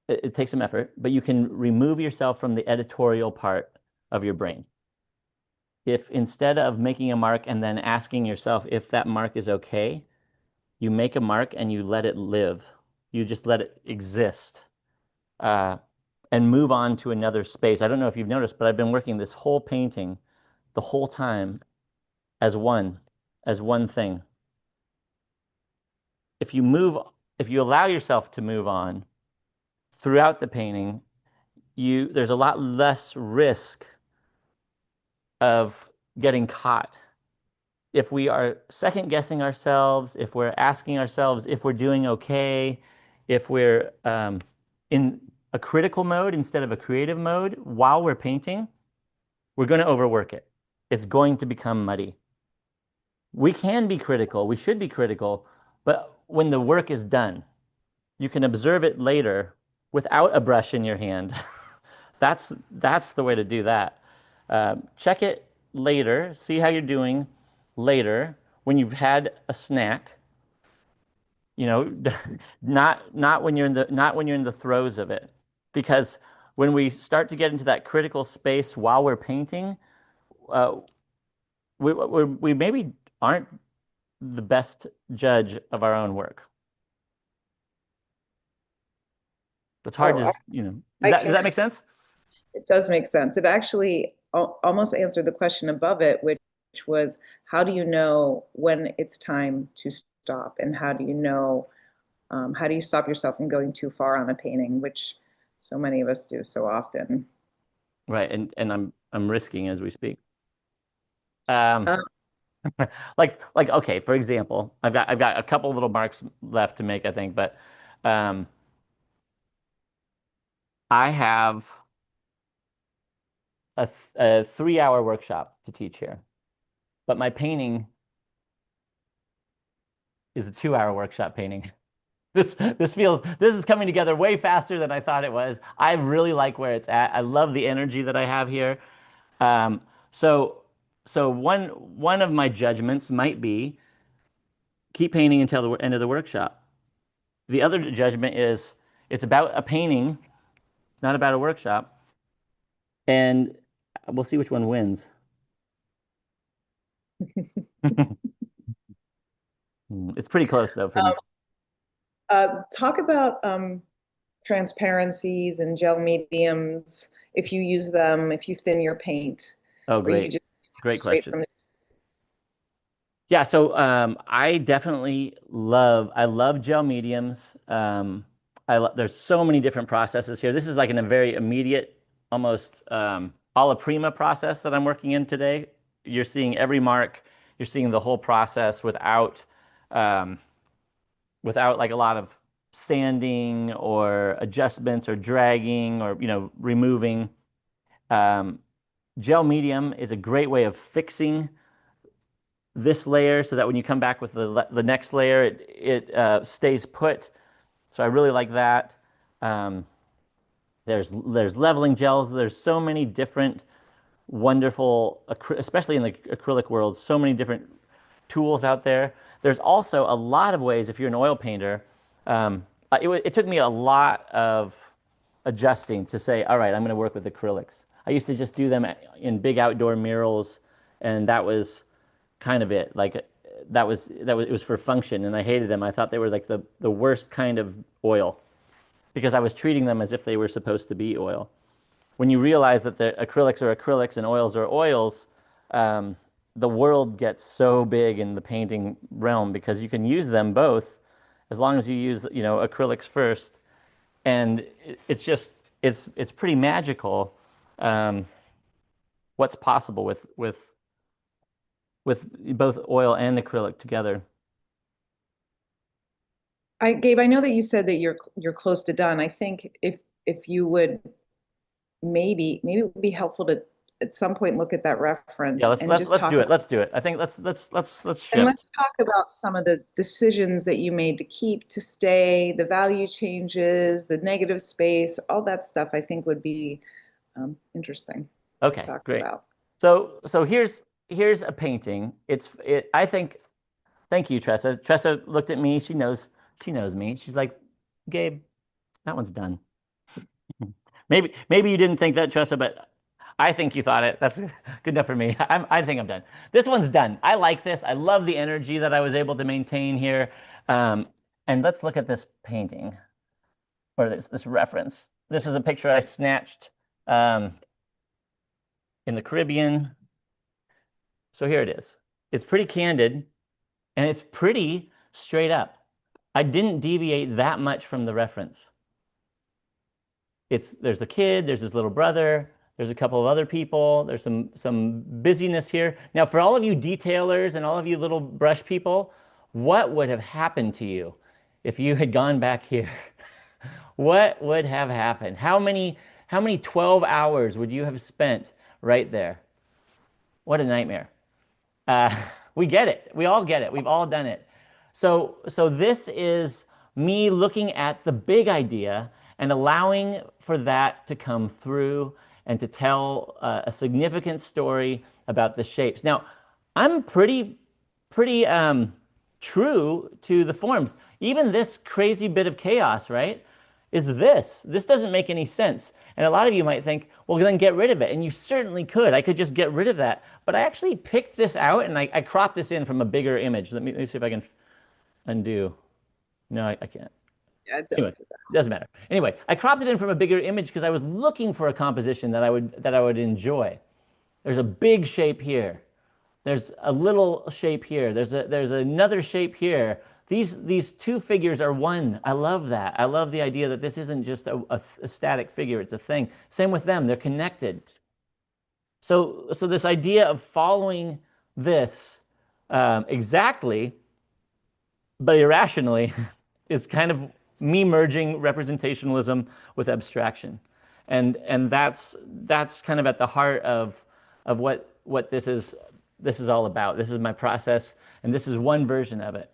it takes some effort, but you can remove yourself from the editorial part of your brain. If instead of making a mark and then asking yourself if that mark is okay, you make a mark and you let it live. You just let it exist and move on to another space. I don't know if you've noticed, but I've been working this whole painting the whole time as one thing. If you allow yourself to move on throughout the painting, there's a lot less risk of getting caught. If we are second guessing ourselves, if we're asking ourselves if we're doing okay, if we're in a critical mode instead of a creative mode while we're painting, we're going to overwork it. It's going to become muddy. We can be critical, we should be critical, but when the work is done, you can observe it later without a brush in your hand. That's the way to do that. Check it later, see how you're doing later when you've had a snack. Not when you're in the throes of it, because when we start to get into that critical space while we're painting, we maybe aren't the best judge of our own work. It's hard to, does that make sense? It does make sense. It actually almost answered the question above it, which was, how do you know when it's time to stop? And how do you stop yourself from going too far on a painting, which so many of us do so often. Right, and I'm risking as we speak. Um, Uh, okay, for example, I've got a couple little marks left to make, I think, but um, I have a 3 hour workshop to teach here, but my painting is a 2 hour workshop painting. This is coming together way faster than I thought it was. I really like where it's at. I love the energy that I have here. Um, so one of my judgments might be keep painting until the end of the workshop. The other judgment is it's about a painting, it's not about a workshop, and we'll see which one wins. It's pretty close though for me. talk about transparencies and gel mediums, if you use them, if you thin your paint, Oh, or you great. just Great straight question. from the. Yeah, so I definitely I love gel mediums. There's so many different processes here. This is like in a very immediate, almost alla prima process that I'm working in today. You're seeing every mark, you're seeing the whole process um, without like a lot of sanding or adjustments or dragging or removing. Um, Gel medium is a great way of fixing this layer so that when you come back with the next layer, it stays put. So I really like that. Um, there's leveling gels. There's so many different wonderful, especially in the acrylic world, so many different tools out there. There's also a lot of ways if you're an oil painter. It took me a lot of adjusting to say, all right, I'm going to work with acrylics. I used to just do them in big outdoor murals, and that was kind of it. Like it was for function, and I hated them. I thought they were like the worst kind of oil because I was treating them as if they were supposed to be oil. When you realize that the acrylics are acrylics and oils are oils, the world gets so big in the painting realm because you can use them both as long as you use acrylics first, and it's just it's pretty magical um, what's possible with both oil and acrylic together. Gabe, I know that you said that you're close to done. I think if you would maybe it would be helpful to at some point look at that Yeah, reference let's and let's just let's talk do it. about, Let's do it. I think let's and shift. let's talk about some of the decisions that you made to keep, to stay, the value changes, the negative space, all that stuff. I think would be interesting to Okay, talk great. about. So here's a painting. I think. Thank you, Tressa. Tressa looked at me. She knows me. She's like, Gabe, that one's done. Maybe you didn't think that, Tressa, but I think you thought it. That's good enough for me. I think I'm done. This one's done. I like this. I love the energy that I was able to maintain here. Um, and let's look at this painting or this reference. This is a picture I snatched um, in the Caribbean. So here it is. It's pretty candid and it's pretty straight up. I didn't deviate that much from the reference. There's a kid, there's his little brother, there's a couple of other people, there's some busyness here. Now, for all of you detailers and all of you little brush people, what would have happened to you if you had gone back here? What would have happened? How many 12 hours would you have spent right there? What a nightmare. Uh, we get it. We all get it. We've all done it. So this is me looking at the big idea and allowing for that to come through and to tell a significant story about the shapes. Now, I'm pretty true to the forms. Even this crazy bit of chaos, right? Is this. This doesn't make any sense. And a lot of you might think, well, then get rid of it. And you certainly could. I could just get rid of that. But I actually picked this out and I cropped this in from a bigger image. Let me see if I can undo. No, I can't. Yeah, Anyway, it doesn't matter. Anyway, I cropped it in from a bigger image because I was looking for a composition that I would enjoy. There's a big shape here. There's a little shape here. There's another shape here. These two figures are one. I love that. I love the idea that this isn't just a static figure. It's a thing. Same with them. They're connected. So this idea of following this exactly, but irrationally, is kind of me merging representationalism with abstraction, and that's kind of at the heart of what this is all about. This is my process, and this is one version of it.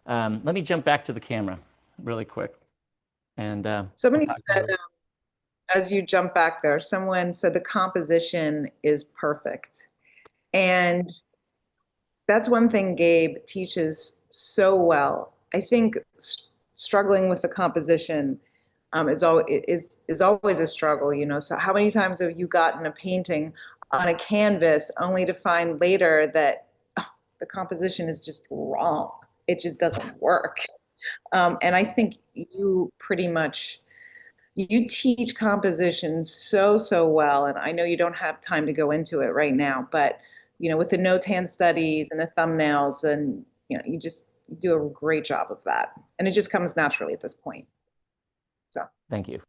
Let me jump back to the camera really quick. And somebody said, as you jump back there, someone said the composition is perfect. And that's one thing Gabe teaches so well. I think struggling with the composition is always a struggle, you know. So how many times have you gotten a painting on a canvas only to find later that the composition is just wrong? It just doesn't work. And I think you pretty much, you teach composition so well. And I know you don't have time to go into it right now, but you know, with the notan studies and the thumbnails, and you know, you just do a great job of that. And it just comes naturally at this point. So thank you.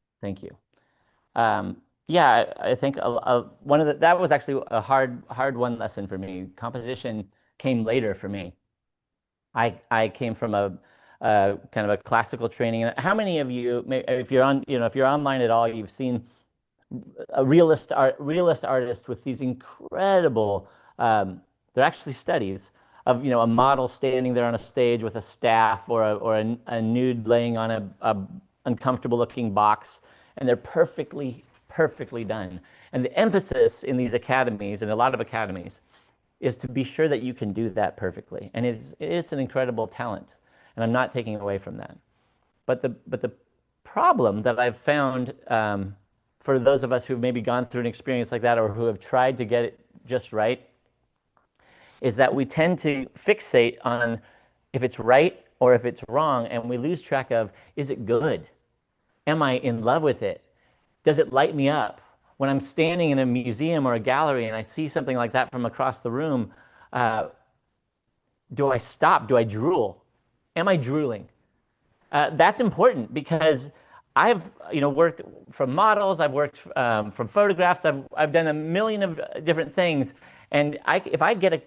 Yeah, I think one of that was actually a hard one lesson for me. Composition came later for me. I came from a kind of a classical training. How many of you, if you're online at all, you've seen a realist artist with these incredible, they're actually studies of, you know, a model standing there on a stage with a staff, or a nude laying on a uncomfortable looking box, and they're perfectly done. And the emphasis in these academies, and a lot of academies, is to be sure that you can do that perfectly. And it's an incredible talent, and I'm not taking away from that. But the problem that I've found, for those of us who've maybe gone through an experience like that, or who have tried to get it just right, is that we tend to fixate on if it's right or if it's wrong, and we lose track of, is it good? Am I in love with it? Does it light me up? When I'm standing in a museum or a gallery and I see something like that from across the room, do I stop? Do I drool? Am I drooling? That's important, because I've worked from models, I've worked from photographs, I've done a million of different things, and if I get a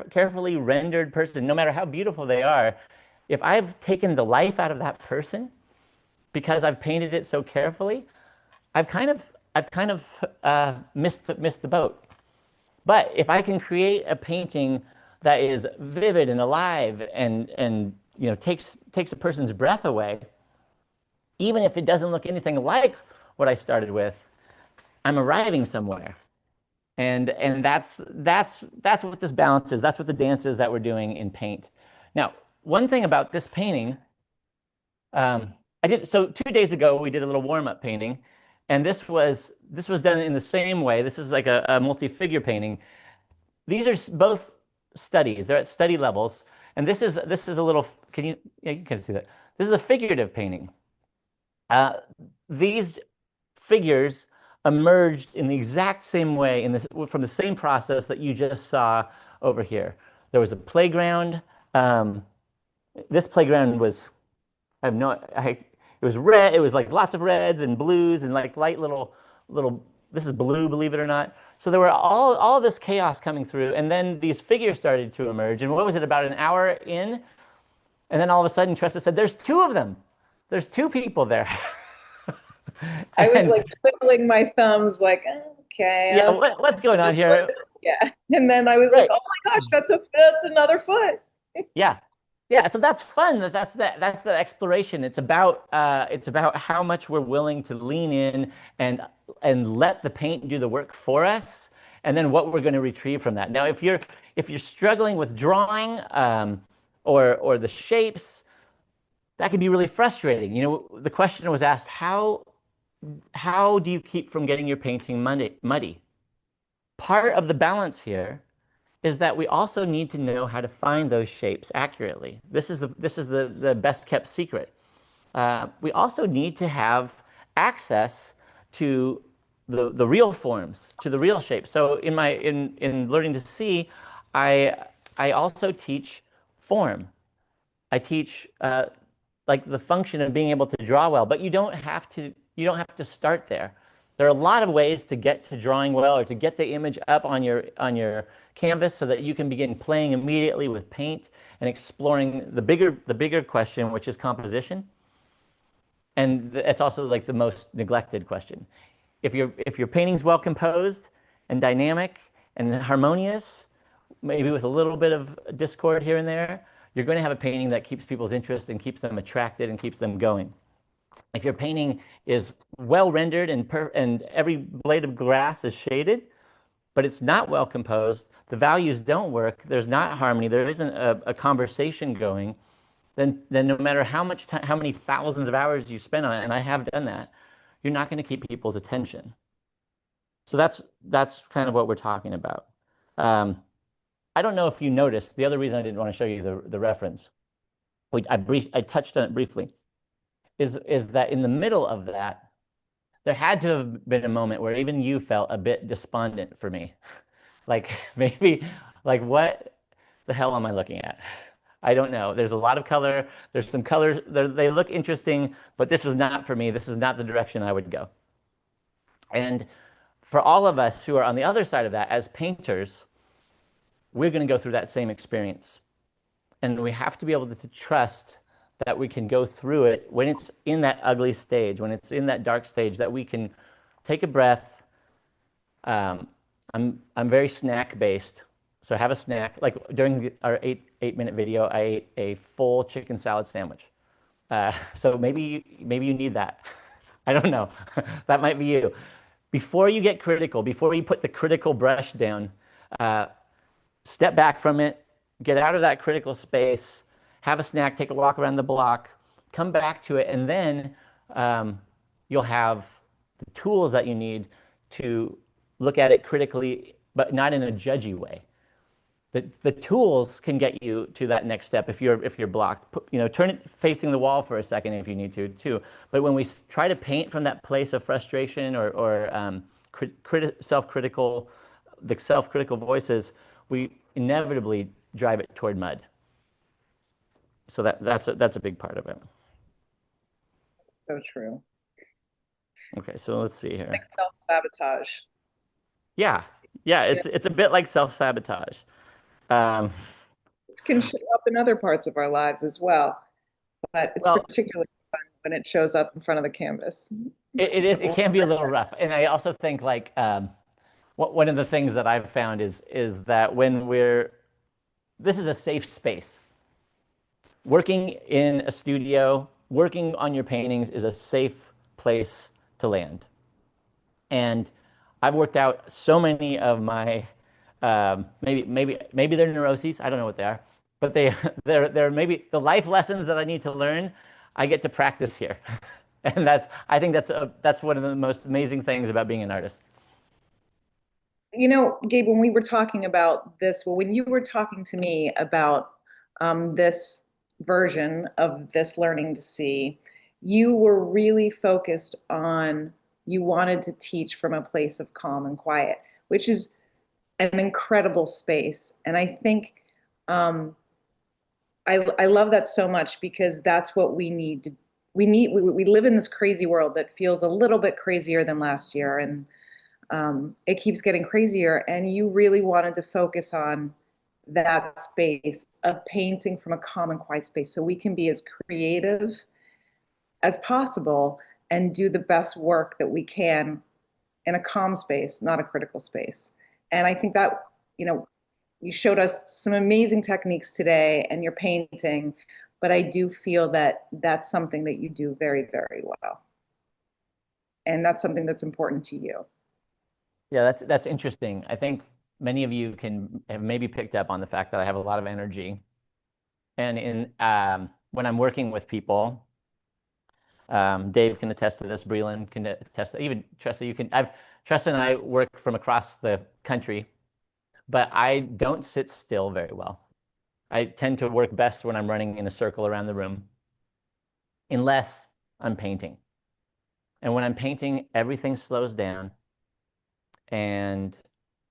carefully rendered person, no matter how beautiful they are, if I've taken the life out of that person because I've painted it so carefully, I've kind of missed the boat. But if I can create a painting that is vivid and alive and you know, takes a person's breath away, even if it doesn't look anything like what I started with, I'm arriving somewhere. And that's what this balance is. That's what the dance is that we're doing in paint. Now, one thing about this painting, so 2 days ago we did a little warm-up painting, and this was done in the same way. This is like a multi-figure painting. These are both studies. They're at study levels, and this is a little. You can see that. This is a figurative painting. These figures emerged in the exact same way from the same process that you just saw over here. There was a playground. This playground was, it was red. It was like lots of reds and blues and like light little. This is blue, believe it or not. So there were all this chaos coming through, and then these figures started to emerge. And what was it, about an hour in? And then all of a sudden, Tressa said, "There's two of them. There's two people there." I was like twiddling my thumbs, like, okay. Yeah, what's going on here? Yeah, and then I was like, oh my gosh, that's another foot. Yeah. So that's fun. That's the exploration. It's about how much we're willing to lean in and let the paint do the work for us, and then what we're going to retrieve from that. Now, if you're struggling with drawing or the shapes, that can be really frustrating. You know, the question was asked, how do you keep from getting your painting muddy? Part of the balance here is that we also need to know how to find those shapes accurately. This is the best kept secret. We also need to have access to the real forms, to the real shapes. So in learning to see, I also teach form. I teach like the function of being able to draw well, but you don't have to start there. There are a lot of ways to get to drawing well or to get the image up on your canvas so that you can begin playing immediately with paint and exploring the bigger question, which is composition. And it's also like the most neglected question. If your painting's well composed and dynamic and harmonious, maybe with a little bit of discord here and there, you're going to have a painting that keeps people's interest and keeps them attracted and keeps them going. If your painting is well rendered and every blade of grass is shaded, but it's not well composed, the values don't work, there's not harmony, there isn't a conversation going, then no matter how many thousands of hours you spend on it, and I have done that, you're not going to keep people's attention. So that's kind of what we're talking about. I don't know if you noticed, the other reason I didn't want to show you the reference, I touched on it briefly, is that in the middle of that, there had to have been a moment where even you felt a bit despondent for me. Like maybe, like what the hell am I looking at? I don't know. There's a lot of color. There's some colors. They look interesting, but this is not for me. This is not the direction I would go. And for all of us who are on the other side of that, as painters, we're going to go through that same experience. And we have to be able to trust that we can go through it when it's in that ugly stage, when it's in that dark stage, that we can take a breath. I'm very snack based, so have a snack. Like during our eight minute video, I ate a full chicken salad sandwich. So maybe you need that. I don't know. That might be you. Before you get critical, before you put the critical brush down, step back from it, get out of that critical space, have a snack, take a walk around the block, come back to it, and then you'll have the tools that you need to look at it critically, but not in a judgy way. The tools can get you to that next step if you're blocked. Turn it facing the wall for a second if you need to too. But when we try to paint from that place of frustration or self-critical voices, we inevitably drive it toward mud. So that's a big part of it. So true. Okay, so let's see here. Like self-sabotage. Yeah, it's a bit like self-sabotage. It can show up in other parts of our lives as well, but it's particularly fun when it shows up in front of the canvas. It can be a little rough, and I also think like one of the things that I've found is that when this is a safe space. Working in a studio, working on your paintings is a safe place to land. And I've worked out so many of my maybe they're neuroses, I don't know what they are, but they're maybe the life lessons that I need to learn, I get to practice here. And I think that's one of the most amazing things about being an artist. Gabe, when we were talking about this, when you were talking to me about this version of this learning to see, you were really focused on, you wanted to teach from a place of calm and quiet, which is an incredible space. And I think I love that so much, because that's what we need. We live in this crazy world that feels a little bit crazier than last year, and it keeps getting crazier. And you really wanted to focus on that space of painting from a calm and quiet space, so we can be as creative as possible and do the best work that we can in a calm space, not a critical space. And I think that, you showed us some amazing techniques today and your painting, but I do feel that that's something that you do very, very well. And that's something that's important to you. Yeah, that's interesting. I think many of you have maybe picked up on the fact that I have a lot of energy. And when I'm working with people, Dave can attest to this, Breland can attest, even Tressa, Tressa and I work from across the country, but I don't sit still very well. I tend to work best when I'm running in a circle around the room, unless I'm painting. And when I'm painting, everything slows down, and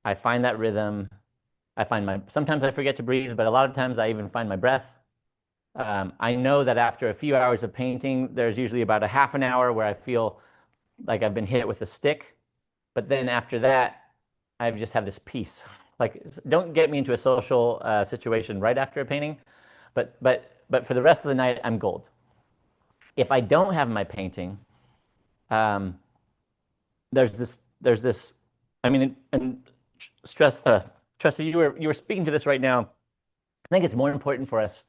I find that rhythm. Sometimes I forget to breathe, but a lot of times I even find my breath. I know that after a few hours of painting, there's usually about a half an hour where I feel like I've been hit with a stick, But then after that, I just have this peace. Like, don't get me into a social situation right after a painting, but for the rest of the night, I'm gold. If I don't have my painting, um, there's this. I mean, and stress, Tressa, you were speaking to this right now. I think it's more important for us,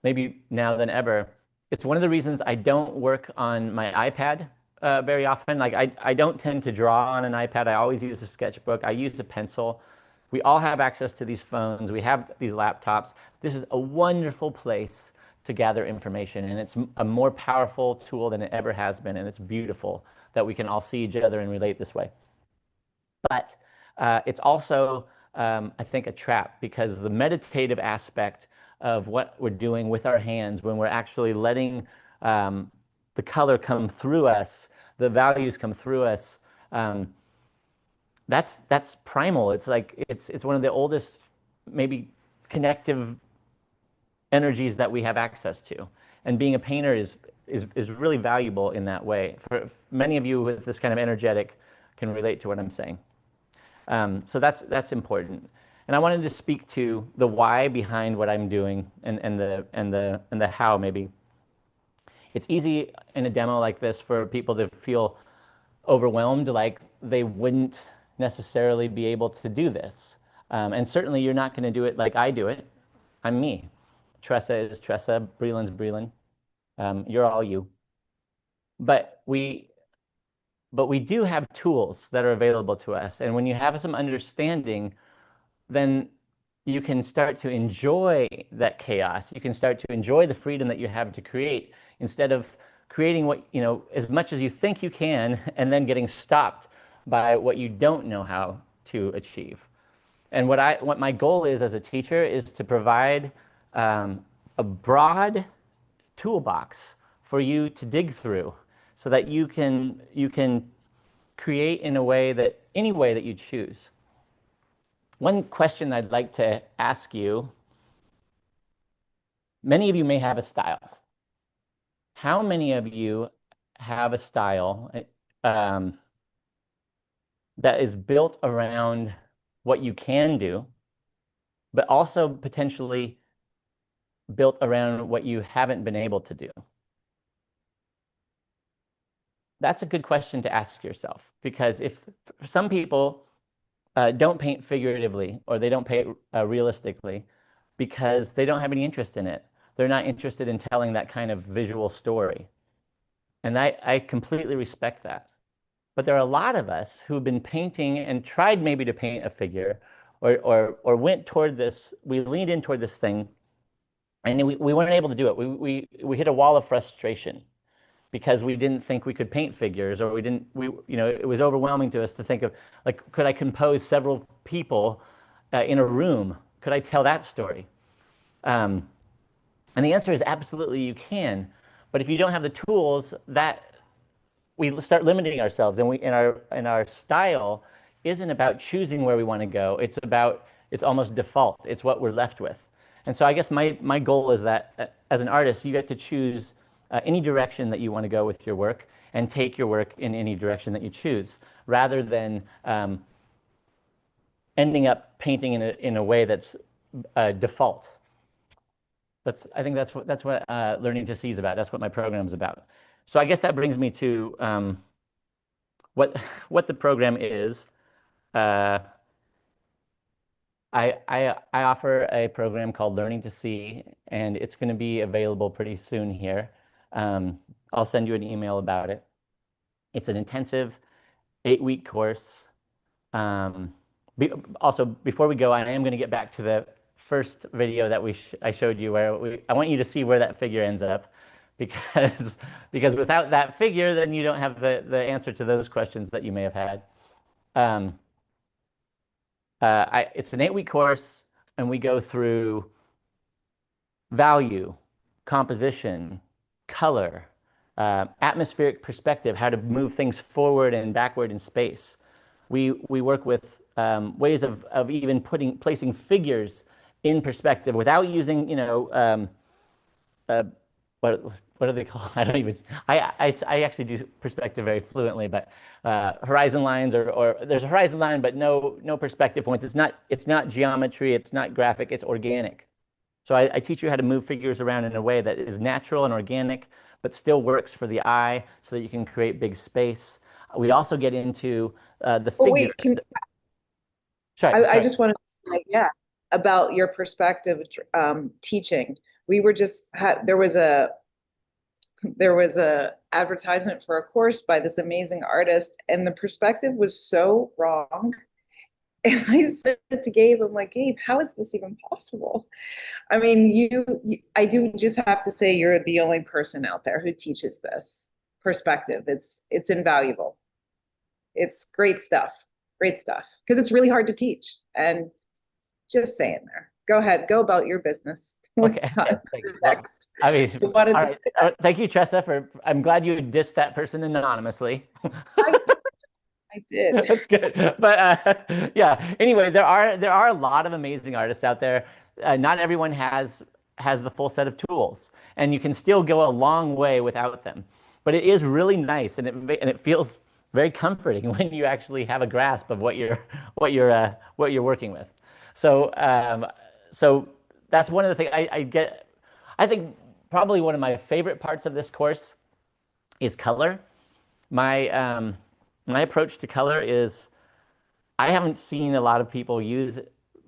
maybe now than ever. It's one of the reasons I don't work on my iPad very often. Like I don't tend to draw on an iPad. I always use a sketchbook. I use a pencil. We all have access to these phones. We have these laptops. This is a wonderful place to gather information, and it's a more powerful tool than it ever has been, and it's beautiful that we can all see each other and relate this way. But it's also, I think, a trap, because the meditative aspect of what we're doing with our hands, when we're actually letting the color come through us, the values come through us, that's primal. It's like it's one of the oldest, maybe, connective energies that we have access to. And being a painter is really valuable in that way. For many of you with this kind of energetic can relate to what I'm saying. So that's important. And I wanted to speak to the why behind what I'm doing and the how, maybe. It's easy in a demo like this for people to feel overwhelmed, like they wouldn't necessarily be able to do this. And certainly you're not going to do it like I do it. I'm me. Tressa is Tressa. Breland's Breland. You're all you. But we do have tools that are available to us. And when you have some understanding, then you can start to enjoy that chaos. You can start to enjoy the freedom that you have to create, instead of creating what, as much as you think you can, and then getting stopped by what you don't know how to achieve. And what my goal is as a teacher is to provide a broad toolbox for you to dig through, so that you can create in any way that you choose. One question I'd like to ask you: many of you may have a style. How many of you have a style that is built around what you can do, but also potentially built around what you haven't been able to do? That's a good question to ask yourself, because if some people don't paint figuratively, or they don't paint realistically because they don't have any interest in it. They're not interested in telling that kind of visual story. And I completely respect that. But there are a lot of us who've been painting and tried maybe to paint a figure, or went toward this, we leaned in toward this thing, and we weren't able to do it. We hit a wall of frustration, because we didn't think we could paint figures, or it was overwhelming to us to think of, like, could I compose several people in a room? Could I tell that story? And the answer is absolutely you can. But if you don't have the tools, that we start limiting ourselves, and our style isn't about choosing where we want to go. It's almost default. It's what we're left with. And so I guess my goal is that as an artist, you get to choose any direction that you want to go with your work, and take your work in any direction that you choose, rather than ending up painting in a way that's default. I think that's what Learning to See is about. That's what my program is about. So I guess that brings me to what the program is. I offer a program called Learning to See, and it's going to be available pretty soon here. I'll send you an email about it. It's an intensive 8-week course. Also, before we go, I am going to get back to the first video that I showed you, where I want you to see where that figure ends up, because without that figure, then you don't have the answer to those questions that you may have had. It's an 8-week course, and we go through value, composition, color, atmospheric perspective, how to move things forward and backward in space. We work with ways of even placing figures in perspective without using what what do they call? I don't even. I actually do perspective very fluently, but horizon lines or there's a horizon line, but no perspective points. It's not geometry. It's not graphic. It's organic. So I teach you how to move figures around in a way that is natural and organic, but still works for the eye, so that you can create big space. We also get into the But figure. wait, Sorry, I sorry. just wanted to say, yeah, about your perspective teaching. We were just had there was a advertisement for a course by this amazing artist, and the perspective was so wrong. And I said to Gabe, I'm like, Gabe, how is this even possible? I mean, I do just have to say you're the only person out there who teaches this perspective. It's invaluable. It's great stuff. Great stuff. Because it's really hard to teach. And just saying there. Go ahead, go about your business. What's Okay. next? I mean, all What is right. Thank you, Tressa, I'm glad you dissed that person anonymously. I did. That's good. But yeah, anyway, there are a lot of amazing artists out there. Not everyone has the full set of tools, and you can still go a long way without them. But it is really nice, and it feels very comforting when you actually have a grasp of what you're working with. So so that's one of the things I get. I think probably one of my favorite parts of this course is color. My approach to color is, I haven't seen a lot of people use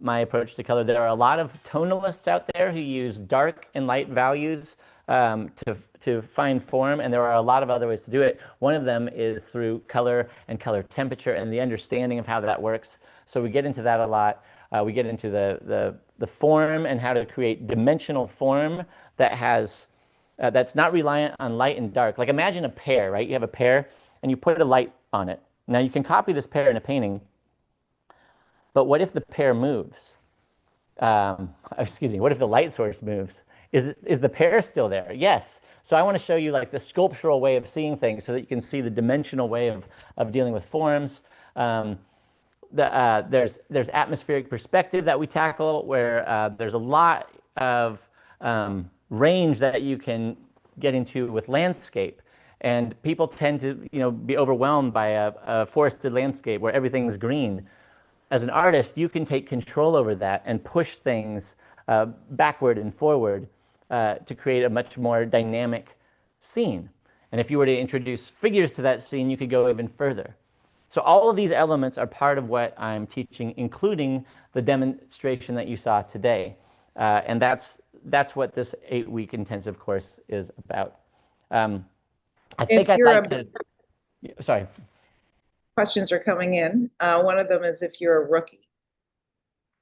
my approach to color. There are a lot of tonalists out there who use dark and light values to find form, and there are a lot of other ways to do it. One of them is through color and color temperature and the understanding of how that works. So we get into that a lot. We get into the form and how to create dimensional form that's not reliant on light and dark. Like, imagine a pear, right? You have a pear and you put a light on it. Now you can copy this pear in a painting, but what if the pear moves? Excuse me, what if the light source moves? Is the pear still there? Yes. So I want to show you like the sculptural way of seeing things so that you can see the dimensional way of dealing with forms. There's atmospheric perspective that we tackle, where there's a lot of range that you can get into with landscape. And people tend to, be overwhelmed by a forested landscape where everything's green. As an artist, you can take control over that and push things backward and forward to create a much more dynamic scene. And if you were to introduce figures to that scene, you could go even further. So all of these elements are part of what I'm teaching, including the demonstration that you saw today. And that's what this 8-week intensive course is about. I think I'd like to. Sorry. Questions are coming in. One of them is if you're a rookie.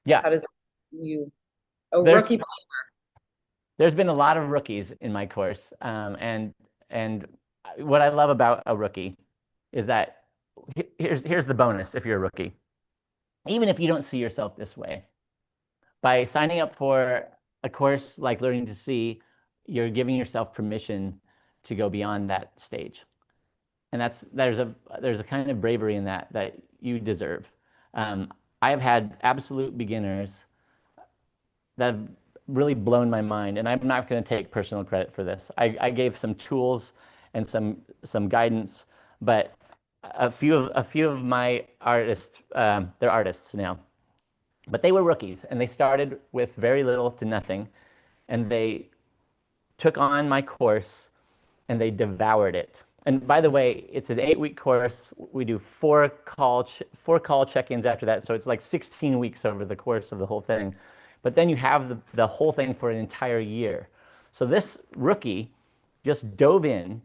Yeah. How does rookie? There's been a lot of rookies in my course, and what I love about a rookie is that here's the bonus. If you're a rookie, even if you don't see yourself this way, by signing up for a course like Learning to See, you're giving yourself permission to go beyond that stage. And there's a kind of bravery in that you deserve. I have had absolute beginners that have really blown my mind, and I'm not going to take personal credit for this. I gave some tools and some guidance, but a few of my artists, they're artists now, but they were rookies, and they started with very little to nothing, and they took on my course and they devoured it. And by the way, it's an 8-week course. We do four call check-ins after that. So it's like 16 weeks over the course of the whole thing. But then you have the whole thing for an entire year. So this rookie just dove in,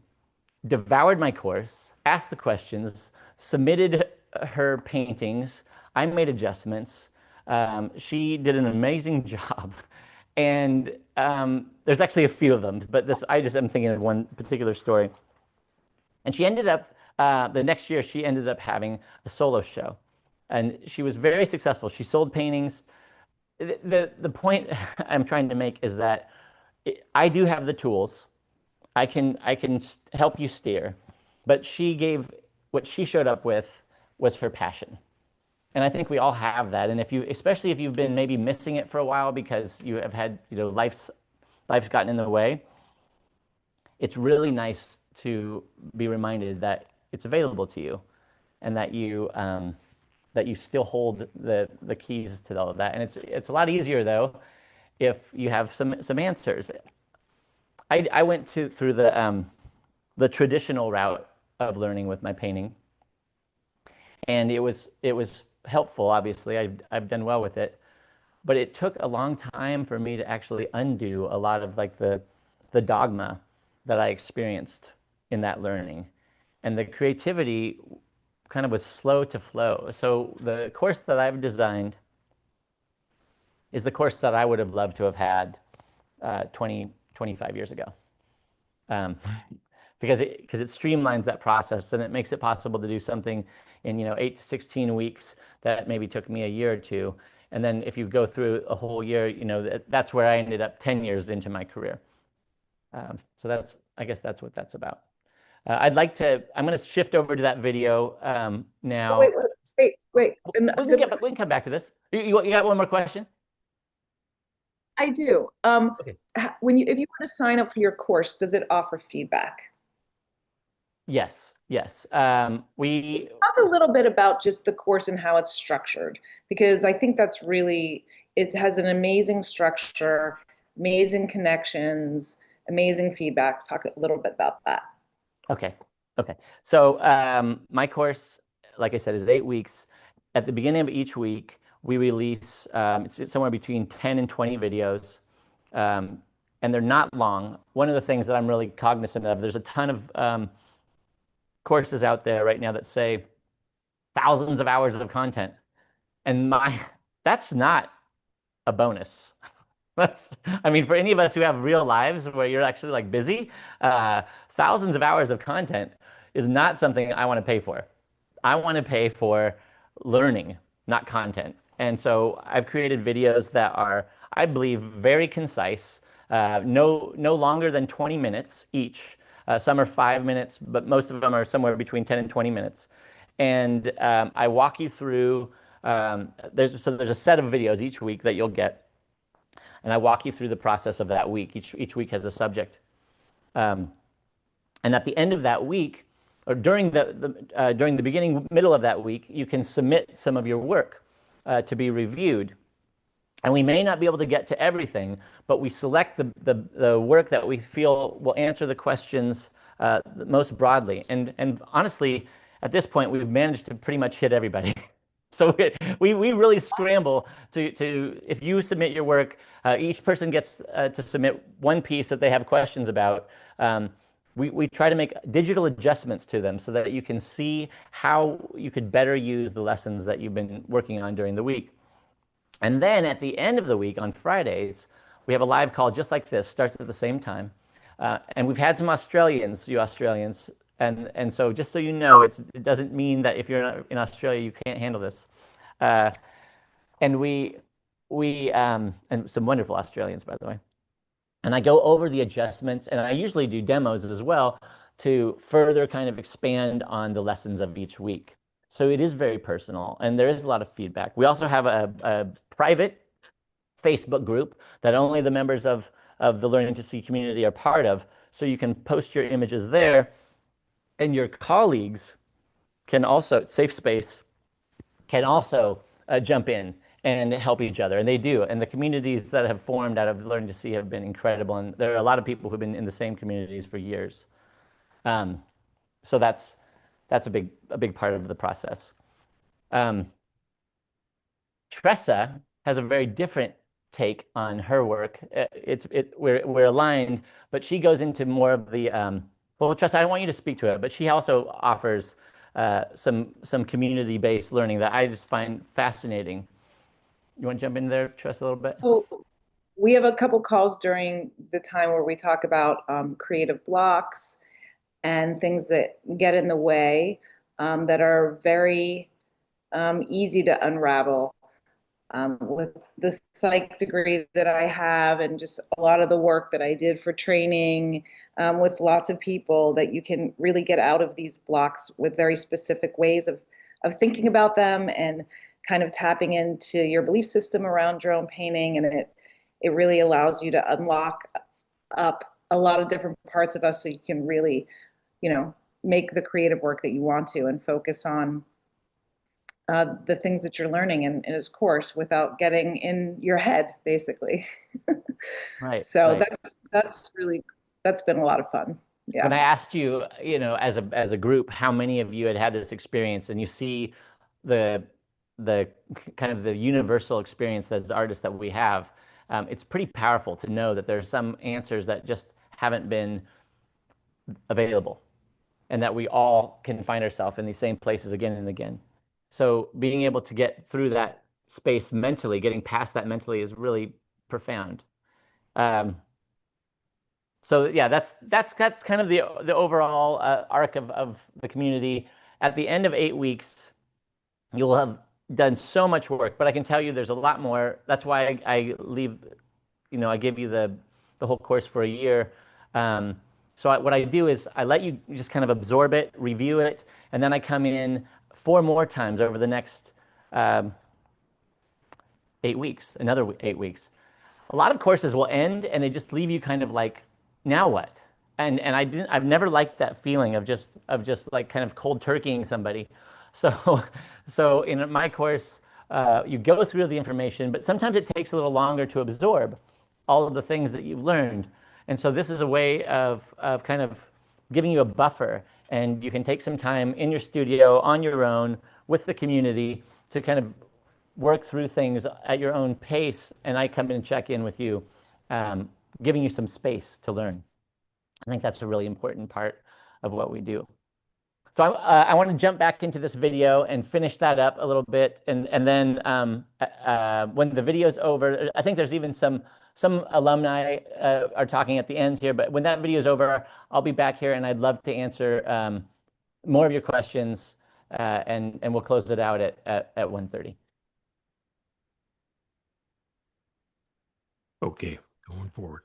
devoured my course, asked the questions, submitted her paintings. I made adjustments. She did an amazing job. And there's actually a few of them, but I'm thinking of one particular story. And she ended up, the next year, she ended up having a solo show. And she was very successful. She sold paintings. The point I'm trying to make is that I do have the tools. I can help you steer. But what she showed up with was her passion. And I think we all have that. And especially if you've been maybe missing it for a while because you have had, life's gotten in the way, it's really nice to be reminded that it's available to you, and that you still hold the keys to all of that. And it's a lot easier though if you have some answers. I went through the traditional route of learning with my painting, and it was helpful. Obviously, I've done well with it, but it took a long time for me to actually undo a lot of like the dogma that I experienced in that learning, and the creativity kind of was slow to flow. So the course that I've designed is the course that I would have loved to have had 25 years ago. Um, because it streamlines that process, and it makes it possible to do something in 8 to 16 weeks that maybe took me a year or two. And then if you go through a whole year, that's where I ended up 10 years into my career. So I guess that's what that's about. I'm going to shift over to that video now. Wait. We can come back to this. You got one more question? I do. Okay. If you want to sign up for your course, does it offer feedback? Yes. We talk a little bit about just the course and how it's structured, because I think it has an amazing structure, amazing connections, amazing feedback. Talk a little bit about that. Okay. So my course, like I said, is 8 weeks. At the beginning of each week, we release it's somewhere between 10 and 20 videos, and they're not long. One of the things that I'm really cognizant of, there's a ton of courses out there right now that say thousands of hours of content, and that's not a bonus. I mean, for any of us who have real lives where you're actually like busy, thousands of hours of content is not something I want to pay for. I want to pay for learning, not content. And so I've created videos that are, I believe, very concise, no longer than 20 minutes each. Some are 5 minutes, but most of them are somewhere between 10 and 20 minutes. And I walk you through, there's a set of videos each week that you'll get. And I walk you through the process of that week. Each week has a subject. And at the end of that week, or during the beginning, middle of that week, you can submit some of your work to be reviewed. And we may not be able to get to everything, but we select the work that we feel will answer the questions most broadly. And honestly, at this point, we've managed to pretty much hit everybody. So we really scramble to if you submit your work, each person gets to submit one piece that they have questions about. We try to make digital adjustments to them so that you can see how you could better use the lessons that you've been working on during the week. And then at the end of the week on Fridays, we have a live call just like this, starts at the same time. And we've had some you Australians, and so just so you know, it doesn't mean that if you're in Australia, you can't handle this. And and some wonderful Australians, by the way. And I go over the adjustments, and I usually do demos as well to further kind of expand on the lessons of each week. So it is very personal, and there is a lot of feedback. We also have a private Facebook group that only the members of the Learning to See community are part of. So you can post your images there, and your colleagues can also, safe space, can also jump in and help each other. And they do. And the communities that have formed out of Learning to See have been incredible. And there are a lot of people who've been in the same communities for years. So that's a big part of the process. Tressa has a very different take on her work. We're aligned, but she goes into more of the well, Tressa, I don't want you to speak to it, but she also offers some community-based learning that I just find fascinating. You want to jump in there, Tressa, a little bit? So we have a couple calls during the time where we talk about creative blocks and things that get in the way that are very easy to unravel. With the psych degree that I have and just a lot of the work that I did for training with lots of people, that you can really get out of these blocks with very specific ways of thinking about them and kind of tapping into your belief system around drone painting. And it really allows you to unlock up a lot of different parts of us so you can really, make the creative work that you want to and focus on the things that you're learning in his course without getting in your head, basically. Right, So right. that's been a lot of fun. When I Yeah. asked you, as a group, how many of you had had this experience, and you see the the kind of the universal experience as artists that we have, it's pretty powerful to know that there's some answers that just haven't been available, and that we all can find ourselves in these same places again and again. So being able to get through that space mentally, getting past that mentally, is really profound. Um, so yeah, that's kind of the overall arc of the community. At the end of 8 weeks, you'll have done so much work, but I can tell you there's a lot more. That's why I leave, I give you the whole course for a year. So what I do is I let you just kind of absorb it, review it, and then I come in 4 more times over the next 8 weeks, another 8 weeks. A lot of courses will end and they just leave you kind of like, now what? I've never liked that feeling of just like kind of cold turkeying somebody. So so in my course, you go through the information, but sometimes it takes a little longer to absorb all of the things that you've learned. And so this is a way of kind of giving you a buffer, and you can take some time in your studio on your own with the community to kind of work through things at your own pace, and I come in and check in with you, giving you some space to learn. I think that's a really important part of what we do. So I want to jump back into this video and finish that up a little bit, and then when the video's over, I think there's even some alumni are talking at the end here, but when that video is over, I'll be back here, and I'd love to answer more of your questions, and we'll close it out at 1:30. Okay, going forward.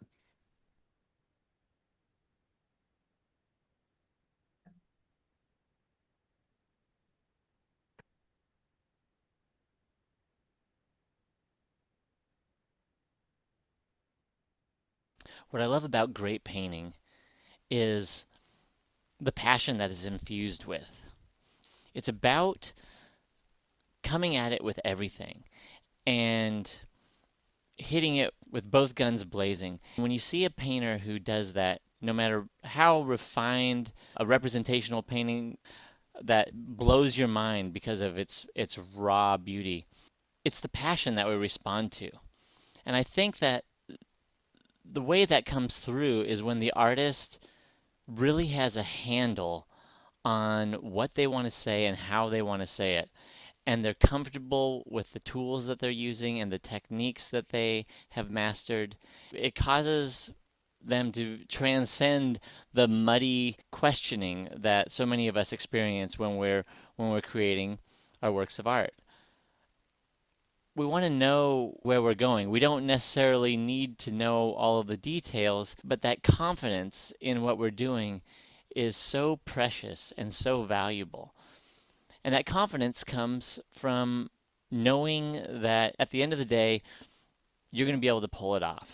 What I love about great painting is the passion that is infused with. It's about coming at it with everything and hitting it with both guns blazing. When you see a painter who does that, no matter how refined a representational painting that blows your mind because of its raw beauty, it's the passion that we respond to. And I think that the way that comes through is when the artist really has a handle on what they want to say and how they want to say it, and they're comfortable with the tools that they're using and the techniques that they have mastered. It causes them to transcend the muddy questioning that so many of us experience when we're creating our works of art. We want to know where we're going. We don't necessarily need to know all of the details, but that confidence in what we're doing is so precious and so valuable. And that confidence comes from knowing that at the end of the day, you're going to be able to pull it off.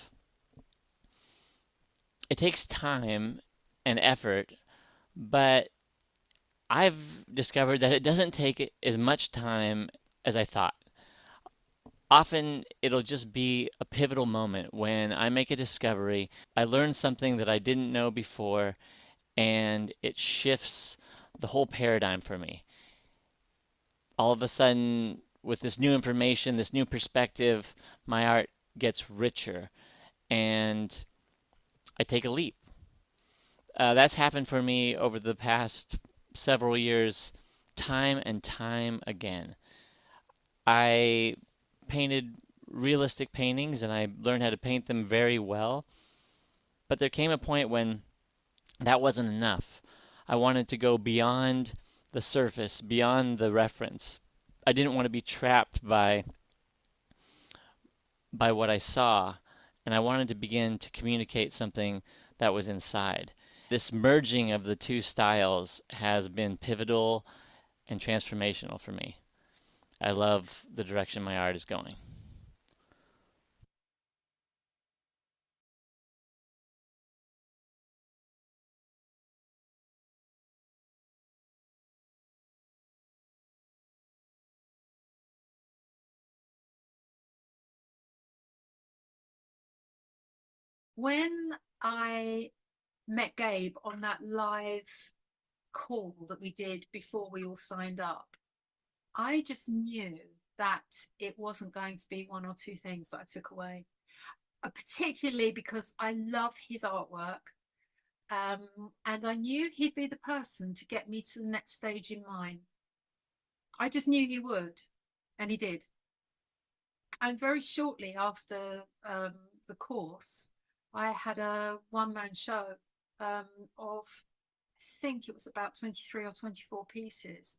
It takes time and effort, but I've discovered that it doesn't take as much time as I thought. Often it'll just be a pivotal moment when I make a discovery, I learn something that I didn't know before, and it shifts the whole paradigm for me. All of a sudden, with this new information, this new perspective, my art gets richer and I take a leap. That's happened for me over the past several years, time and time again. I painted realistic paintings and I learned how to paint them very well, but there came a point when that wasn't enough. I wanted to go beyond the surface, beyond the reference. I didn't want to be trapped by what I saw, and I wanted to begin to communicate something that was inside. This merging of the two styles has been pivotal and transformational for me. I love the direction my art is going. when I met Gabe on that live call that we did before we all signed up, I just knew that it wasn't going to be one or two things that I took away, particularly because I love his artwork. And I knew he'd be the person to get me to the next stage in mine. I just knew he would, and he did. And very shortly after the course, I had a one-man show of, I think it was about 23 or 24 pieces,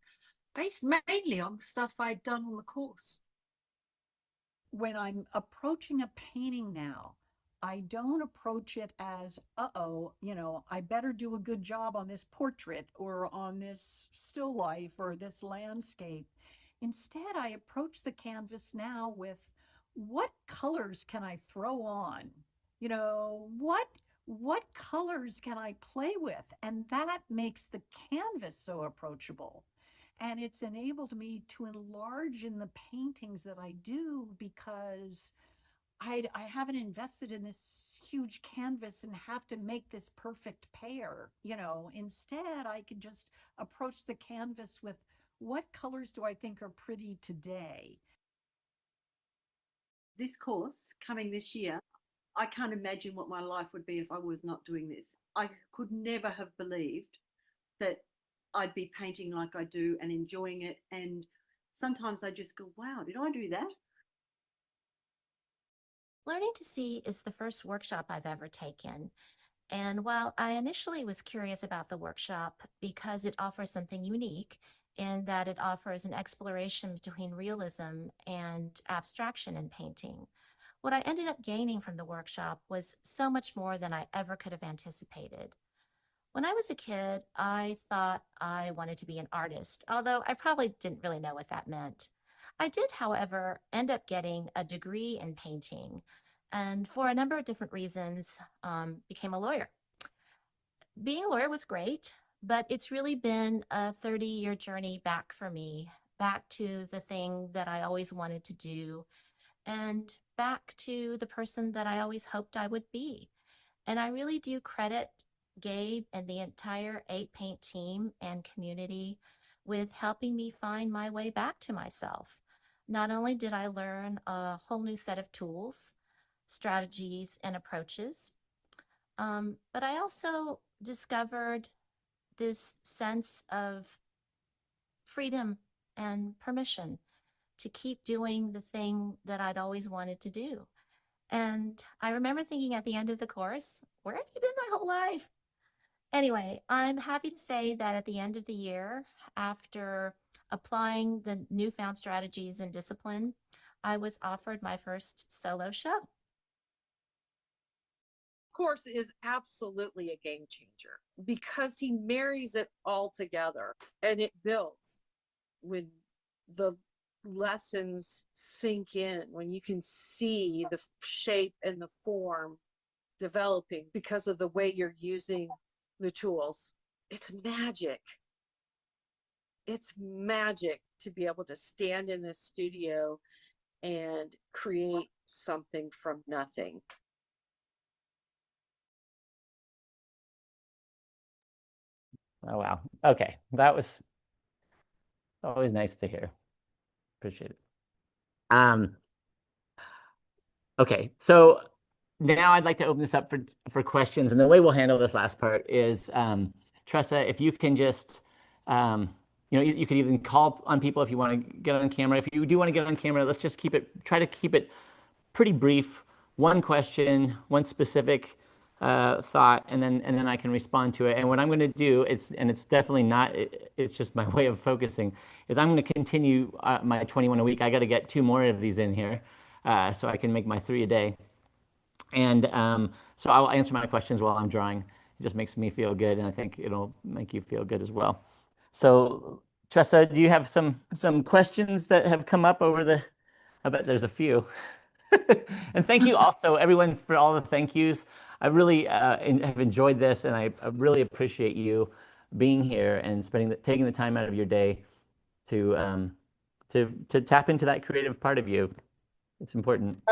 based mainly on the stuff I'd done on the course. When I'm approaching a painting now, I don't approach it as, uh-oh, you know, I better do a good job on this portrait or on this still life or this landscape. Instead, I approach the canvas now with, what colors can I throw on? You know, what colors can I play with? And that makes the canvas so approachable. And it's enabled me to enlarge in the paintings that I do, because I haven't invested in this huge canvas and have to make this perfect pair. You know, instead I can just approach the canvas with, what colors do I think are pretty today? This course coming this year, I can't imagine what my life would be if I was not doing this. I could never have believed that I'd be painting like I do and enjoying it. And sometimes I just go, wow, did I do that? Learning to See is the first workshop I've ever taken. And while I initially was curious about the workshop because it offers something unique in that it offers an exploration between realism and abstraction in painting, what I ended up gaining from the workshop was so much more than I ever could have anticipated. When I was a kid, I thought I wanted to be an artist, although I probably didn't really know what that meant. I did, however, end up getting a degree in painting, and for a number of different reasons, became a lawyer. Being a lawyer was great, but it's really been a 30-year journey back for me, back to the thing that I always wanted to do, and back to the person that I always hoped I would be. And I really do credit Gabe and the entire 8Paint team and community with helping me find my way back to myself. Not only did I learn a whole new set of tools, strategies, and approaches, but I also discovered this sense of freedom and permission to keep doing the thing that I'd always wanted to do. And I remember thinking at the end of the course, where have you been my whole life? Anyway, I'm happy to say that at the end of the year, after applying the newfound strategies and discipline, I was offered my first solo show. Course is absolutely a game changer because he marries it all together and it builds when the lessons sink in, when you can see the shape and the form developing because of the way you're using the tools. It's magic. It's magic to be able to stand in this studio and create something from nothing. Oh, wow. Okay. That was always nice to hear. Appreciate it. Okay. So now I'd like to open this up for questions. And the way we'll handle this last part is, Tressa, if you can just, you could even call on people if you want to get on camera. If you do want to get on camera, let's just try to keep it pretty brief. One question, one specific thought, and then I can respond to it. And what I'm going to do, it's definitely not, it's just my way of focusing, is I'm going to continue my 21 a week. I got to get 2 more of these in here so I can make my 3 a day. And so I'll answer my questions while I'm drawing. It just makes me feel good, and I think it'll make you feel good as well. So Tressa, do you have some questions that have come up over the, I bet there's a few. And thank you also, everyone, for all the thank yous. I really have enjoyed this, and I really appreciate you being here and taking the time out of your day to tap into that creative part of you. It's important.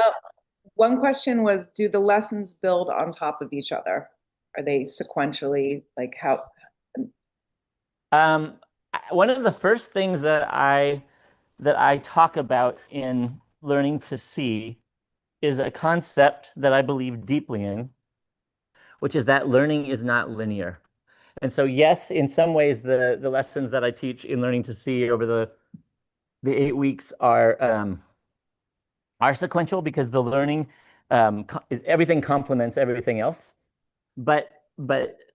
one question was, do the lessons build on top of each other? Are they sequentially, like how? One of the first things that I talk about in learning to see is a concept that I believe deeply in, which is that learning is not linear. And so, yes, in some ways, the lessons that I teach in learning to see over the 8 weeks are sequential because the learning everything complements everything else. But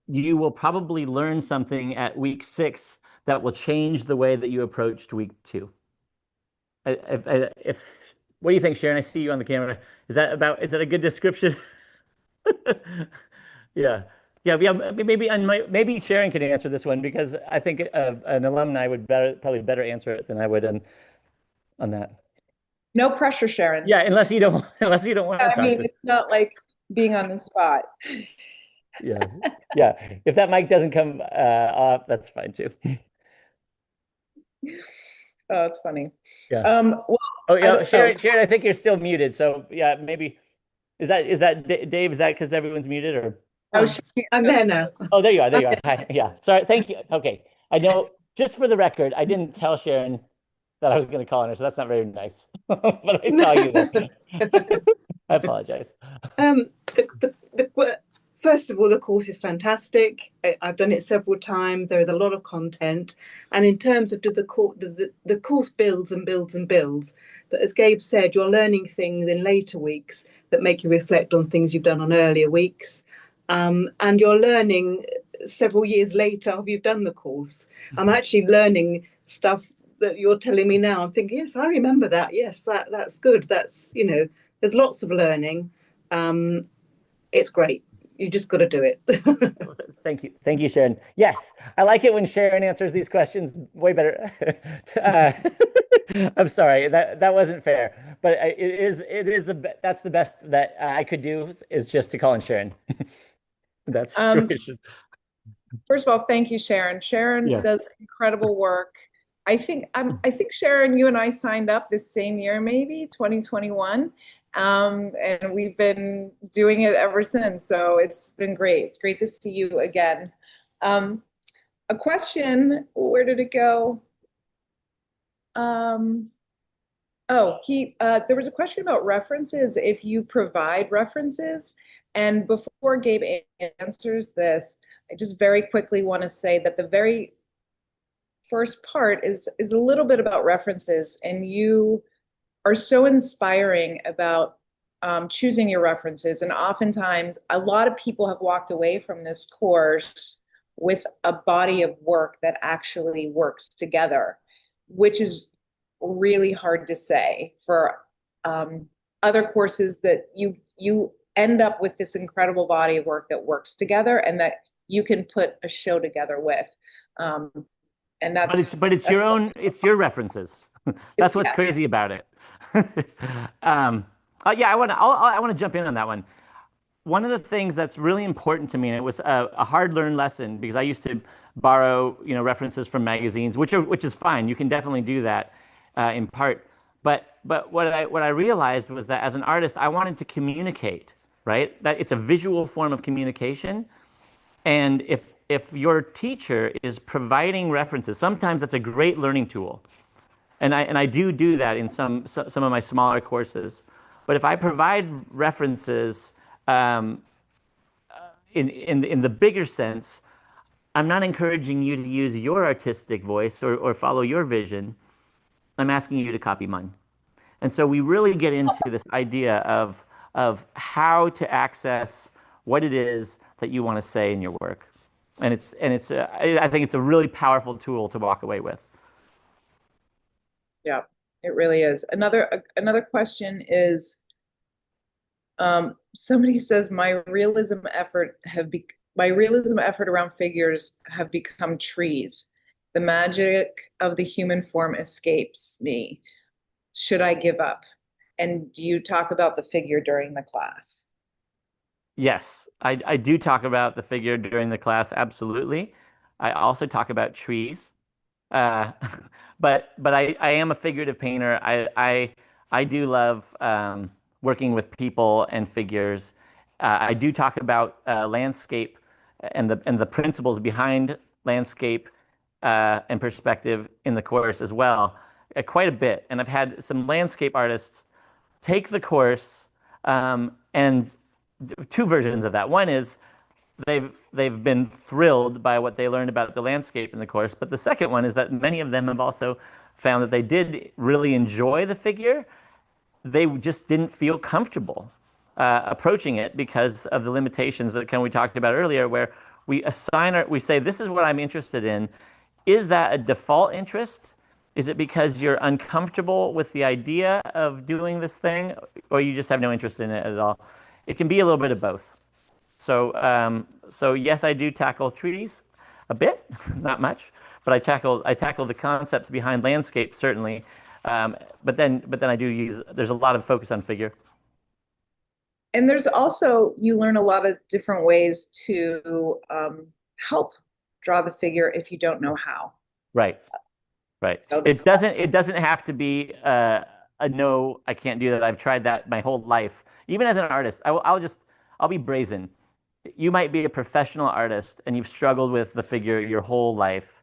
you will probably learn something at week 6 that will change the way that you approached week 2. If what do you think, Sharon? I see you on the camera. Is that a good description? Yeah. Maybe Sharon can answer this one because I think an alumni would probably better answer it than I would on that. No pressure, Sharon. Yeah, unless you don't want to talk. I mean, it's not like being on the spot. Yeah. If that mic doesn't come off, that's fine too. Oh, it's funny. Yeah. Well, oh yeah, Sharon, I think you're still muted. So yeah, maybe is that Dave? Is that because everyone's muted or? Oh, I'm there now. Oh, there you are. There you are. Hi. Yeah. Sorry. Thank you. Okay. I know. Just for the record, I didn't tell Sharon that I was going to call on her, so that's not very nice. But I saw you there. I apologize. First of all, the course is fantastic. I've done it several times. There is a lot of content, and in terms of the course builds and builds and builds. But as Gabe said, you're learning things in later weeks that make you reflect on things you've done on earlier weeks, and you're learning several years later after you've done the course. I'm actually learning stuff that you're telling me now. I'm thinking, yes, I remember that. Yes, that's good. That's, there's lots of learning. It's great. You just got to do it. Thank you, Sharon. Yes, I like it when Sharon answers these questions way better. I'm sorry, that wasn't fair, but that's the best that I could do is just to call on Sharon. That's first of all, thank you, Sharon. Sharon does incredible work. I think Sharon, you and I signed up this same year, maybe 2021. And we've been doing it ever since. So it's been great. It's great to see you again. A question, where did it go? There was a question about references, if you provide references. And before Gabe answers this, I just very quickly want to say that the very first part is a little bit about references, and you are so inspiring about choosing your references. And oftentimes, a lot of people have walked away from this course with a body of work that actually works together, which is really hard to say for other courses, that you end up with this incredible body of work that works together and that you can put a show together with. And that's it's your own, it's your references. That's what's crazy about it. I want to jump in on that one. One of the things that's really important to me, and it was a hard-learned lesson because I used to borrow, references from magazines, which is fine. You can definitely do that in part. But what I realized was that as an artist, I wanted to communicate, right? That it's a visual form of communication, and if your teacher is providing references, sometimes that's a great learning tool. And I do that in some of my smaller courses. But if I provide references in the bigger sense, I'm not encouraging you to use your artistic voice or follow your vision. I'm asking you to copy mine. And so we really get into this idea of how to access what it is that you want to say in your work. And I think it's a really powerful tool to walk away with. Yeah, it really is. Another question is, somebody says my realism effort around figures have become trees. The magic of the human form escapes me. Should I give up? And do you talk about the figure during the class? Yes, I do talk about the figure during the class, absolutely. I also talk about trees. But I am a figurative painter. I do love working with people and figures. I do talk about landscape and the principles behind landscape and perspective in the course as well, quite a bit. And I've had some landscape artists take the course, and two versions of that. One is they've been thrilled by what they learned about the landscape in the course, but the second one is that many of them have also found that they did really enjoy the figure. They just didn't feel comfortable approaching it because of the limitations that we talked about earlier, where we say, this is what I'm interested in. Is that a default interest? Is it because you're uncomfortable with the idea of doing this thing, or you just have no interest in it at all? It can be a little bit of both. So yes, I do tackle trees a bit, not much, but I tackle the concepts behind landscape certainly. But then I do there's a lot of focus on figure. And there's also, you learn a lot of different ways to help draw the figure if you don't know how. Right. So it doesn't have to be a no, I can't do that. I've tried that my whole life. Even as an artist, I'll be brazen. You might be a professional artist and you've struggled with the figure your whole life.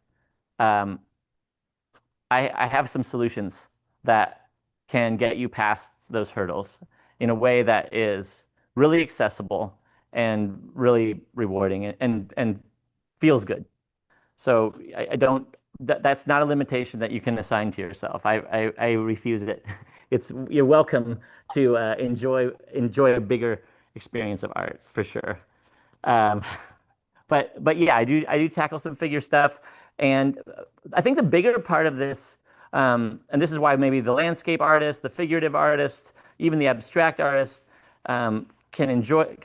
I have some solutions that can get you past those hurdles in a way that is really accessible and really rewarding and feels good. So I don't. That's not a limitation that you can assign to yourself. I refuse it. You're welcome to enjoy a bigger experience of art for sure. But yeah, I do tackle some figure stuff, and I think the bigger part of this, and this is why maybe the landscape artist, the figurative artist, even the abstract artist can enjoy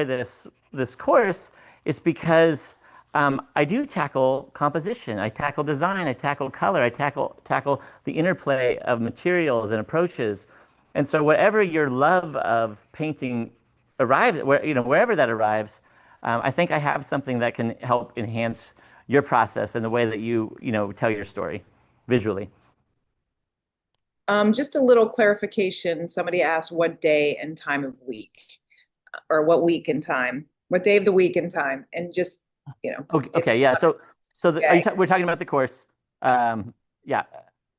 this course, is because I do tackle composition, I tackle design, I tackle color, I tackle the interplay of materials and approaches, and so whatever your love of painting arrives, wherever that arrives, I think I have something that can help enhance your process and the way that you tell your story visually. Just a little clarification. Somebody asked what day and time of week, or what week and time, what day of the week and time, and just Okay, yeah. So we're talking about the course. Yeah,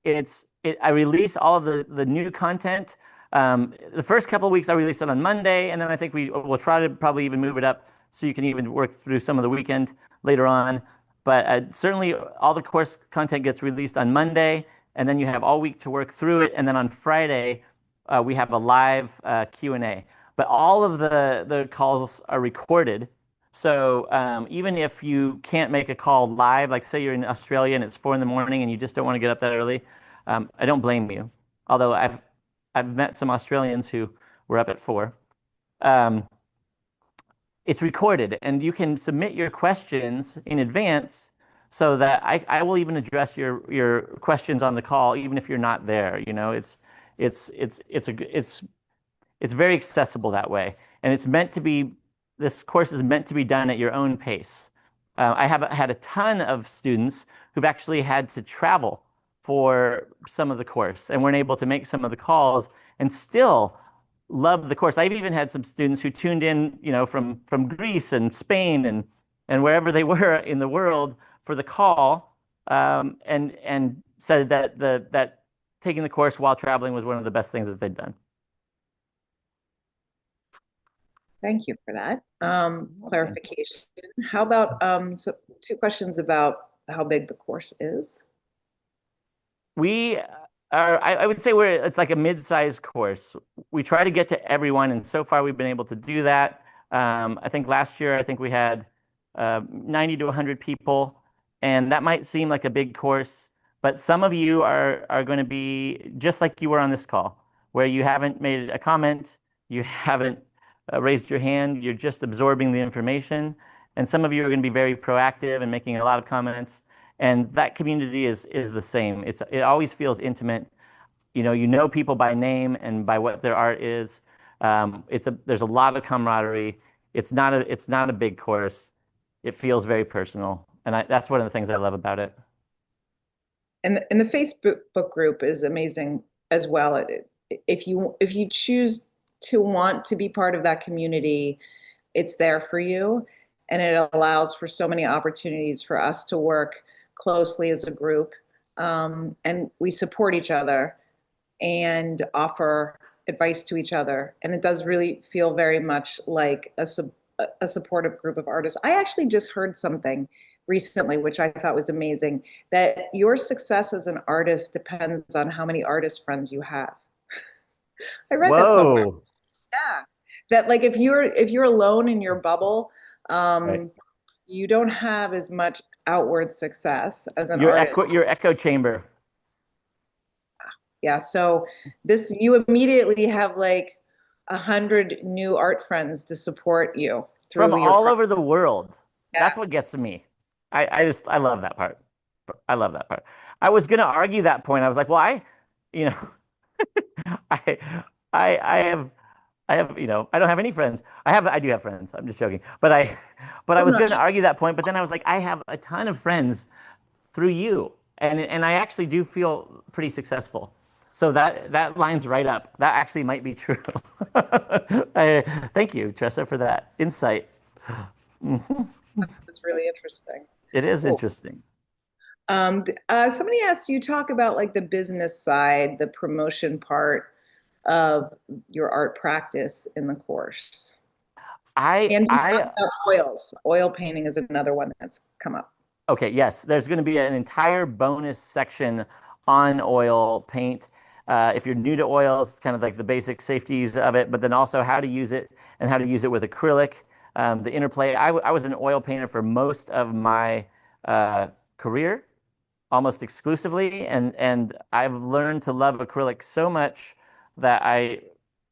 I release all of the new content. The first couple of weeks I release it on Monday, and then I think we'll try to probably even move it up so you can even work through some of the weekend later on. But certainly all the course content gets released on Monday, and then you have all week to work through it. And then on Friday, we have a live Q&A. But all of the calls are recorded. So even if you can't make a call live, like say you're in Australia and it's 4 a.m. and you just don't want to get up that early, I don't blame you. Although I've met some Australians who were up at 4. It's recorded, and you can submit your questions in advance so that I will even address your questions on the call, even if you're not there. It's very accessible that way, and this course is meant to be done at your own pace. I have had a ton of students who've actually had to travel for some of the course and weren't able to make some of the calls and still love the course. I've even had some students who tuned in, from Greece and Spain and wherever they were in the world for the call, and said that taking the course while traveling was one of the best things that they'd done. Thank you for that clarification. How about so 2 questions about how big the course is? We are, I would say it's like a mid-sized course. We try to get to everyone, and so far we've been able to do that. I think last year, we had 90 to 100 people, and that might seem like a big course, but some of you are going to be just like you were on this call, where you haven't made a comment, you haven't raised your hand, you're just absorbing the information, and some of you are going to be very proactive and making a lot of comments. And that community is the same. It always feels intimate. You know people by name and by what their art is. There's a lot of camaraderie. It's not a big course. It feels very personal, and that's one of the things I love about it. And the Facebook group is amazing as well. if you choose to want to be part of that community, it's there for you. And it allows for so many opportunities for us to work closely as a group. And we support each other and offer advice to each other. And it does really feel very much like a supportive group of artists. I actually just heard something recently, which I thought was amazing, that your success as an artist depends on how many artist friends you have. I read that somewhere. Whoa. Yeah. That like if you're alone in your bubble, Right. you don't have as much outward success as an Your artist. your echo chamber. Yeah. So you immediately have like 100 new art friends to support you From through your all over the world. Yeah. That's what gets me. I love that part. I love that part. I was gonna argue that point. I was like, well, you know, I I have I don't have any friends. I do have friends. I'm just joking. But I I'm was not gonna argue that point, but then I was like, I have a ton of friends through you. And I actually do feel pretty successful. So that lines right up. That actually might be true. Thank you, Tressa, for that insight. It's really interesting. It is Cool. interesting. Somebody asked you talk about like the business side, the promotion part of your art practice in the course. And you talk about oils. Oil painting is another one that's come up. Okay, yes, there's going to be an entire bonus section on oil paint. If you're new to oils, kind of like the basic safeties of it, but then also how to use it and how to use it with acrylic, the interplay. I was an oil painter for most of my career, almost exclusively, and I've learned to love acrylic so much that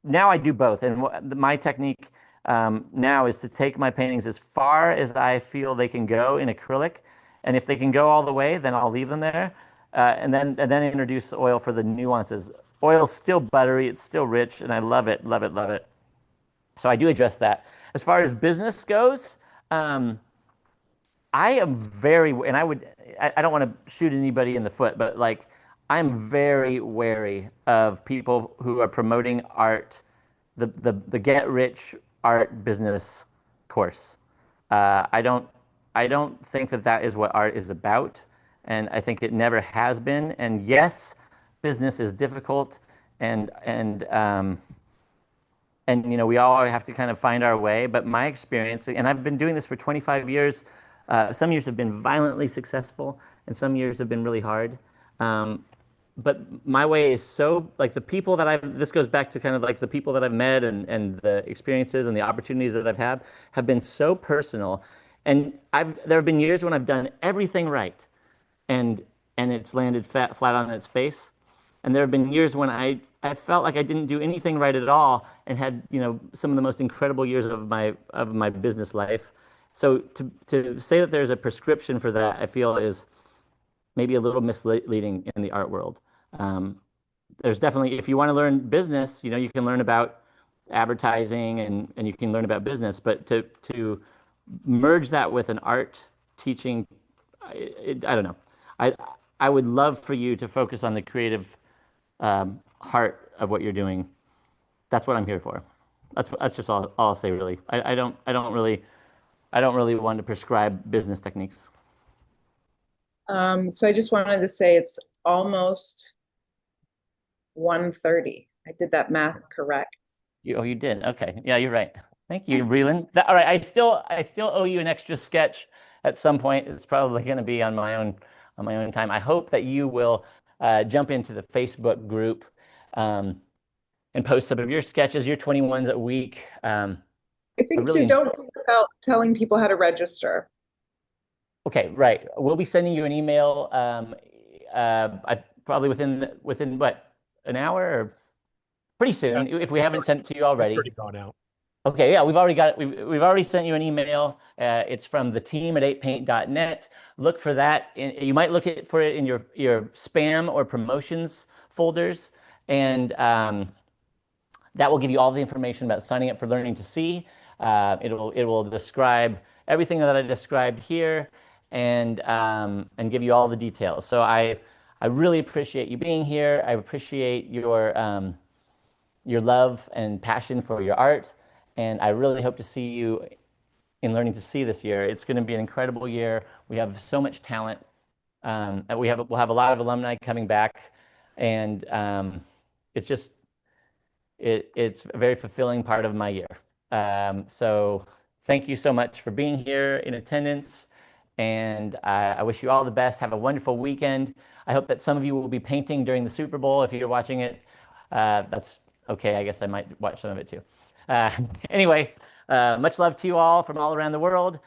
now I do both. And my technique now is to take my paintings as far as I feel they can go in acrylic, and if they can go all the way, then I'll leave them there, and then introduce oil for the nuances. Oil's still buttery, it's still rich, and I love it, love it, love it. So I do address that. As far as business goes, I am very, and I don't want to shoot anybody in the foot, but like, I'm very wary of people who are promoting art, the get rich art business course. I don't think that is what art is about, and I think it never has been. And yes, business is difficult, and we all have to kind of find our way. But my experience, and I've been doing this for 25 years. Some years have been violently successful, and some years have been really hard. But my way is so like the people that this goes back to kind of like the people that I've met and the experiences and the opportunities that I've had have been so personal. And there have been years when I've done everything right, and it's landed flat on its face. And there have been years when I felt like I didn't do anything right at all and had, some of the most incredible years of my business life. So to say that there's a prescription for that, I feel is maybe a little misleading in the art world. There's definitely, if you want to learn business, you can learn about advertising and you can learn about business, but to merge that with an art teaching, I don't know. I would love for you to focus on the creative heart of what you're doing. That's what I'm here for. That's just all I'll say, really. I don't really want to prescribe business techniques. So I just wanted to say it's almost 1:30. I did that math correct. You did. Okay. Yeah, you're right. Thank you, Breland. All right. I still owe you an extra sketch at some point. It's probably going to be on my own time. I hope that you will jump into the Facebook group and post some of your sketches, your 21s a week. I think too, don't go without telling people how to register. Okay, right. We'll be sending you an email. Probably within what, an hour or pretty soon, if we haven't sent it to you already. Already gone out. Okay, yeah, we've already sent you an email. It's from the team at 8paint.net. Look for that. You might look for it in your spam or promotions folders, and that will give you all the information about signing up for Learning to See. It will describe everything that I described here, and give you all the details. So I really appreciate you being here. I appreciate your your love and passion for your art. And I really hope to see you in Learning to See this year. It's going to be an incredible year. We have so much talent. We'll have a lot of alumni coming back, and it's a very fulfilling part of my year. So thank you so much for being here in attendance, and I wish you all the best. Have a wonderful weekend. I hope that some of you will be painting during the Super Bowl. If you're watching it, that's okay. I guess I might watch some of it too. Anyway, much love to you all from all around the world.